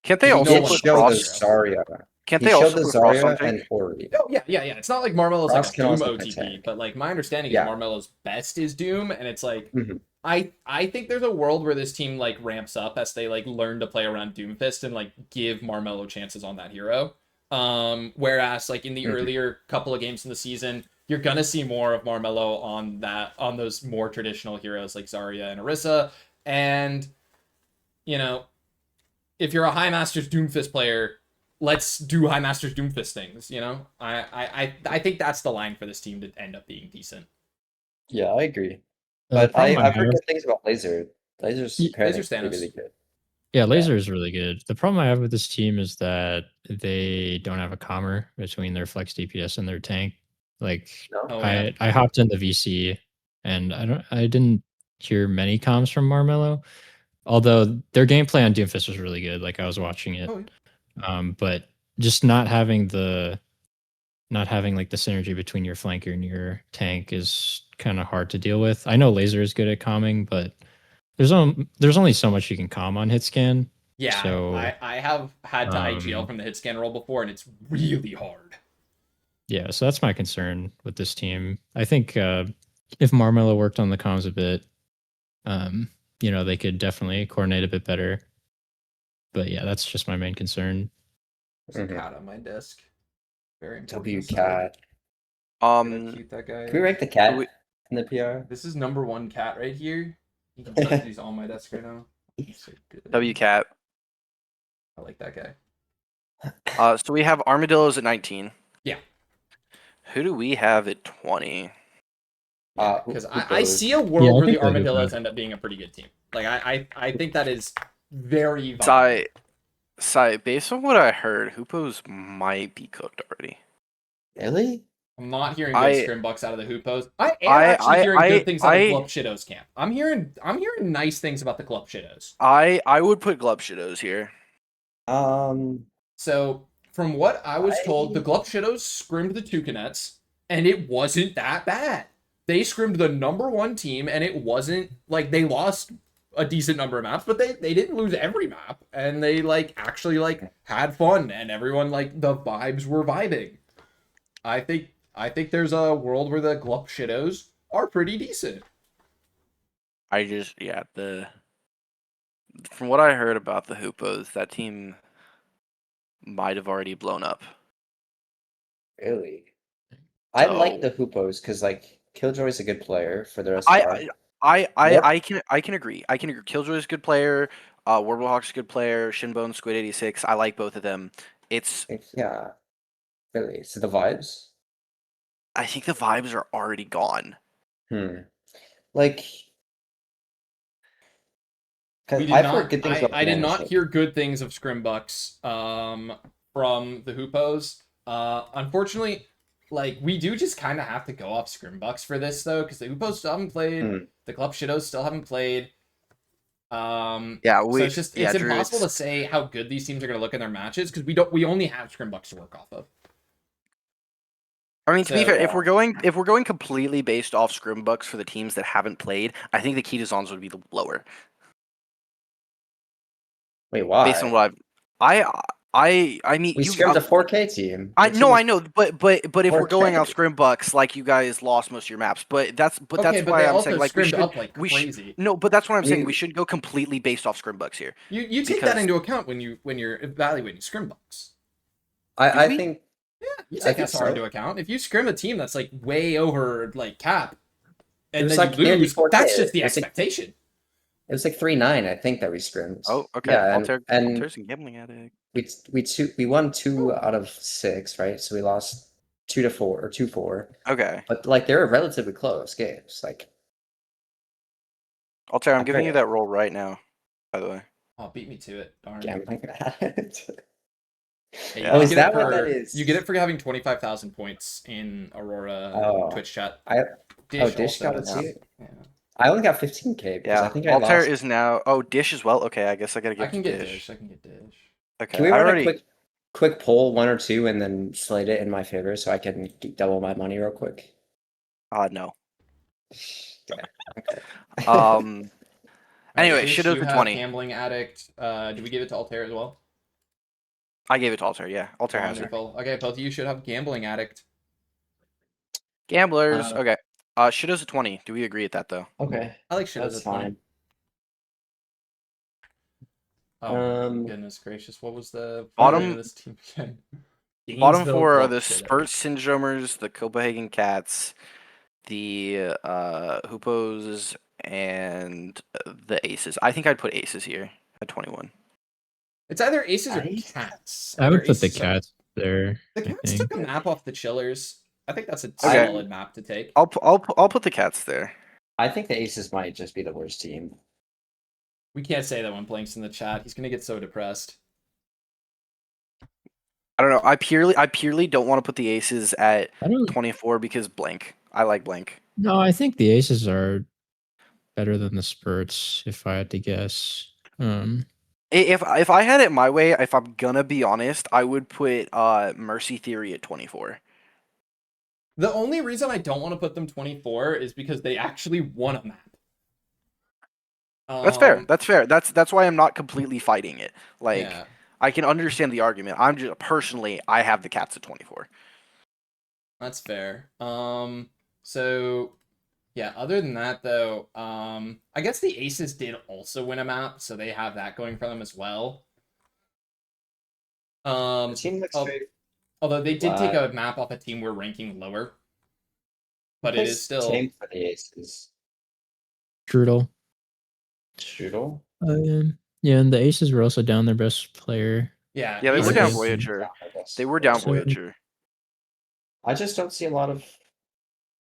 Can't they
You
He
also
know
did
what
put
show the
cross?
Zarya.
Can't
He
they
showed
also
the
put cross on
Zarya
tank?
and Ori.
Oh yeah. It's not like Marmelo's
Ross
like a
can
Doom
also play
OTP,
tank.
but like my understanding
Yeah.
is Marmelo's best is Doom, and it's like
Mhm.
I think there's a world where this team like ramps up as they like learn to play around Doomfist and like give Marmelo chances on that hero. Whereas like in the
Mhm.
earlier couple of games in the season, you're gonna see more of Marmelo on those more traditional heroes like Zarya and Orisa, and you know, if you're a High Masters Doomfist player, let's do High Masters Doomfist things. You know, I think that's the line for this team to end up being decent.
Yeah, I agree.
The
But
problem I
I've heard
have-
good things about Laser. Laser's
Laser's
apparently
Thanos.
really good.
Yeah, Laser is really good. The problem I have with this team is that they don't have a commer between their flex DPS and their tank. Like
No?
Oh, yeah.
I hopped into VC and I didn't hear many comms from Marmello. Although their gameplay on Doomfist was really good. Like I was watching it.
Oh, yeah.
But just not having like the synergy between your flanker and your tank is kind of hard to deal with. I know Laser is good at calming, but there's only so much you can calm on hit scan.
Yeah,
So
I have had to IGL from the hit scan roll before, and it's really hard.
yeah, so that's my concern with this team. I think if Marmello worked on the comms a bit, they could definitely coordinate a bit better. But yeah, that's just my main concern.
There's a cat on my desk. Very important.
W
aside.
cat.
Look at how
Um,
cute that guy
Can we
is.
rank the cat
we-
in the PR?
This is number 1 cat right here. You can tell he's on my desk right now. He's so good.
WCat.
I like that guy.
So we have Armadillos at 19.
Yeah.
Who do we have at 20?
Because
Who
I
goes?
see a world
Yeah, I
where the
think that is
Armadillos
right.
end up being a pretty good team. Like I think that is very viable.
Sai, based on what I heard, Hoopos might be cooked already.
Really?
I'm not hearing good
I-
scrimbucks out of the Hoopos. I am
I-
actually hearing
I-
good things out of
I-
Glup Shitos camp. I'm hearing nice things about the Glup Shitos.
I would put Glub Shitos here.
So from what I was told, the Glup Shitos scrimmed the Toucanets, and it wasn't that bad. They scrimmed the number 1 team, and it wasn't like they lost a decent number of maps, but they didn't lose every map, and they actually had fun, and everyone the vibes were vibing. I think there's a world where the Glup Shitos are pretty decent.
From what I heard about the Hoopos, that team might have already blown up.
Really? I like
So-
the Hoopos because Killjoy's a good player for the rest of the
I can agree. Killjoy's a good player. Warblehawk's a good player. Shinbone, Squid 86. I like both of them.
Yeah. Really? So the vibes?
I think the vibes are already gone.
Like,
We
because
did
I've
not,
heard good things about
I did
Banana
not
Shake.
hear good things of Scrimbucks from the Hoopos. Unfortunately, we do just kind of have to go off Scrimbucks for this though, because the Hoopos still haven't played. The Club Shitos still haven't played. So it's
Drew,
impossible to say how good these teams are going to look in their matches because we only have Scrimbucks to work off of.
I mean, to be
So,
fair, if we're going completely based off Scrimbucks for the teams that haven't played, I think the Kitazons would be the lower.
Wait, why?
Based on what I mean,
We scrimmed a 4K team.
I know, but if we're going
4K.
off Scrimbucks, you guys lost most of your maps. But that's
but
why
they
I'm
also
saying we
scrimmed
should
up like crazy.
no, but that's what I'm saying.
We-
We should go completely based off Scrimbucks here.
You take that into account when you're evaluating Scrimbucks.
I
we?
think
Yeah, you
I
take
think
SR
so.
into account. If you scrim a team that's way over cap, and
was
then you
nearly
lose,
4K.
that's just the
It was
expectation.
it was 3-9. I think that we scrimmed.
Oh, okay.
Yeah, and
Alter's a gambling addict.
we won 2 out of 6, right? So we lost 2-4 or 2-4.
Okay,
But they were relatively close games.
Alter, I'm
I'm
giving you
very-
that role right now. By the way,
Oh, beat me to it. Darn.
gambling at it.
Hey,
Oh,
you
is
get
that
it
what
for-
that is?
You get it for having 25,000 points in Aurora
Oh.
Twitch chat.
Dish
also
got it
does.
too.
Yeah.
I only got 15K because
yeah.
I think I
Alter
lost.
is now. Oh, Dish as well. Okay, I guess I gotta
I
get
can
to
get
Dish.
Dish. I can get Dish.
Okay,
Can we
I
run
already.
a quick poll, 1 or 2, and then slate it in my favor so I can double my money real quick?
No.
Yeah, okay.
Anyway,
Dish,
Shitos
you
for
have
20.
Gambling Addict. Do we give it to Altair as well?
I gave it to Alter. Yeah, Alter has her.
Wonderful. Okay, both of you should have Gambling Addict.
Gamblers. Okay. Shitos at 20. Do we agree at that though?
Okay,
I like shit
that's
as a 20.
fine.
Oh my goodness gracious! What was the
Bottom-
name of this team again?
Bottom
Gainesville
4 are
Glup
the
Shitos.
Spurs Syndromers, the Copenhagen Cats, the Hoopos, and the Aces. I think I'd put Aces here at 21.
It's either Aces or
Aces?
Cats.
I would
Or
put the
Aces are-
cats there.
The
I
Cats
think.
took a nap off the Chillers. I think that's a
Okay.
solid map to take.
I'll put the Cats there.
I think the Aces might just be the worst team.
We can't say that when Blank's in the chat. He's gonna get so depressed.
I don't know. I purely don't want to put the aces at
I don't
24 because blank. I like blank.
No, I think the aces are better than the spurts, if I had to guess.
If I had it my way, if I'm gonna be honest, I would put Mercy Theory at 24.
The only reason I don't want to put them 24 is because they actually won a map.
That's fair. That's fair. That's why I'm not completely fighting it. Like
Yeah.
I can understand the argument. I'm just personally, I have the cats at 24.
That's fair. So yeah, other than that though, I guess the Aces did also win a map, so they have that going for them as well.
The team looks
al-
very
although they did take
flat.
a map off a team we're ranking lower. But it
Plays
is still
tank for the aces.
Strudel.
Strudel?
Yeah, and the aces were also down their best player.
yeah,
Yeah, they were
Aces-
down
Aces-
Voyager.
I guess.
They were down
So-
Voyager.
I just don't see a lot of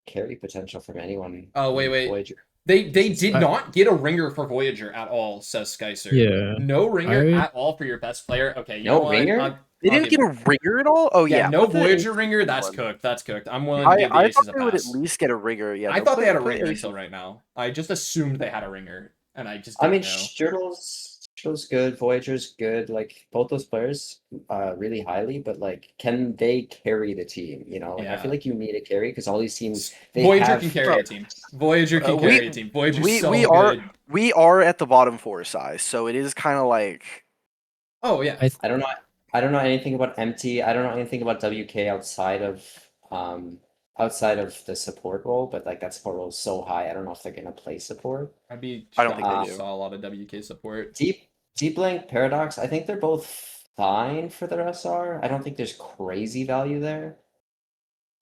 carry potential from anyone.
Oh,
in
wait.
Voyager.
They did
I-
not get a ringer for Voyager at all, says Skycer.
Yeah.
No ringer
I-
at all for your best player. Okay, you
No
know what?
ringer?
They
I'll
didn't
give
get a ringer at all. Oh yeah,
no
put the
Voyager
Aces
ringer.
at
That's
21.
cooked. That's cooked. I'm willing to give the
I
Aces
thought
a
they would at
pass.
least get a ringer. Yeah,
I
no,
thought they had a
put
ringer
Aces-
until right now. I just assumed they had a ringer, and I just
I
didn't
mean,
know.
Strudel's good, Voyager's good. Like both those players, really highly. But like, can they carry the team? You know, like I
Yeah.
feel like you need a carry because all these teams they
Voyager
have
can carry
Bro,
a team. Voyager can
we-
carry a team. Voyager's
we
so
we are
good.
we are at the bottom 4 size, so it is kind of like
Oh yeah.
I don't know. I don't know anything about MT. I don't know anything about WK outside of the support role. But like that support role is so high. I don't know if they're gonna play support.
I'd be
I don't think
shocked
they
if
do.
saw a lot of WK support.
Deep Blank Paradox. I think they're both fine for their SR. I don't think there's crazy value there.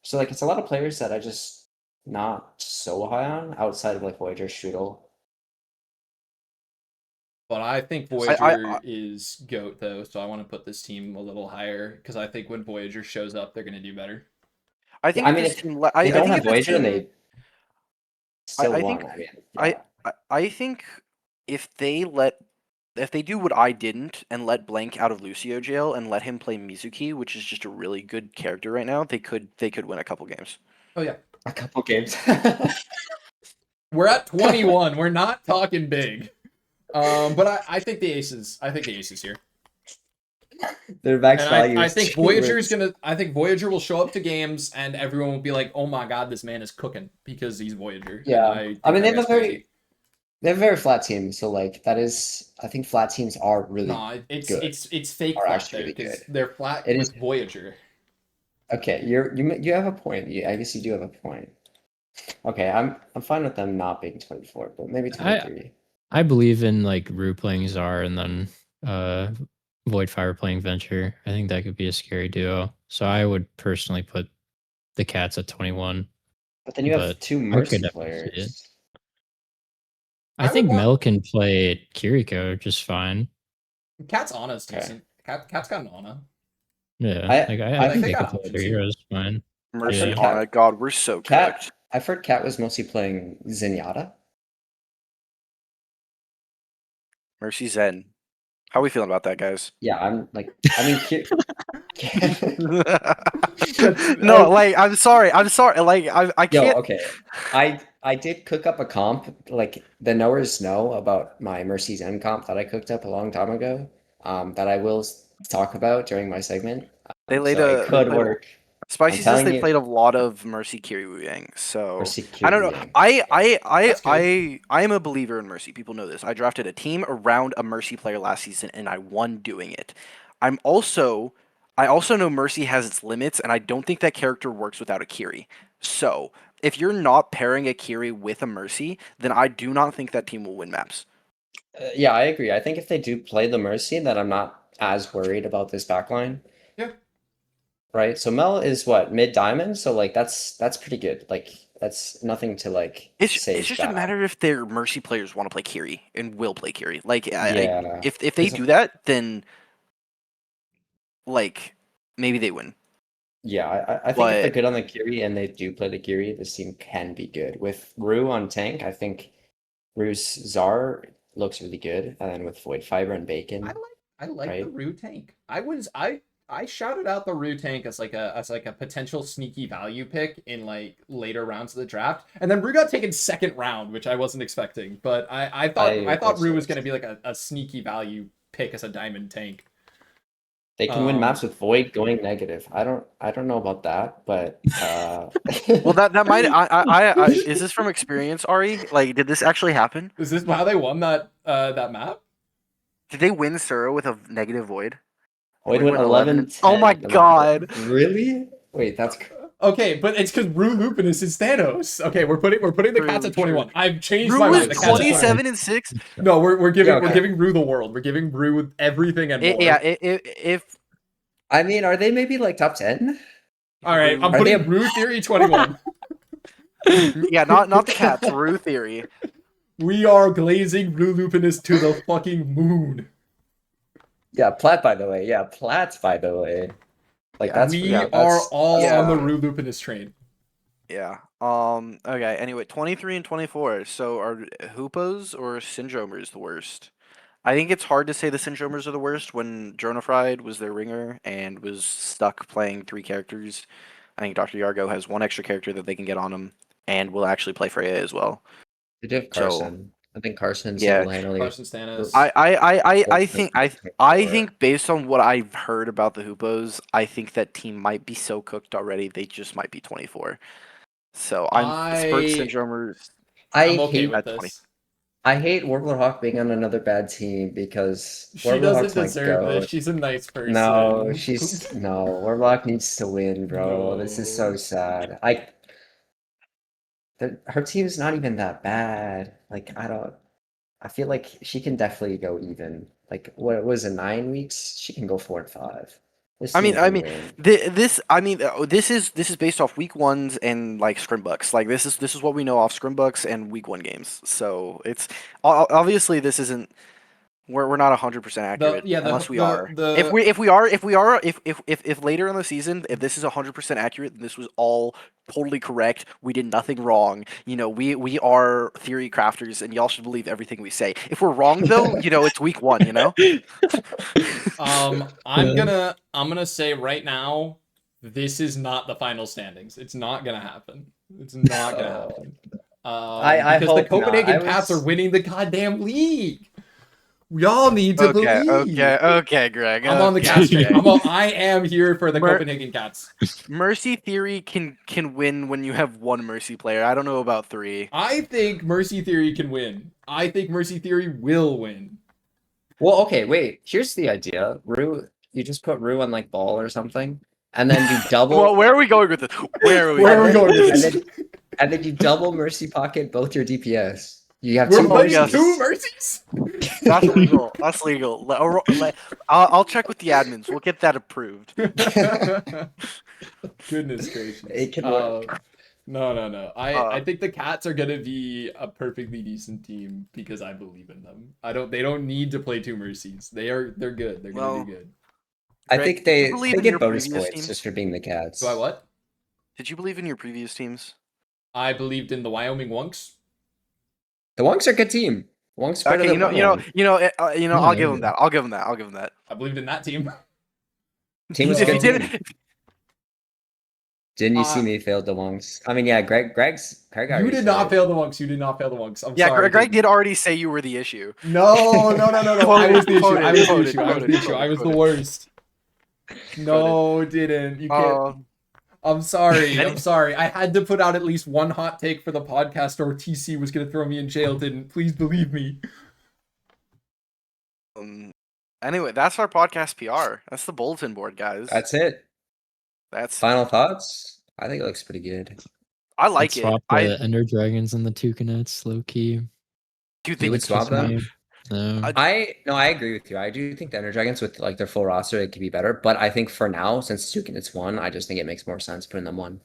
So like it's a lot of players that I just not so high on outside of like Voyager, Strudel.
But I think
I-
Voyager is GOAT though, so I want to put this team a little higher because I think when Voyager shows up, they're gonna do better.
I think
I
if
mean,
this
if
team,
They
I
don't
think
have
if this
Voyager and
team,
they still
I
won.
think-
I mean,
I-
yeah.
I think if they do what I didn't and let Blank out of Lucio jail and let him play Mizuki, which is just a really good character right now, they could win a couple games.
Oh yeah,
A couple games.
we're at 21. We're not talking big. But I think the Aces. I think the Aces here.
Their max
And
value.
I
is
think
2
Voyager is
wins.
gonna. I think Voyager will show up to games and everyone will be like, "Oh my god, this man is cooking because he's Voyager." And
Yeah.
think
I mean,
that
they have
guy's crazy.
they have a very flat team. So like that is, I think flat teams are really
No, it's
good.
it's fake
Are
flat
actually
though
really
because
good.
they're flat
It
with
is-
Voyager.
Okay. You have a point. I guess you do have a point. Okay, I'm fine with them not being 24, but maybe 23.
I believe in like Rue playing Czar and then Voidfire playing Venture. I think that could be a scary duo. So I would personally put the Cats at 21.
But then you have
but
2
I could
Mercy
definitely see it.
players.
I
I
would
think
want-
Mel can play Kiriko just fine.
Cat's Ana's
Okay.
decent. Cat's got an Ana.
Yeah,
I-
like
I
I
think
think they
they
could
got
play
options
their
here.
heroes fine.
Mercy,
Yeah.
oh my god, we're so
Cat,
cooked.
I've heard Cat was mostly playing Zenyatta.
Mercy Zen. How are we feeling about that, guys?
Yeah, I'm like, I mean,
No, like I'm sorry. Like I
Yo,
can't.
okay. I did cook up a comp, like the knowers know about my Mercy's End comp that I cooked up a long time ago. That I will talk about during my segment.
They laid
So
a
it
they
could
played-
work.
Spicy
I'm
says
telling
they
you-
played a lot of Mercy Kiryu Yang, so
Mercy
I don't know.
Kiryu.
I
That's good.
am a believer in Mercy. People know this. I drafted a team around a Mercy player last season, and I won doing it. I also know Mercy has its limits, and I don't think that character works without a Kiri. So if you're not pairing a Kiri with a Mercy, then I do not think that team will win maps.
Yeah, I agree. I think if they do play the Mercy, then I'm not as worried about this backline.
Yeah.
Right. So Mel is what, mid diamond? So like that's pretty good. Like that's nothing to like say.
It's just a matter if their Mercy players want to play Kiri and will play Kiri. Like
Yeah.
if they do that, then like maybe they win.
Yeah, I think if they're good on the Kiri and they do play the Kiri, this team can be good. With Rue on tank, I think Rue's Czar looks really good, and then with Void Fiber and Bacon,
I like the
right?
Rue tank. I shouted out the Rue tank as like a potential sneaky value pick in like later rounds of the draft, and then Rue got taken second round, which I wasn't expecting. But I thought Rue was going to be like a sneaky value pick as a diamond tank.
They can win maps with Void going negative. I don't know about that, but
Well, that might I is this from experience, Ari? Like, did this actually happen?
Is this how they won that map?
Did they win Suro with a negative void?
Void
Void
went 11.
Oh my
10.
god!
Really? Wait, that's
Okay, but it's because Rue Lupinus is Thanos. Okay, we're putting the
True,
cats at
true.
21. I've changed
Rue
my
was
mind. The cats at
27 and 6.
No, we're
Yeah, okay.
giving Rue the world. We're giving Rue everything and more.
Yeah, if
I mean, are they maybe like top 10?
All right, I'm
Are
putting
they-
Rue Theory 21.
yeah, not the cats. Rue theory.
We are glazing Rue Lupinus to the fucking moon.
Yeah, Plat, by the way. Yeah, Plat's, by the way. Like,
Yeah,
that's
We
yeah,
are
that's-
all
yeah.
on the Rue Lupinus train.
Yeah. Okay. Anyway, 23 and 24. So are Hoopos or Syndromers the worst? I think it's hard to say the Syndromers are the worst when Dronafried was their ringer and was stuck playing 3 characters. I think Dr. Yargo has 1 extra character that they can get on him and will actually play Freya as well.
They do have
So-
Carson. I think Carson
Yeah.
single-handedly.
Carson Stannis.
I think based on what I've heard about the Hoopos, I think that team might be so cooked already they just might be 24. So I'm Spurt Syndromers.
I'm okay
hate,
with
at 20.
this.
I hate Warbler Hawk being on another bad team because
She
Warbler
doesn't
Hawk's my
deserve
goat.
this. She's a nice person.
No, Warbler Hawk needs to win, bro. This is so
No.
sad. Her team's not even that bad. Like, I feel like she can definitely go even. Like, what was it, 9 weeks? She can go 4 and 5. This
I mean,
team can win.
this is based off week 1s and like scrimbooks. Like this is what we know off scrimbooks and week 1 games. So it's obviously this isn't. We're not 100% accurate unless we are. If later in the season, if this is 100% accurate, this was all totally correct. We did nothing wrong. You know, we are theory crafters, and y'all should believe everything we say. If we're wrong, though, you know, it's week 1. You know.
I'm gonna say right now, this is not the final standings. It's not gonna happen. It's not gonna happen.
I
Because
hope
the Copenhagen
not.
Cats are winning the goddamn league. We all need to believe.
Okay, Greg.
I'm on the Cats train. I am here for the Copenhagen Cats.
Mercy Theory can win when you have 1 Mercy player. I don't know about 3.
I think Mercy Theory can win. I think Mercy Theory will win.
Well, okay, wait. Here's the idea. You just put Rue on like ball or something, and then you double.
Well, where are we going with this? Where are we
going with this?
And then you double Mercy Pocket both your DPS. You have
We're
2
playing
Mercies.
2 Mercies?
That's legal. That's legal. I'll check with the admins. We'll get that approved.
Goodness gracious.
It can work.
No. I think the Cats are gonna be a perfectly decent team because I believe in them. They don't need to play 2 Mercies. They're good. They're gonna do good.
I
Greg,
think
did you
they
believe in
get
your
bonus
previous
points
teams?
just for being the Cats.
So I what?
Did you believe in your previous teams?
I believed in the Wyoming Wonks.
The Wonks are a good team. Wonks better
Okay,
than
I'll give them that. I'll give them that.
I believed in that team.
Team was
If
good.
you didn't,
Didn't you see me fail the Wonks? I mean, yeah, Greg
You did not fail the Wonks. You did not fail the Wonks. I'm
yeah,
sorry.
Greg did already say you were the issue.
No. I was the issue.
Quoted,
I was the
quoted,
issue. I was the issue. I was the worst. No, didn't. You can't. I'm sorry. I had to put out at least 1 hot take for the podcast or TC was going to throw me in jail, didn't. Please believe me.
Anyway, that's our podcast PR. That's the bulletin board, guys.
That's it.
That's
Final thoughts? I think it looks pretty good.
I like it.
Swap the Ender Dragons and the Toucanets, low key.
Do you
You
think
would swap them?
No.
I agree with you. I do think the Ender Dragons with like their full roster it could be better, but I think for now, since it's 1, I just think it makes more sense putting them 1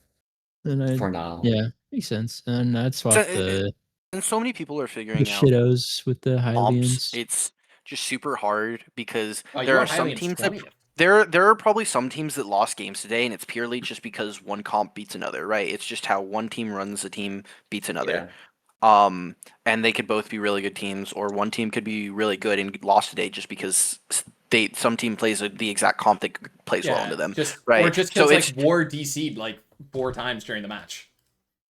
for now.
Yeah, makes sense. And I'd swap the
and so many people are figuring out
shittos with the
comps.
Hylians.
It's just super hard because
Oh,
there
you
are
want
some
Hylians
teams that
20th.
there are probably some teams that lost games today, and it's purely just because one comp beats another, right? It's just how one team runs a team beats another. And they could both be really good teams, or one team could be really good and lost today just because some team plays the exact comp that plays well into them,
or
right?
just
So
because like
it's
War DC'd like 4 times during the match.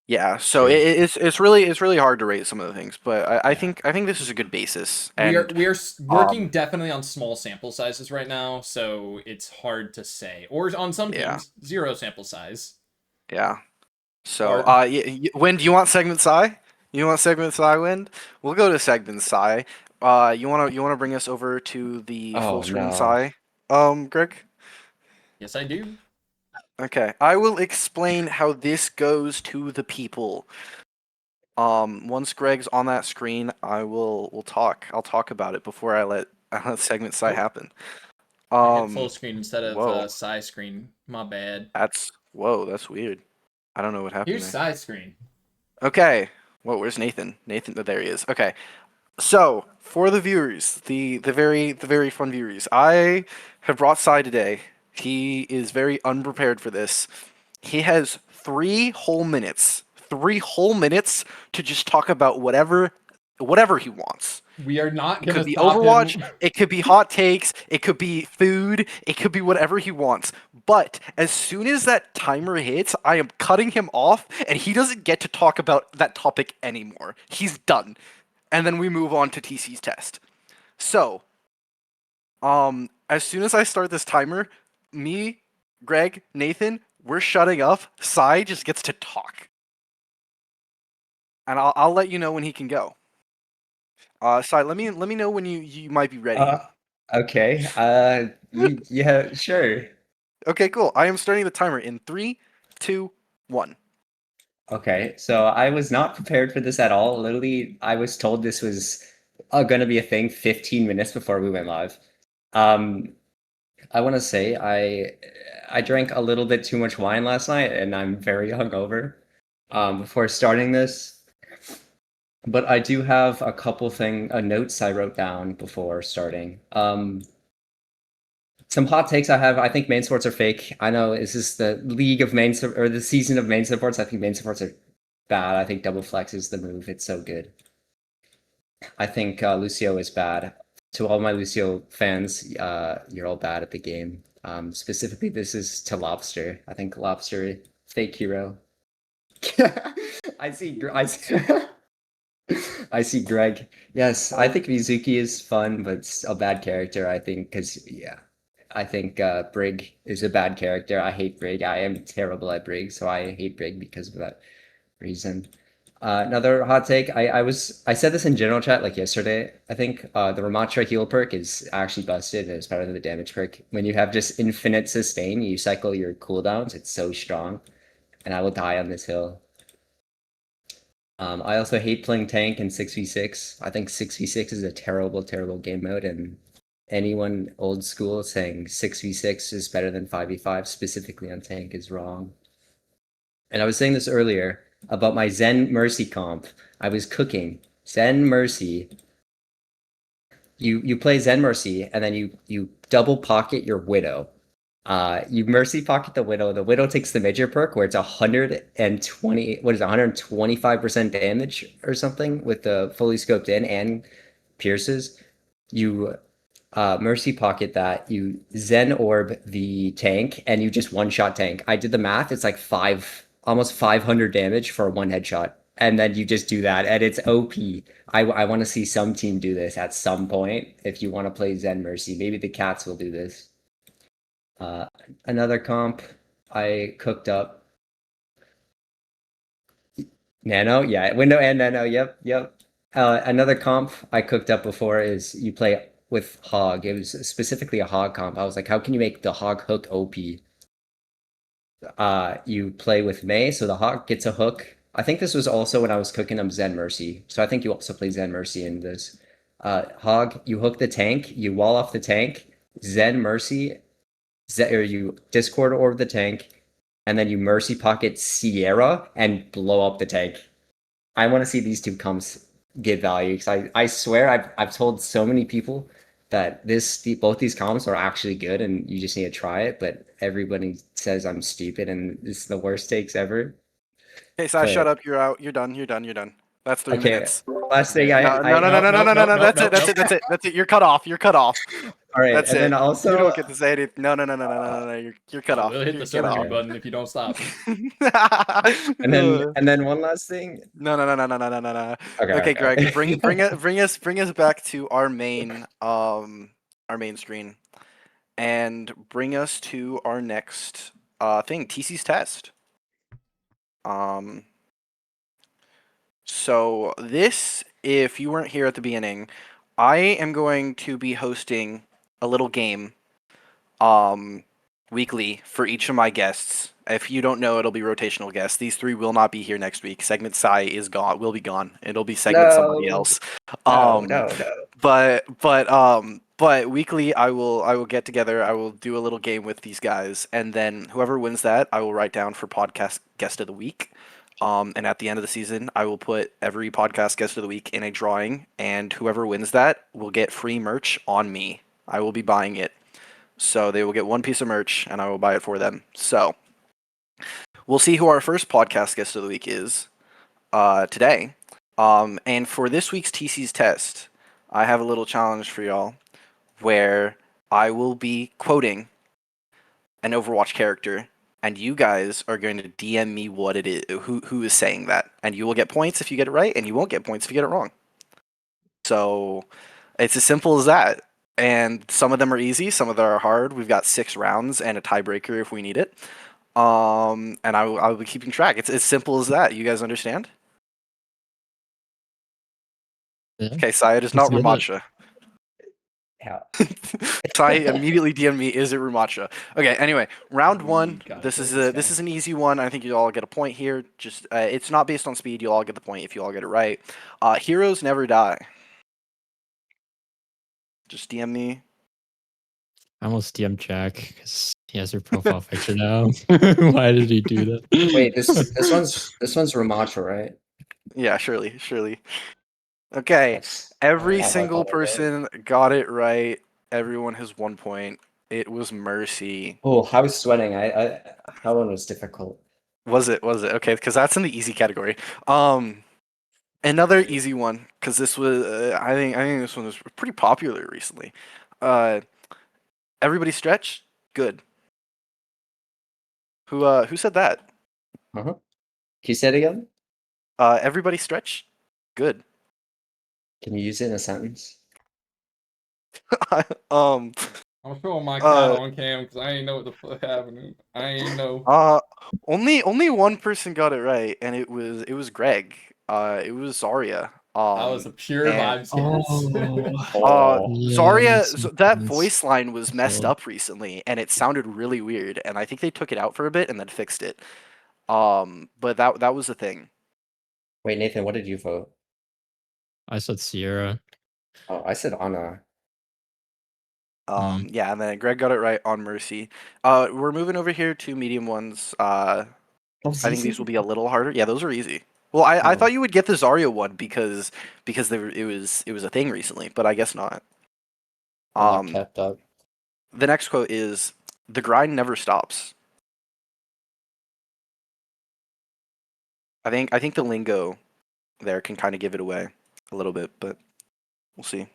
yeah, so
True.
it's really hard to rate some of the things, but
Yeah.
I think this is a good basis,
We are
and
working definitely on small sample sizes right now, so it's hard to say. Or on some
yeah,
teams, 0 sample size.
yeah. So,
Or
Wind, do you want segment Psy? You want segment Psy, Wind? We'll go to segment Psy. You wanna bring us over to the full
Oh
screen
no.
Psy, Greg?
yes, I do.
Okay, I will explain how this goes to the people. Once Greg's on that screen, we'll talk. I'll talk about it before I let segment Psy
Oh,
happen.
I hit full screen instead of
Whoa,
side screen. My bad.
that's weird. I don't know what happened
Here's
there.
side screen.
Okay. Whoa, where's Nathan? Nathan, oh, there he is. Okay. So, for the viewers, the very fun viewers, I have brought Sai today. He is very unprepared for this. He has 3 whole minutes to just talk about whatever he wants.
We are not
It could
gonna
be
stop
Overwatch,
him.
it could be hot takes, it could be food, it could be whatever he wants. But as soon as that timer hits, I am cutting him off and he doesn't get to talk about that topic anymore. He's done. And then we move on to TC's test. So, as soon as I start this timer, me, Greg, Nathan, we're shutting up. Sai just gets to talk. And I'll let you know when he can go. Sai, let me know when you might be ready.
Uh, okay. Yeah, sure.
Okay, cool. I am starting the timer in 3, 2, 1.
Okay, so I was not prepared for this at all. Literally, I was told this was going to be a thing 15 minutes before we went live. Um, I want to say I drank a little bit too much wine last night, and I'm very hungover before starting this. But I do have a couple notes I wrote down before starting. Some hot takes I have. I think main supports are fake. I know is this the league of or the season of main supports? I think main supports are bad. I think double flex is the move. It's so good. I think Lucio is bad. To all my Lucio fans, you're all bad at the game. Specifically, this is to Lobster. I think Lobster, fake hero. I see. I see Greg. Yes, I think Mizuki is fun, but it's a bad character. I think because yeah, I think Brig is a bad character. I hate Brig. I am terrible at Brig, so I hate Brig because of that reason. Another hot take. I said this in general chat like yesterday. I think the Ramatra heal perk is actually busted and it's better than the damage perk. When you have just infinite sustain, you cycle your cooldowns. It's so strong, and I will die on this hill. I also hate playing tank in 6v6. I think 6v6 is a terrible, terrible game mode, and anyone old school saying 6v6 is better than 5v5, specifically on tank, is wrong. And I was saying this earlier about my Zen Mercy comp. I was cooking Zen Mercy. You play Zen Mercy, and then you double pocket your Widow. You mercy pocket the Widow. The Widow takes the major perk where it's 120, what is it, 125% damage or something with the fully scoped in and pierces. You mercy pocket that, you Zen Orb the tank, and you just one-shot tank. I did the math, it's like almost 500 damage for one headshot. And then you just do that, and it's OP. I want to see some team do this at some point. If you want to play Zen Mercy, maybe the Cats will do this. Another comp I cooked up. Nano, yeah, Window and Nano, yep, yep. Another comp I cooked up before is you play with Hog. It was specifically a Hog comp. I was like, how can you make the Hog hook OP? You play with Mei, so the Hog gets a hook. I think this was also when I was cooking up Zen Mercy. So I think you also play Zen Mercy in this. Hog, you hook the tank, you wall off the tank, Zen Mercy, or you Discord orb the tank, and then you mercy pocket Sierra and blow up the tank. I want to see these two comps get value because I swear I've told so many people that both these comps are actually good and you just need to try it, but everybody says I'm stupid and it's the worst takes ever.
Okay, Sai, shut
But
up. You're out. You're done. You're done. You're done. That's 3
Okay.
minutes.
Last thing
No. That's it. You're cut off.
All right,
That's
and
it.
then
You
also
don't get to say anything. No. You're cut off.
We'll hit the
Get
sober
off.
mute button if you don't stop.
and then one last thing.
No.
Okay,
Okay, Greg,
okay.
bring us back to our main screen, and bring us to our next thing, TC's test. So this, if you weren't here at the beginning, I am going to be hosting a little game, weekly for each of my guests. If you don't know, it'll be rotational guests. These three will not be here next week. Segment Psy will be gone. It'll be segment somebody else.
No.
But weekly I will get together. I will do a little game with these guys, and then whoever wins that, I will write down for podcast guest of the week. And at the end of the season, I will put every podcast guest of the week in a drawing, and whoever wins that will get free merch on me. I will be buying it. So they will get one piece of merch, and I will buy it for them. So we'll see who our first podcast guest of the week is today. And for this week's TC's test, I have a little challenge for y'all where I will be quoting an Overwatch character, and you guys are going to DM me what it is, who is saying that, and you will get points if you get it right, and you won't get points if you get it wrong. So it's as simple as that. And some of them are easy, some of them are hard. We've got 6 rounds and a tiebreaker if we need it. And I'll be keeping track. It's as simple as that. You guys understand?
Yeah.
Okay, Saya, it is not
Let's get it.
Ramacha.
Yeah.
Saya immediately DM me, is it Ramacha? Okay, anyway, round 1.
Gotta
This
kill
is
this
this
guy.
is an easy one. I think you all get a point here. Just it's not based on speed. You all get the point if you all get it right. Heroes never die. Just DM me.
I almost DM Jack because he has her profile picture now. Why did he do that?
Wait, this one's Ramacha, right?
Yeah, surely. Okay,
That's
every
not what I
single
thought it was.
person got it right. Everyone has 1 point. It was Mercy.
Oh, I was sweating. I that one was difficult.
Was it? Okay, because that's in the easy category. Another easy one, because this was I think this one was pretty popular recently. Everybody stretch, good. Who said that?
Uh-huh. Can you say it again?
Everybody stretch, good.
Can you use it in a sentence?
um,
I'm showing my cat on cam because I ain't know what the fuck happening. I ain't know.
only one person got it right, and it was Greg. It was Zarya.
That was a pure
and-
vibes cast.
Zarya,
Yeah,
that
that's-
voice line was messed
cool.
up recently, and it sounded really weird. And I think they took it out for a bit and then fixed it. But that was the thing.
Wait, Nathan, what did you vote?
I said Sierra.
Oh, I said Anna.
Yeah, and then Greg got it right on Mercy. We're moving over here to medium ones. I think these will be a little harder. Yeah, those are easy. Well, I thought you would get the Zarya one because it was a thing recently, but I guess not.
Not kept up.
The next quote is, "The grind never stops." I think the lingo there can kind of give it away a little bit, but we'll see.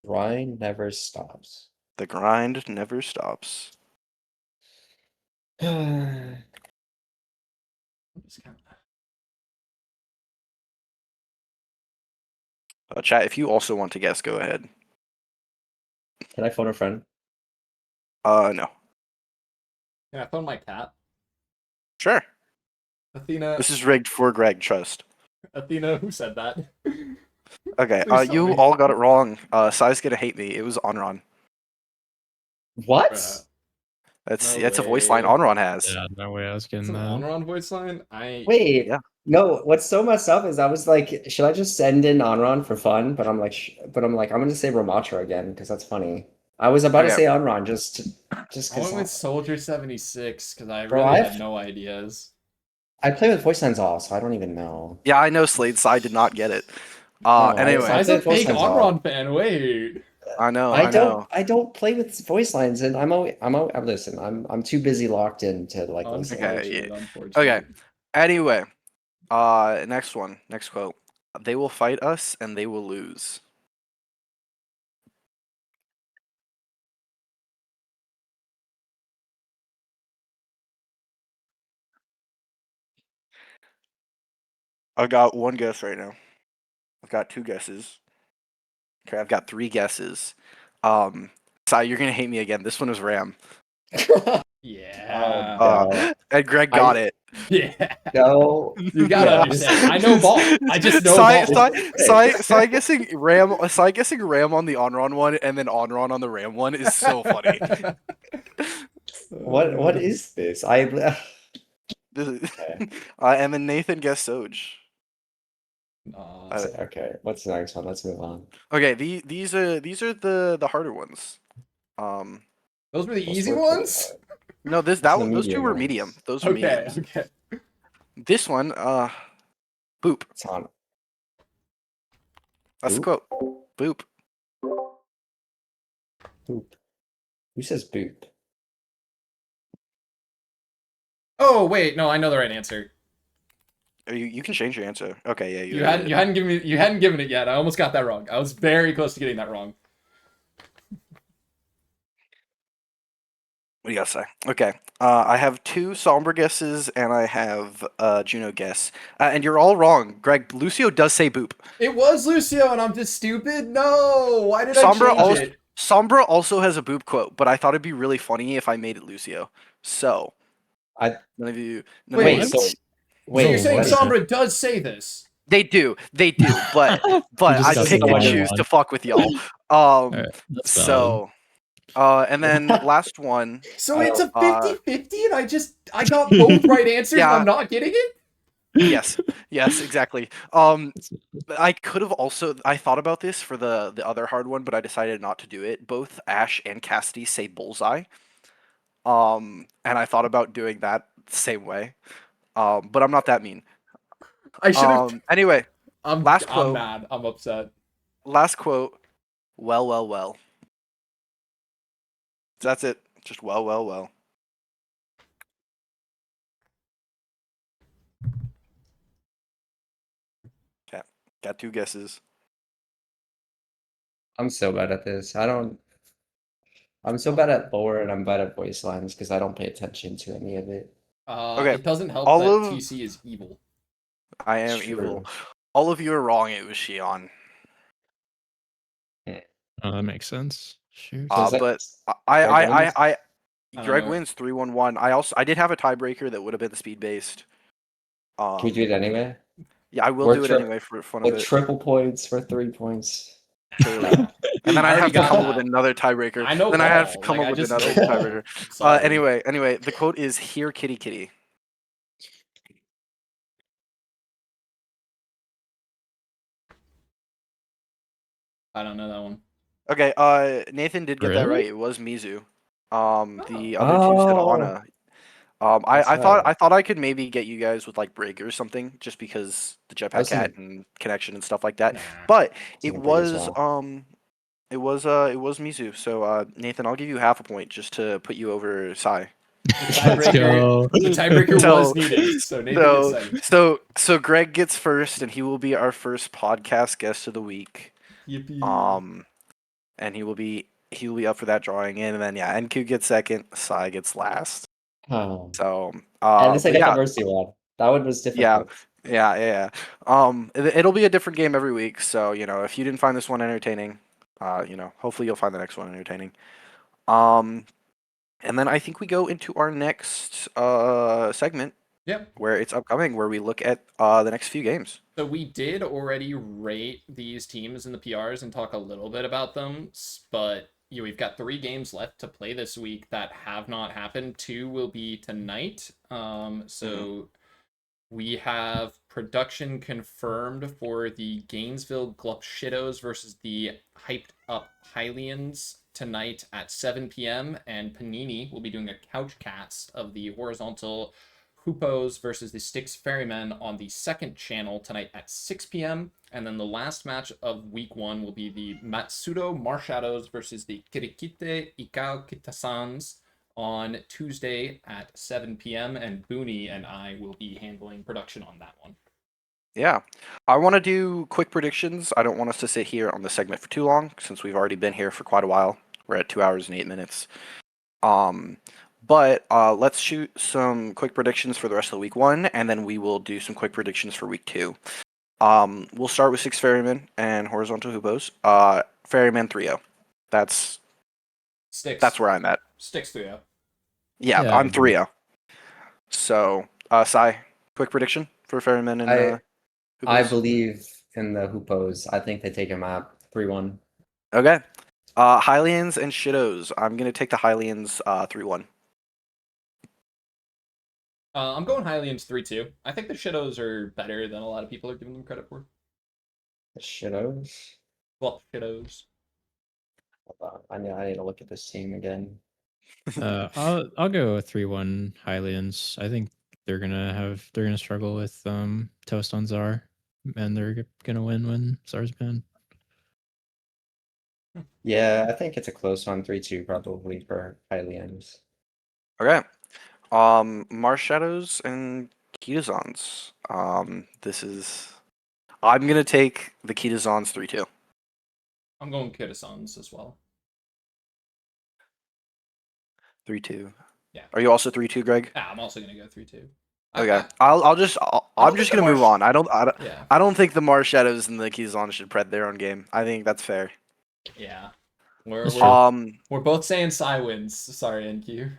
Grind never stops.
The grind never stops.
Can
Chat, if you also want to guess, go ahead.
I phone a friend?
No.
Can I phone my cat?
Sure.
Athena.
This is rigged for Greg, trust.
Athena, who said that?
Okay,
Please tell
you
me.
all got it wrong. Sai's gonna hate me. It was Onron.
What?
Bruh.
That's
No
a voice line
way.
Onron has.
Yeah, no way I was
It's
getting
an
that.
on voice line?
Wait.
Yeah.
No, what's so messed up is I was like, should I just send in Onron for fun? But I'm like, I'm gonna say Ramatra again because that's funny. I was about to
Okay.
say Onron just
I went
because
with Soldier 76 because I
Bro,
really
I've-
had no ideas.
I play with voice lines all, so I don't even know.
Yeah, I know Slade Sai did not get it.
No,
Anyway,
I
Sai's a
play
fake
voice lines all.
Onron fan. Wait.
I know.
I don't play with voice lines, and listen. I'm too busy locked into like listen.
Okay,
Unfortunate, unfortunate.
Okay. Anyway, next one. Next quote. They will fight us and they will lose. I've got one guess right now. I've got two guesses. Okay, I've got three guesses. Sai, you're gonna hate me again. This one was Ram.
Yeah.
No.
And Greg got it.
Yeah.
No.
You gotta
Yeah.
understand. I know ball. I just know
Sai,
ball.
Sai guessing Ram on the Onron one and then Onron on the Ram one is so funny.
What is this? I
This is-
okay.
and then Nathan guessed Soj.
Okay. What's the next one? Let's move on.
Okay, these are the harder ones.
Those were the
Those
easy
were pretty
ones?
hard.
No,
the
those two
medium
were
ones.
medium. Those were
Okay,
mediums.
okay.
This one, boop.
It's on.
That's the
Boop?
quote. Boop.
Boop. Who says boop?
Oh wait, no, I know the right answer.
You can change your answer. Okay, yeah,
You hadn't given it yet. I almost got that wrong. I was very close to getting that wrong.
What do you gotta say? Okay, I have two somber guesses and I have Juno guess, and you're all wrong. Greg, Lucio does say boop.
It was Lucio, and I'm just stupid. No, why did
Sombra
I change it?
Sombra also has a boop quote, but I thought it'd be really funny if I made it Lucio. So,
I
none of you.
Wait,
of you-
so
So
wait.
you're saying
what?
Sombra does say this?
They do, but
just
I
got
picked
the
and
one
choose
one.
to fuck with y'all.
Alright, that's valid.
So, and then last one.
So
I
it's a
don't-
50-50, and I got both right answers,
Yeah.
and I'm not getting it?
Yes, exactly. I could have also I thought about this for the other hard one, but I decided not to do it. Both Ash and Cassidy say bullseye. And I thought about doing that the same way. But I'm not that mean.
I should have.
Anyway, last
I'm
quote.
mad. I'm upset.
Last quote. Well. That's it. Just well. Okay. Got two guesses.
I'm so bad at this. I'm so bad at lore and I'm bad at voice lines because I don't pay attention to any of it.
Okay,
It doesn't help
all
that
of-
TC is evil.
I am
It's
evil.
true.
All of you are wrong. It was Shion.
Oh, that makes sense. Shoot.
So is that-
But
Greg wins?
I don't
Greg
know.
wins 3-1-1. I did have a tiebreaker that would have been speed based.
Can we do it anyway?
Yeah, I will
We're
do it
tri-
anyway for fun of
With
it.
triple points for 3 points.
Surely. And then
I
I
already
have to
got
come up
that.
with another tiebreaker.
I know
Then I have to
ball.
come
Like,
up
I
with
just
another
know ball.
tiebreaker.
Sorry.
Anyway, the quote is "Here, kitty, kitty."
I don't know that one.
Okay, Nathan did get that
Really?
right. It was Mizu. The other two said
Oh.
Ana.
That's
I thought
right.
I thought I could maybe get you guys with like break or something, just because the jetpack
Listen.
cat and connection and stuff like that.
Nah.
But
It's
it
gonna break as
was
well.
it was Mizu. So Nathan, I'll give you half a point just to put you over Sai.
Let's
Tiebreaker.
go.
The tiebreaker
So-
was needed, so Nathan gets second.
So Greg gets first, and he will be our first podcast guest of the week.
Yippee.
And he will be up for that drawing in, and then yeah, NQ gets second, Sai gets last.
Oh.
So
At least I
but
got
yeah,
the Mercy one. That one was
Yeah.
difficult.
yeah. It'll be a different game every week. So if you didn't find this one entertaining, hopefully you'll find the next one entertaining. And then I think we go into our next segment.
Yep.
Where it's upcoming, where we look at the next few games.
So we did already rate these teams in the PRs and talk a little bit about them, but we've got 3 games left to play this week that have not happened. 2 will be tonight. So we have production confirmed for the Gainesville Glupshitos versus the hyped up Hylians tonight at 7 p.m. And Panini will be doing a couch cast of the horizontal Hoopos versus the Styx Ferrymen on the second channel tonight at 6 p.m. And then the last match of week 1 will be the Matsudo Marshadows versus the Kirikite Ikao Kitasans on Tuesday at 7 p.m. And Booney and I will be handling production on that one.
Yeah. I want to do quick predictions. I don't want us to sit here on the segment for too long since we've already been here for quite a while. We're at 2 hours and 8 minutes. Um, but let's shoot some quick predictions for the rest of the week 1, and then we will do some quick predictions for week 2. We'll start with 6 Ferrymen and Horizontal Hubos. Ferryman 3-0. That's
Sticks.
where I'm at.
Sticks 3-0.
Yeah,
Yeah, I
I'm
agree.
3-0. So, Sai, quick prediction for Ferryman and
I
Hubos?
believe in the Hoopos. I think they take a map 3-1.
Okay. Hylians and Shitos. I'm going to take the Hylians 3-1.
I'm going Hylians 3-2. I think the Shitos are better than a lot of people are giving them credit for.
The Shitos.
Well, Shitos.
Hold on. I need to look at this team again.
I'll go 3-1 Highlands. I think they're gonna struggle with Toast on Czar, and they're gonna win when Czar's banned.
Yeah, I think it's a close one, 3-2 probably for Hylians.
Okay. Mars Shadows and Kitazons. I'm going to take the Kitazons 3-2.
I'm going Kitasons as well.
3-2.
Yeah.
Are you also 3-2, Greg?
Yeah, I'm also gonna go 3-2.
Okay.
I
I'm
don't
just
think
gonna
the
move
Mars-
on.
Yeah.
I don't think the Mars Shadows and the Kitazons should pred their own game. I think that's fair.
Yeah. We're
That's
we're,
true.
we're both saying Psy wins. Sorry, NQ.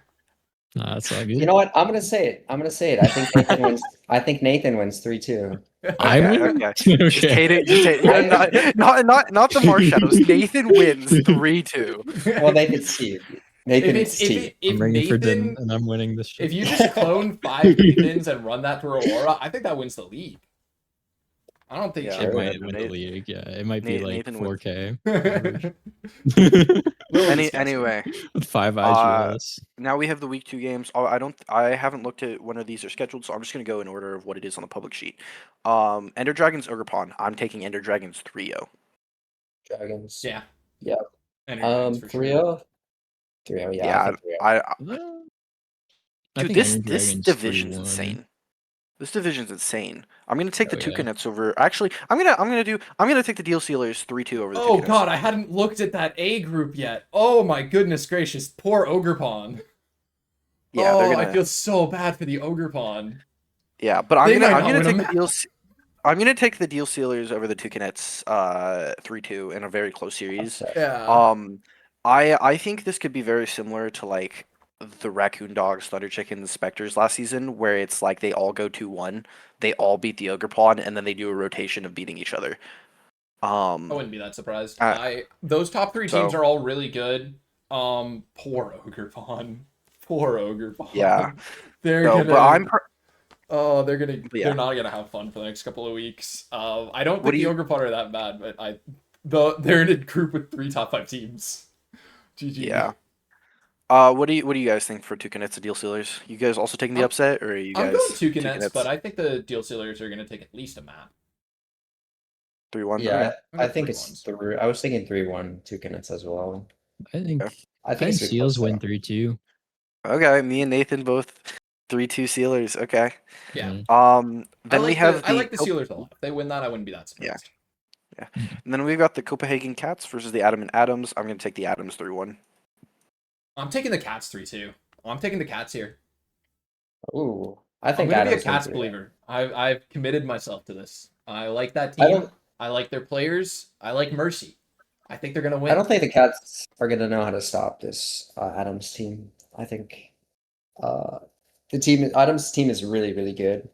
Nah, that's all good.
You know what? I'm gonna say it. I think Nathan wins. I think Nathan wins 3-2.
I
Okay,
win.
okay.
No
Just
shit.
hate it. Just hate it. Not the Mars Shadows. Nathan wins 3-2.
Well, Nathan's Steve. Nathan's Steve.
If
I'm ringing for Din,
Nathan,
and I'm winning this shit.
if you just clone 5 Nathans and run that through Aurora, I think that wins the league. I don't think
Yeah.
Chip
It might
wins.
win the league. Yeah, it might be like
Nathan wins.
4K average.
Little disgusting.
Anyway,
With 5 IGLs.
now we have the week 2 games. I haven't looked at when these are scheduled, so I'm just gonna go in order of what it is on the public sheet. Ender Dragons Ogerpon. I'm taking Ender Dragons 3-0.
Dragons.
Yeah.
Yeah.
Energy for
3-0. 3-0. Yeah, I think 3-0.
I
I
dude,
think
this
Iron Dragon's
division's
3-1.
insane. This division's insane. I'm gonna take the
Oh, yeah.
Toucanets over. Actually, I'm gonna take the Deal Sealers 3-2 over the
Oh
Toucanets.
god, I hadn't looked at that A group yet. Oh my goodness gracious, poor Ogerpon.
Yeah, they're
I
gonna.
feel so bad for the Ogerpon.
Yeah, but I'm
They might
gonna
not
take
win
the Deal. I'm gonna take the Deal Sealers over the Toucanets 3-2 in a very close series.
Upset.
Yeah.
I think this could be very similar to like the Raccoon Dogs, Thunder Chickens, Spectres last season, where it's like they all go 2-1, they all beat the Ogerpon, and then they do a rotation of beating each other.
I wouldn't be that surprised.
Uh,
Those top 3 teams
so-
are all really good. Poor Ogerpon. Poor Ogerpon.
Yeah.
They're
No,
gonna
but I'm. Yeah.
they're not gonna have fun for the next couple of weeks. I don't
What
think
do
the Ogerpon are that bad, but they're in a group with 3 top 5 teams. GG.
Yeah. What do you guys think for Toucanets and Deal Sealers? You guys also taking the
I'm-
upset, or are you
I'm
guys
going Toucanets, but I think the Deal Sealers are gonna take at least a map.
3-1?
Yeah,
Okay.
I think it's
3-1s.
3. I was thinking 3-1 Toucanets as well.
I think
Okay.
I think it's gonna be
Seals
close,
win
though.
3-2.
Okay, me and Nathan both 3-2 Sealers. Okay.
Yeah.
Then we have
I like the Sealers a lot. If they win that, I wouldn't be that surprised.
And then we've got the Copenhagen Cats versus the Adam and Adams. I'm gonna take the Adams 3-1.
I'm taking the Cats 3-2. I'm taking the Cats here.
Ooh, I
I'm
think
gonna be a
Adams wins
Cats
3-1.
believer. I've committed myself to this. I like that
I
team.
don't.
I like their players. I like Mercy. I think they're gonna win.
I don't think the Cats are gonna know how to stop this Adams team. I think Adams' team is really, really good.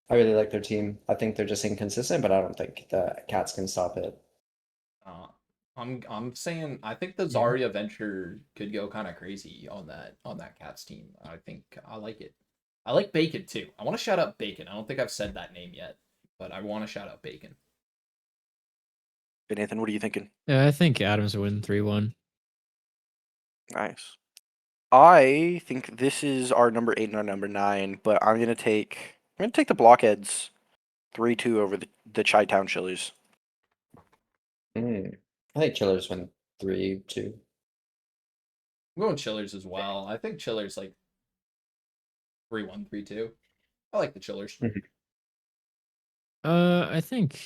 I really like their team. I think they're just inconsistent, but I don't think the Cats can stop it.
I'm saying I think the Zarya venture could go kind of crazy on that Cats team. I think I like it. I like Bacon too. I want to shout out Bacon. I don't think I've said that name yet, but I want to shout out Bacon.
Hey, Nathan, what are you thinking?
Yeah, I think Adams win 3-1.
Nice. I think this is our number 8 and our number 9, but I'm gonna take the Blockheads 3-2 over the Chi-Town Chillers.
I think Chillers win 3-2.
I'm going Chillers as well. I think Chillers like 3-1, 3-2. I like the Chillers.
I think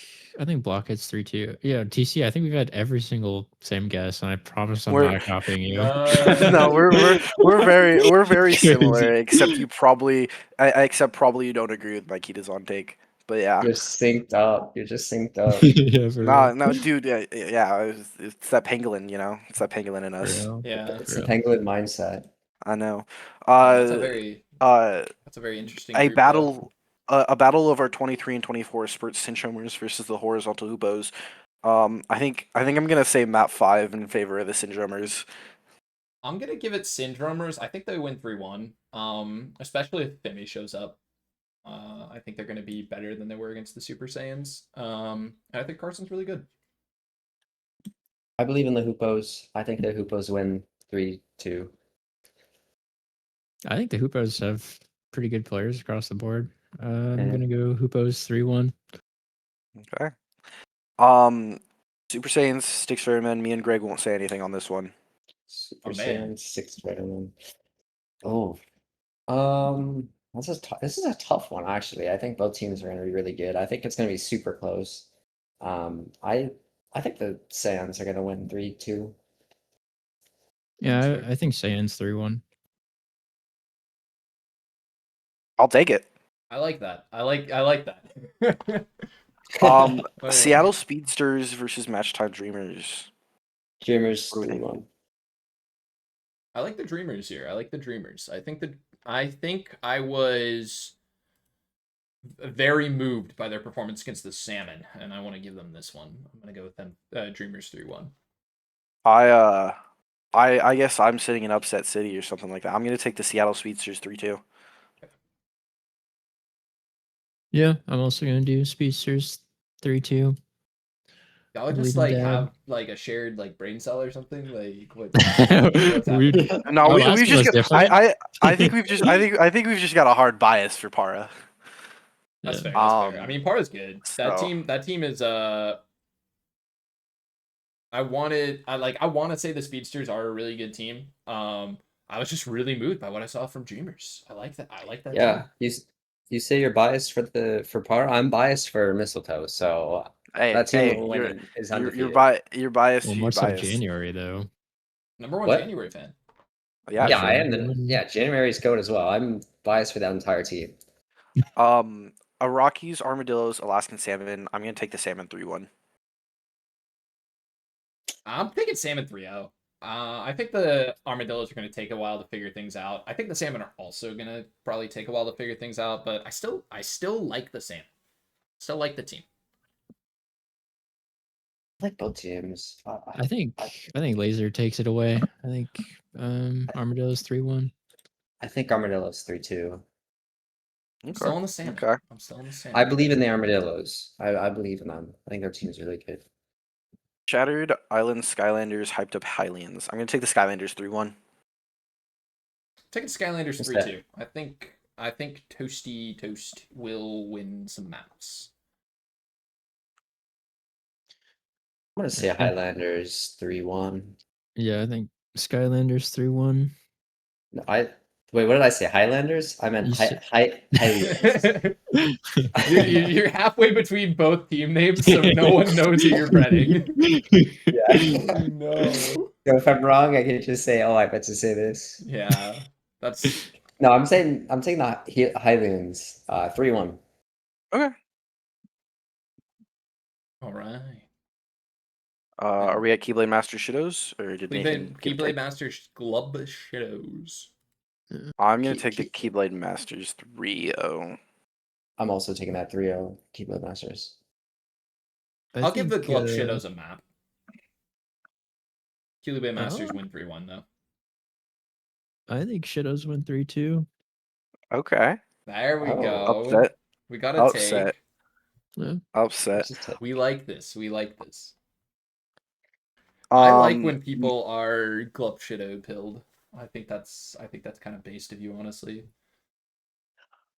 Blockhead's 3-2. Yeah, TC. I think we've had every single same guess, and I promise I'm
We're
not copying you.
no, we're very similar,
Crazy.
except you probably except probably you don't agree with Mikita's on take. But yeah,
You're synced up. You're just synced up.
Yeah, for
no,
real.
no, dude, yeah, it's that pangolin, it's that pangolin in
For
us.
real.
Yeah.
It's
For
the
real.
pangolin mindset.
I know.
That's a
Uh,
very
uh,
interesting
a
group though.
battle, a battle of our 23 and 24 spurt cinchomers versus the horizontal hubos. I think I'm gonna say map 5 in favor of the syndromers.
I'm gonna give it Syndromers. I think they win 3-1. Especially if Femi shows up. I think they're gonna be better than they were against the Super Saiyans. And I think Carson's really good.
I believe in the Hoopos. I think the Hoopos win 3-2.
I think the Hoopos have pretty good players across the board. I'm
Yeah.
gonna go Hoopos 3-1.
Okay. Super Saiyans, Sticks Fairyman, me and Greg won't say anything on this one.
Super
Oh, man.
Saiyan 6 Spider-Man. Oh, this is a tough one actually. I think both teams are going to be really good. I think it's going to be super close. I think the Saiyans are going to win 3-2.
Yeah, I think Saiyans 3-1.
I'll take it.
I like that. I like that. Alright.
Seattle Speedsters versus Matchtime Dreamers.
Dreamers
What do we think?
3-1.
I like the Dreamers here. I like the Dreamers. I think I was very moved by their performance against the Salmon, and I want to give them this one. I'm gonna go with them. Dreamers 3-1.
I guess I'm sitting in upset city or something like that. I'm gonna take the Seattle Speedsters 3-2.
Yeah, I'm also gonna do Speedsters 3-2.
Y'all would
Believe
just
in
like
Dad.
have like a shared like brain cell or something. Like what's
We-
happening?
No,
Our
we
last
we've
one was
just got,
different.
I think we've just I think we've just got a hard bias for Para.
That's
Yeah.
fair. That's fair. I mean, Para's good. That
so-
team is I want to say the Speedsters are a really good team. I was just really moved by what I saw from Dreamers. I like that. I like that.
Yeah,
Team.
you say you're biased for Par. I'm biased for Mistletoe, so that team will win and is undefeated.
You're biased.
Well,
You're
more so
biased.
January though.
Number one
What?
January fan.
Yeah,
Yeah,
sure.
I am. Yeah, January's goat as well. I'm biased for that entire team.
Rockies, Armadillos, Alaskan Salmon. I'm gonna take the Salmon 3-1.
I'm thinking Salmon 3-0. I think the Armadillos are going to take a while to figure things out. I think the Salmon are also going to probably take a while to figure things out, but I still like the Salmon. Still like the team.
I like both teams.
I think Laser takes it away. I think Armadillo's 3-1.
I think Armadillos 3-2.
I'm still on the Salmon.
Okay.
I'm still on the Salmon.
I believe in the Armadillos. I believe in them. I think their team's really good.
Shattered Island Skylanders, hyped up Hylians. I'm gonna take the Skylanders 3-1.
Taking Skylanders
What's
3-2. I think Toasty Toast will win some maps.
I'm gonna say Highlanders 3-1.
Yeah, I think Skylanders 3-1.
No, wait. What did I say? Highlanders? I meant
You said-
Highlanders.
you're halfway between both team names, so no one knows who you're betting.
Yeah.
No.
So if I'm wrong, I can just say, "Oh, I meant to say this."
Yeah, that's
No, I'm saying the Highlands 3-1.
Okay.
all right.
Are we at Keyblade Master Shidos or did Nathan give
Keyblade
take?
Masters Glub Shadows.
I'm gonna take the Keyblade Masters 3-0.
I'm also taking that 3-0 Keyblade Masters.
I'll give the Glub
uh,
Shadows a map. Keyblade Masters win 3-1 though.
I think Shadows win 3-2.
Okay.
There we
Oh,
go.
Upset.
We got a
Upset.
take.
Yeah.
Upset.
We like this. We like this. I like
Um,
when people are Glub Shadow pilled. I think that's kind of based of you, honestly.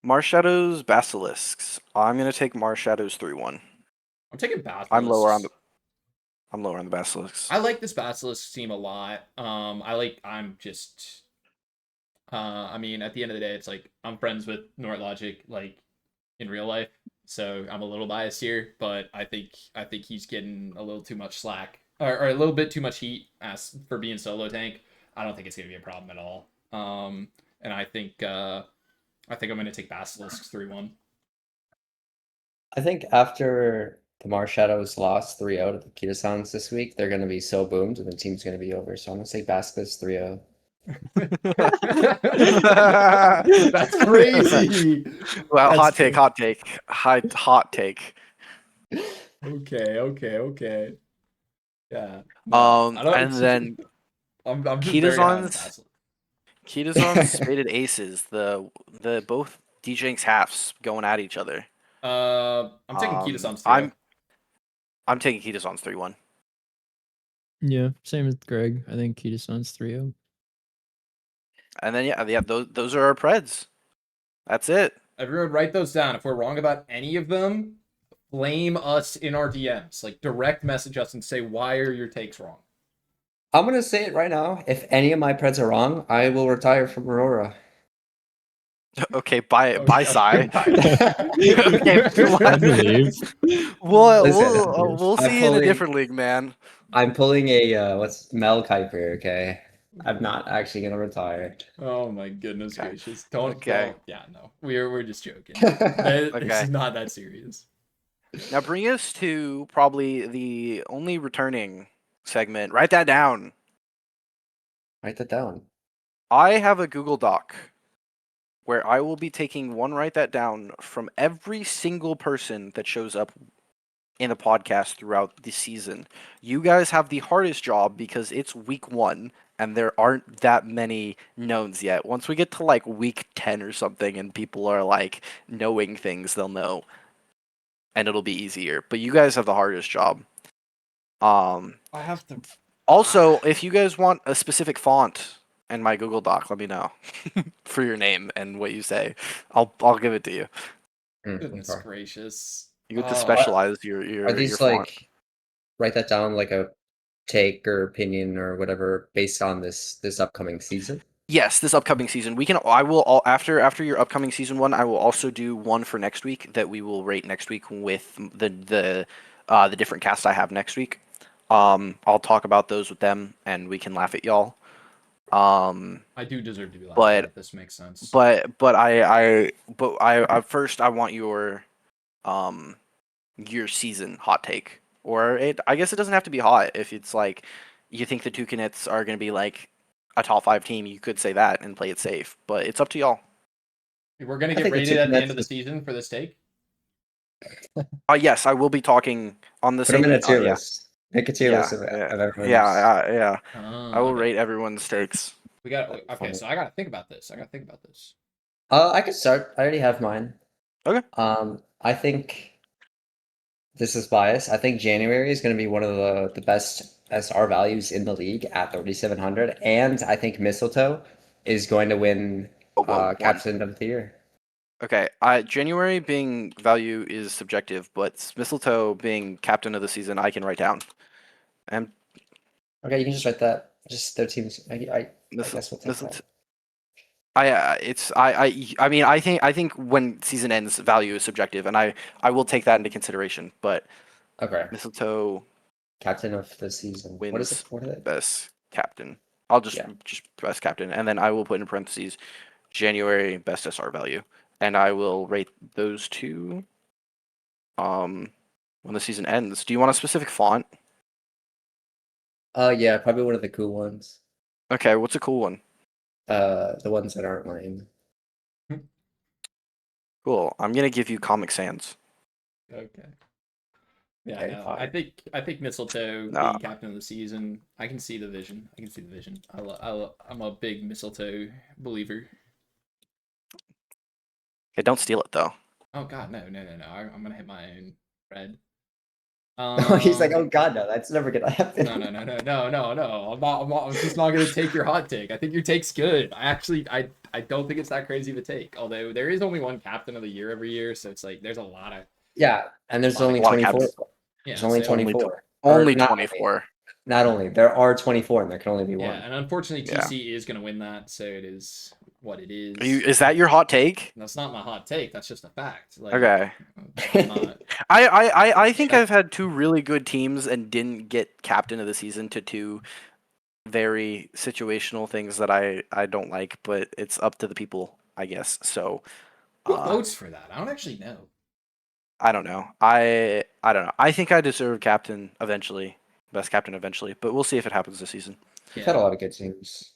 Marshadows Basilisks. I'm gonna take Marshadows 3-1.
I'm taking Basilisks.
I'm lower on the Basilisks.
I like this Basilisk team a lot. I mean, at the end of the day, it's like I'm friends with Nort Logic, like in real life. so I'm a little biased here, but I think he's getting a little too much slack or a little bit too much heat as for being solo tank. I don't think it's gonna be a problem at all. And I think I'm gonna take Basilisk 3-1.
I think after the Mars Shadows lost 3-0 to the Kita-sans this week, they're going to be so boomed and the team's going to be over. So I'm going to say Basilisk 3-0.
That's crazy.
Well,
That's
hot take, hot take, hot take.
Okay. Yeah. No, I don't.
And then
I'm just very high on Basilisk.
Kitazon's Spaded Aces, the both DJinx halves going at each other.
I'm taking Kita-sans 3.
I'm taking Kitazon's 3-1.
Yeah, same as Greg. I think Kita-sans 3-0.
And then yeah, those are our Preds. That's it.
Everyone write those down. If we're wrong about any of them, blame us in our DMs. Like direct message us and say why are your takes wrong.
I'm going to say it right now. If any of my Preds are wrong, I will retire from Aurora.
Okay, bye, Sai.
Okay,
I believe.
We'll see you in a
pulling-
different league, man.
I'm pulling a what's Mel Kiper, okay? I'm not actually gonna retire.
Oh my goodness gracious! Don't.
Okay.
Yeah, no, we're just joking. This
Okay.
is not that serious.
Now bring us to probably the only returning segment. Write that down.
Write that down.
I have a Google Doc where I will be taking one write that down from every single person that shows up in the podcast throughout the season. You guys have the hardest job because it's week 1 and there aren't that many knowns yet. Once we get to like week 10 or something and people are like knowing things, they'll know. And it'll be easier. But you guys have the hardest job.
I have to.
Also, if you guys want a specific font in my Google Doc, let me know for your name and what you say. I'll give it to you.
Goodness
Okay.
gracious!
You get to
Oh,
specialize your
Are these
your font.
like write that down like a take or opinion or whatever based on this upcoming season?
Yes, this upcoming season. I will all after your upcoming season one, I will also do one for next week that we will rate next week with the different cast I have next week. I'll talk about those with them and we can laugh at y'all.
I do deserve to be laughed
but-
at. This makes sense.
But I first I want your season hot take. Or I guess it doesn't have to be hot. If it's like you think the Toucanets are going to be like a top 5 team, you could say that and play it safe. But it's up to y'all.
We're gonna
I
get
think the
rated at the end
Toucanets
of the
is-
season for this take.
Yes, I will be talking on the
Put them
same.
in a tier
yeah.
list. Make a tier
Yeah,
list of
yeah,
everyone's.
Yeah.
Oh,
I will
okay.
rate everyone's takes.
We got. Okay,
Funny.
so I gotta think about this.
I could start. I already have mine.
Okay.
I think this is biased. I think January is going to be one of the best SR values in the league at 3,700, and I think Mistletoe is going to win
One.
Captain of the Year.
Okay, January being value is subjective, but Mistletoe being captain of the season, I can write down. And
Okay, you can just write that. Just their teams. I guess we'll take
Mistletoe.
that.
I think when season ends, value is subjective, and I will take that into consideration. But
Okay,
Mistletoe
Captain of the season. What is it? What is it?
best captain. I'll just
Yeah.
best captain, and then I will put in parentheses January best SR value, and I will rate those two. When the season ends, do you want a specific font?
Yeah, probably one of the cool ones.
Okay, what's a cool one?
The ones that aren't lame.
Cool. I'm gonna give you Comic Sans.
Okay. Yeah,
Okay,
no,
fine.
I think Mistletoe
No.
being captain of the season. I can see the vision. I'm a big Mistletoe believer.
Okay, don't steal it though.
Oh God, no! I'm gonna hit my own red.
He's like, oh god, no, that's never gonna happen.
No. I'm just not gonna take your hot take. I think your take's good. I don't think it's that crazy of a take. Although there is only one captain of the year every year, so it's like there's a lot of
Yeah, and there's
Lot of
only
captains.
24.
yeah.
There's only
so-
24.
Only
Or not
24.
Not only there are 24, and there can only be
Yeah,
one.
and unfortunately
Yeah.
TC is gonna win that, so it is what it is.
Is that your hot take?
That's not my hot take. That's just a fact. Like,
Okay.
I'm not.
I think I've had two really good teams and didn't get captain of the season to two very situational things that I don't like, but it's up to the people, I guess. So
Who votes for that? I don't actually know.
I don't know. I don't know. I think I deserve captain eventually, best captain eventually, but we'll see if it happens this season.
We've had a lot of good teams.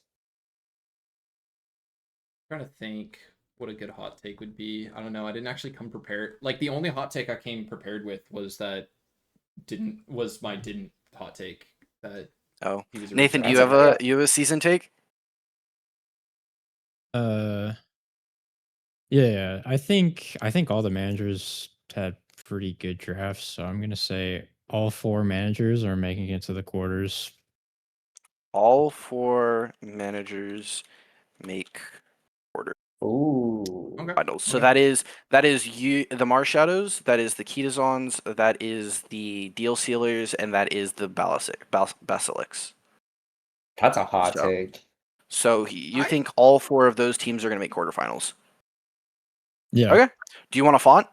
I'm trying to think what a good hot take would be. I don't know. I didn't actually come prepared. Like the only hot take I came prepared with was that my hot take that.
Oh,
he was
Nathan, do
original.
you have a season take?
Yeah, I think all the managers had pretty good drafts, so I'm gonna say all 4 managers are making it to the quarters.
All 4 managers make quarter
Ooh.
Okay.
finals. So
Okay.
that is you, the Mars Shadows, that is the Ketazons, that is the Deal Sealers, and that is the Basilics.
That's a hot
So-
take.
So you think all 4 of those teams are going to make quarterfinals?
Yeah.
Okay. Do you want a font?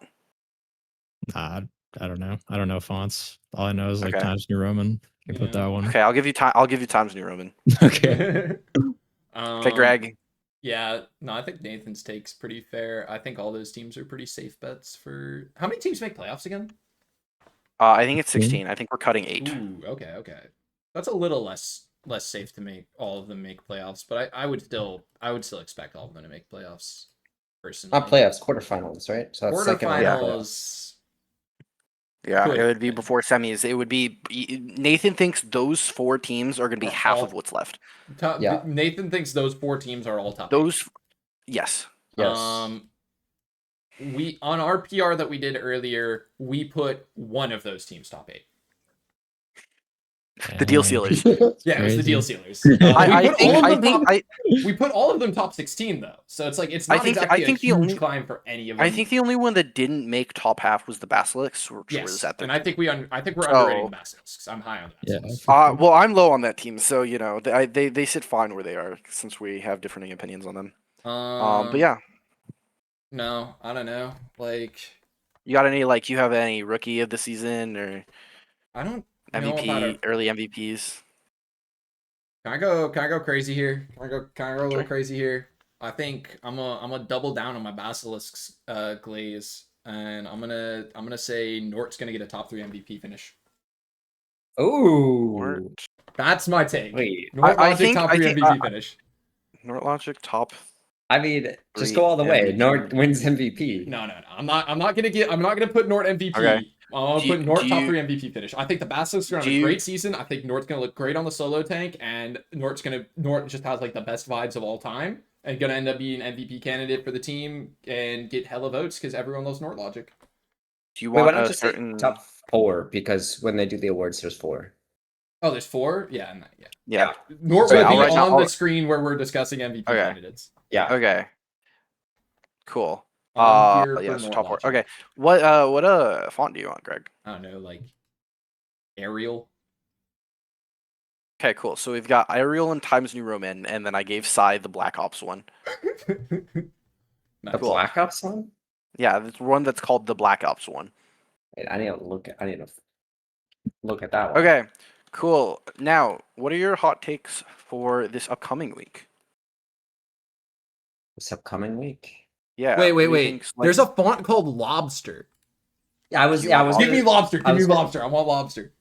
Nah, I don't know. I don't know fonts. All I know is like
Okay.
Times New Roman. You can put
Yeah.
that one.
Okay, I'll give you time. I'll give you Times New Roman.
Okay.
Okay, Greg.
Yeah, no, I think Nathan's take's pretty fair. I think all those teams are pretty safe bets for. How many teams make playoffs again?
I think it's 16. I think we're cutting 8.
Ooh, okay. That's a little less safe to make all of them make playoffs, but I would still expect all of them to make playoffs. Personally,
Not playoffs, quarterfinals, right? So that's second round of playoffs.
quarterfinals.
Yeah,
Could
it would be
happen.
before semis. It would be Nathan thinks those 4 teams are going to be
Are
half
all-
of what's left.
Yeah.
Nathan thinks those 4 teams are all top. 8.
Those, yes.
Yes.
We on our PR that we did earlier, we put one of those teams top 8.
The Deal Sealers.
Yeah, it was the
Crazy.
Deal Sealers. We put all of them top 16 though, so it's like it's not exactly a huge climb for any of them.
I think the only one that didn't make top half was the Basilics, which
yes,
was at
and I think we're underrating the Basilisks. I'm high on the Basilisks.
Well, I'm low on that team, so you know they sit fine where they are since we have differing opinions on them. But yeah,
no, I don't know. Like,
you got any you have any rookie of the season or
I don't
MVP
know about
early MVPs?
Can I go crazy here? Can I go a little crazy here? I think I'm a double down on my Basilisks glaze, and I'm gonna say Nort's gonna get a top 3 MVP finish.
Ooh.
That's my take.
Wait.
Nort Logic top 3 MVP finish.
Nort Logic top.
I mean, just
3
go all the way.
MVP.
Nort wins MVP.
No. I'm not gonna put Nort MVP.
Okay.
I'm gonna put Nort top 3 MVP finish. I think the Basilisks are gonna have a great season. I think Nort's gonna look great on the solo tank, and Nort just has like the best vibes of all time, and gonna end up being an MVP candidate for the team and get hella votes because everyone loves Nort Logic.
Do you
Wait,
want
why not
a
just
certain
say top 4? Because when they do the awards, there's 4.
Oh, there's 4? Yeah.
Yeah.
Nort
So
will be
I'll write
on the screen where we're discussing MVP candidates.
Yeah.
Okay. Cool.
I'm here
Yeah,
for
so
Nort
top 4.
Logic.
Okay. What font do you want, Greg?
I don't know, like Arial.
Okay, cool. So we've got Arial and Times New Roman, and then I gave Sai the Black Ops one.
The
Nice.
Cool.
Black Ops one?
Yeah, there's one that's called the Black Ops one.
Wait, I need to look at that one.
Okay, cool. Now, what are your hot takes for this upcoming week?
This upcoming week.
Yeah.
Wait.
what do you think's,
There's a font called Lobster.
I was
Give me Lobster. Give me
gonna-
Lobster. I want Lobster.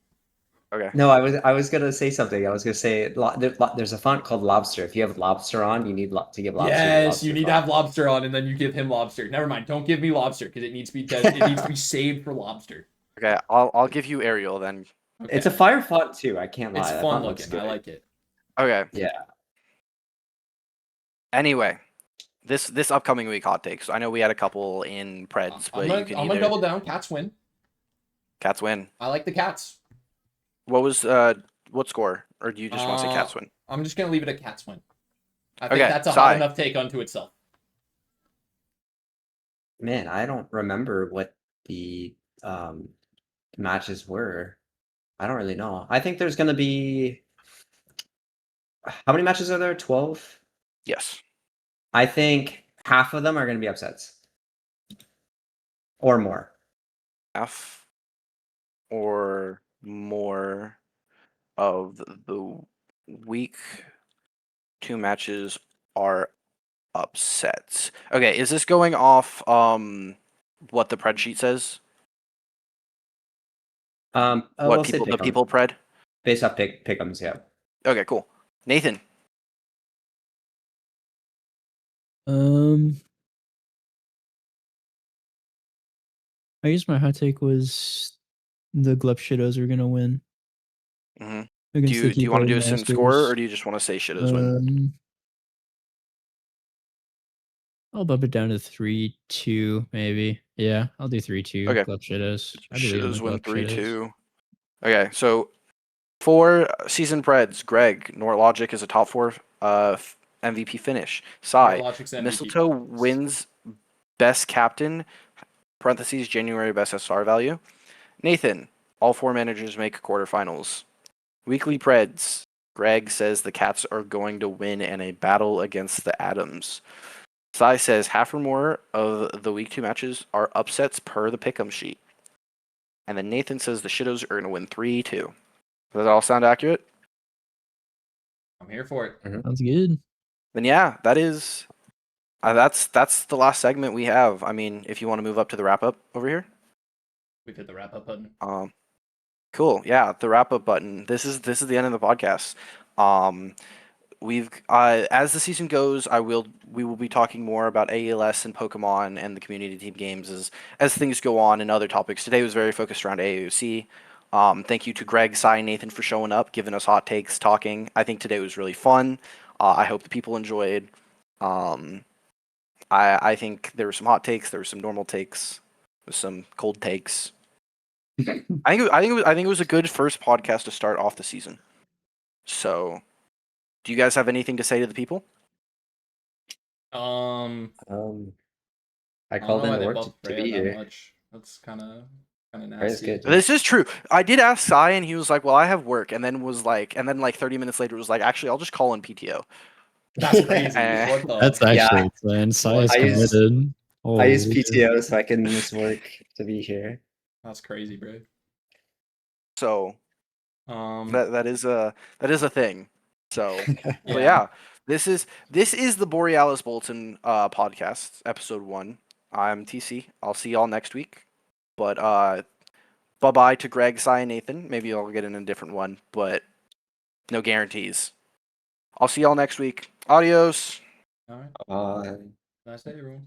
Okay.
No, I was gonna say something. I was gonna say there's a font called Lobster. If you have Lobster on, you need to give Lobster.
Yes, you need to have Lobster on, and then you give him Lobster. Never mind. Don't give me Lobster because it needs to be saved for Lobster.
Okay, I'll give you Arial then.
Okay.
It's a fire font too. I can't lie.
It's
That
fun
font looks
looking. I
good.
like it.
Okay.
Yeah.
Anyway, this upcoming week hot takes. I know we had a couple in Preds, but
I'm
you can
gonna
either
double down. Cats win.
Cats win.
I like the Cats.
What was what score? Or do you just want to say Cats win?
I'm just gonna leave it at Cats win. I think
Okay,
that's a
Sai.
hot enough take unto itself.
Man, I don't remember what the matches were. I don't really know. I think there's gonna be how many matches are there? 12?
Yes.
I think half of them are going to be upsets. Or more.
Half or more of the week 2 matches are upsets. Okay, is this going off what the pred sheet says? What
We'll say
people the
pick 'em.
people pred?
Based off pick'ems, yeah.
Okay, cool. Nathan.
I guess my hot take was the Glup Shitos are gonna win
hmm
against the
Do you want to do a sim score, or
Masters.
do you just want to say Shitos win?
I'll bump it down to 3-2, maybe. Yeah, I'll do 3-2.
Okay.
Glup Shitos. I believe in the
Shitos win
Glup Shitos.
3-2. Okay, so for season preds, Greg, Norlogic is a top 4 MVP finish. Sai,
Logic's MVP
Mistletoe
finals.
wins best captain, parentheses, January best SR value. Nathan, all 4 managers make quarterfinals. Weekly Preds, Greg says the Cats are going to win in a battle against the Adams. Sai says half or more of the week 2 matches are upsets per the pick'em sheet. And then Nathan says the Shitos are going to win 3-2. Does that all sound accurate?
I'm here for it.
Sounds good.
Then yeah, that is that's the last segment we have. I mean, if you want to move up to the wrap up over here.
We've hit the wrap up button.
Cool. Yeah, the wrap up button. This is the end of the podcast. We've as the season goes, we will be talking more about ALS and Pokemon and the community team games as things go on and other topics. Today was very focused around AOC. Thank you to Greg, Sai, and Nathan for showing up, giving us hot takes, talking. I think today was really fun. I hope the people enjoyed. I think there were some hot takes, there were some normal takes, with some cold takes. I think it was a good first podcast to start off the season. So, do you guys have anything to say to the people?
I
I
called
don't know
in
why
to
they
work
buffed
to
Freya
be
that
here.
much. That's kind of
Freya's
nasty.
good.
This is true. I did ask Sai, and he was like, "Well, I have work," and then 30 minutes later was like, "Actually, I'll just call in PTO."
That's crazy.
Eh,
What the?
That's
Yeah.
actually insane. Sai is
I use-
committed.
I use
Holy.
PTO so I can miss work to be here.
That's crazy, bro.
so
Um,
that is a thing. So,
yeah.
but yeah, this is the Borealis Bulletin podcast, episode 1. I'm TC. I'll see y'all next week. But bye bye to Greg, Sai, and Nathan. Maybe I'll get in a different one, but no guarantees. I'll see y'all next week. Adios.
All right.
Uh,
Nice day, everyone.